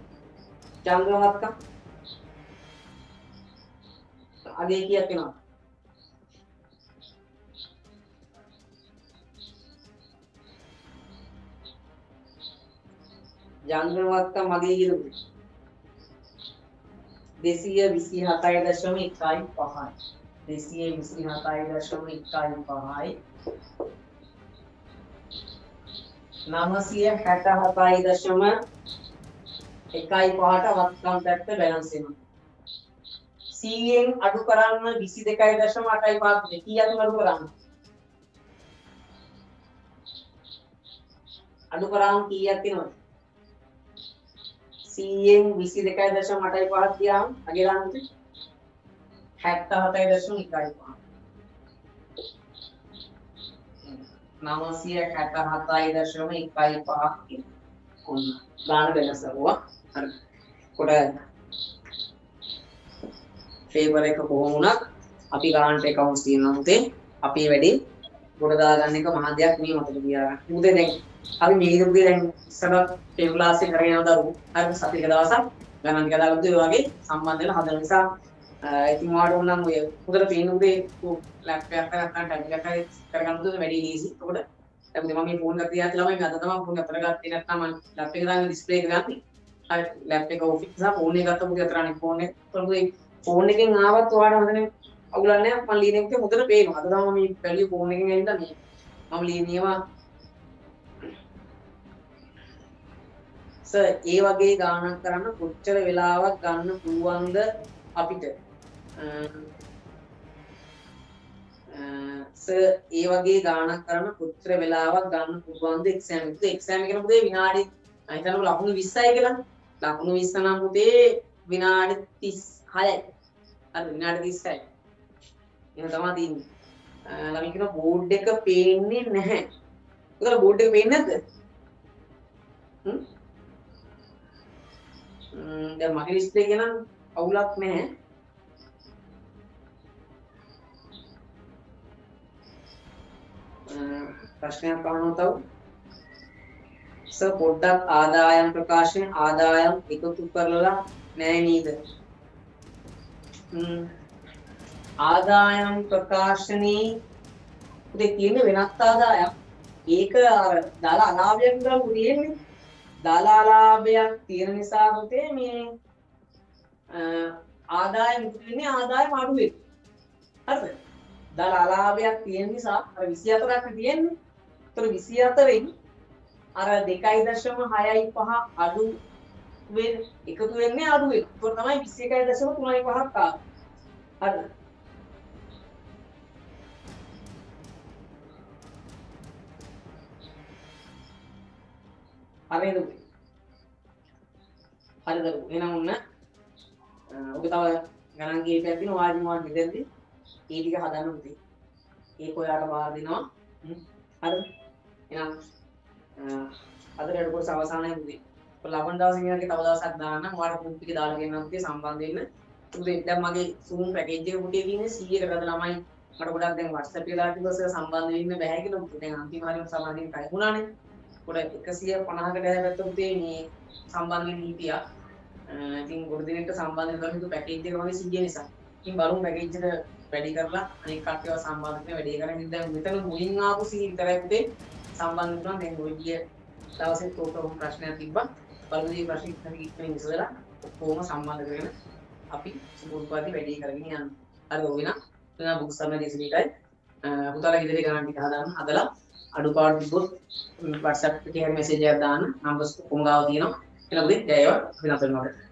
ජංගම වත්කම්. අගේ කීයක් වෙනවද? ජංගම වත්කම් මගේ කියලු 227.1.5යි 227.1.5යි 967.1.5ට වත්කම් පැත්ත බැලන්ස් වෙනවා. 100න් අඩු කරන්න 22.8යි 5ක් කීයක් අඩු කරන්න? අඩු කරාම කීයක් වෙනවද? 100න් 22.8යි 5ක් ගියාම අගේ ලාන්ත 77.1යි 5. 967.1.5 ඔන්න ගාන වෙනස වුණා. හරි. කොට ෆේවර් එක කොහොම වුණත් අපි ගානට එකවුන්ට්ස් තියෙනවා මුතේ. අපි වැඩි ගොඩ දාගන්න එක මහා දෙයක් නෙවෙයි මතක තියාගන්න. මුතේ දැන් අපි මේ ඉරුගේ දැන් ඉස්සර ටේබල් ක්ලාස් එක කරගෙන යනවා දරුවෝ. හරි සතියක දවසක් ගණන් ටික දාලා බුදේ වගේ සම්බන්ධ වෙලා හදන නිසා ඉතින් වාට ඕනම් ඔය හොඳට පේන උදේ ලැප් එකක් කරගන්න ටැබ්ලට් එකක් කරගන්න උදේ වැඩි ලීසි. එතකොට දැන් මම මේ ෆෝන් එක තියාත් ළමයි මේ අද තමයි ෆෝන් එක අතර ගත්තේ නැත්නම් මම ලැප් එක දාගෙන ඩිස්ප්ලේ එක ගන්නේ. හරි ලැප් එක ඔෆ් නිසා ෆෝන් එක ගත්ත පුතේ අතරනේ ෆෝන් එක. ඒතකොට ෆෝන් එකෙන් ආවත් ඔයාලට හොඳ නේ අවුලක් නැහැ. මම ලීන එකේ හොඳට පේනවා. අද තමයි මම මේ බැලුවේ ෆෝන් එකෙන් ඇවිල්ලා මේ මම ලීනියවා ඒ වගේ ගානක් කරන්න කොච්චර වෙලාවක් ගන්න පුළුවන්ද අපිට? ඒ වගේ ගානක් කරන්න කොච්චර වෙලාවක් ගන්න පුළුවන්ද එක්සෑම් එක? එක්සෑම් එක නේද විනාඩි අයිතනම ලකුණු 20යි කියලා. ලකුණු 20 නම් පුතේ විනාඩි 36යි. හරි විනාඩි 36යි. එහෙනම් තමයි තියෙන්නේ. ළමයි කියන බෝඩ් එක පේන්නේ නැහැ. උදේට බෝඩ් එක පේන්නේ නැද්ද? දැන් මගේ ඩිස්ප්ලේ එක නම් අවුලක් නැහැ. ප්‍රශ්නයක් අහනවා තව. පොඩ්ඩක් ආදායම් ප්‍රකාශන ආදායම් එකතු කරලා නැහැ නේද? ආදායම් ප්‍රකාශනයේ උදේ තියෙන වෙනත් ආදායම් ඒක අර දාලා අලාභයක් ගන්න තියෙන්නේ. දාලා අලාභයක් තියෙන නිසා පුතේ මේ ආදායම් ඉතුරු වෙන්නේ ආදායම අඩු වෙනවා. හරිද? දාලා අලාභයක් තියෙන නිසා අර 24ක් තියෙන්නේ. ඒතර 24න් අර 2.6යි 5 අඩු වෙන එකතු වෙන්නේ අඩු වෙනවා. ඒතර තමයි 21.3යි 5ක් ආවේ. හරිද? හරිද? හරිද? එහෙනම් ඔන්න ඔබ තව ගණන් කීපයක් දින වාඩි මොනවද මෙතෙන්දී ඒ ටික හදන්න පුතේ. ඒක ඔයාලට බාර දෙනවා. හරිද? එහෙනම් අද වැඩ කොටස අවසానයි පුතේ. ලබන දවසේ ඉන්නකේ තව දවසක් දාන්න ඔයාලට group එකේ දාලා ගෙන්නන්න පුතේ සම්බන්ධ වෙන්න. පුතේ දැන් මගේ Zoom package එක පුතේ තියෙන්නේ 100කට වැඩි ළමයි මට ගොඩක් දැන් WhatsApp එකේ දාලා තිබ්බා සම්බන්ධ වෙන්න බෑ කියලා පුතේ. දැන් අන්තිම හරියට සම්බන්ධ වෙන්න ටයිම් වුණානේ. ගොඩ 150කට හැබැයි පුතේ මේ සම්බන්ධ වෙන්න හිටියා. ඉතින් ගොඩ දිනෙකට සම්බන්ධ වෙනවා හිතුව පැකේජ් එක වගේ 100 නිසා. ඉතින් බලමු පැකේජ් එක වැඩි කරලා අනෙක් කට්ටියව සම්බන්ධ කරගෙන වැඩි කරගෙන දැන් මෙතන මුලින් ආපු 100 විතරයි පුතේ සම්බන්ධ වෙනවා. දැන් ඔය ගිය දවසේ තෝතෝ ප්‍රශ්නයක් තිබ්බා. බලුදී ප්‍රශ්න ඉක්මනින් ඉස්සරලා කොහොම සම්බන්ධ කරගෙන අපි සුබෝධපාති වැඩි කරගෙන යනවා. හරි ඔය වෙනා. එතන බුක් සම්මත දෙසිටයි. පුතාලා ඉදිරිය ගණන් ටික හදාන්න හදලා අඩුපාඩු තිබ්බොත් WhatsApp එකේ මෙසේජ් එකක් දාන්න. නම්බර්ස් කොංගාව තියෙනවා. එනකොට ජයව අපි නතර වෙනවා.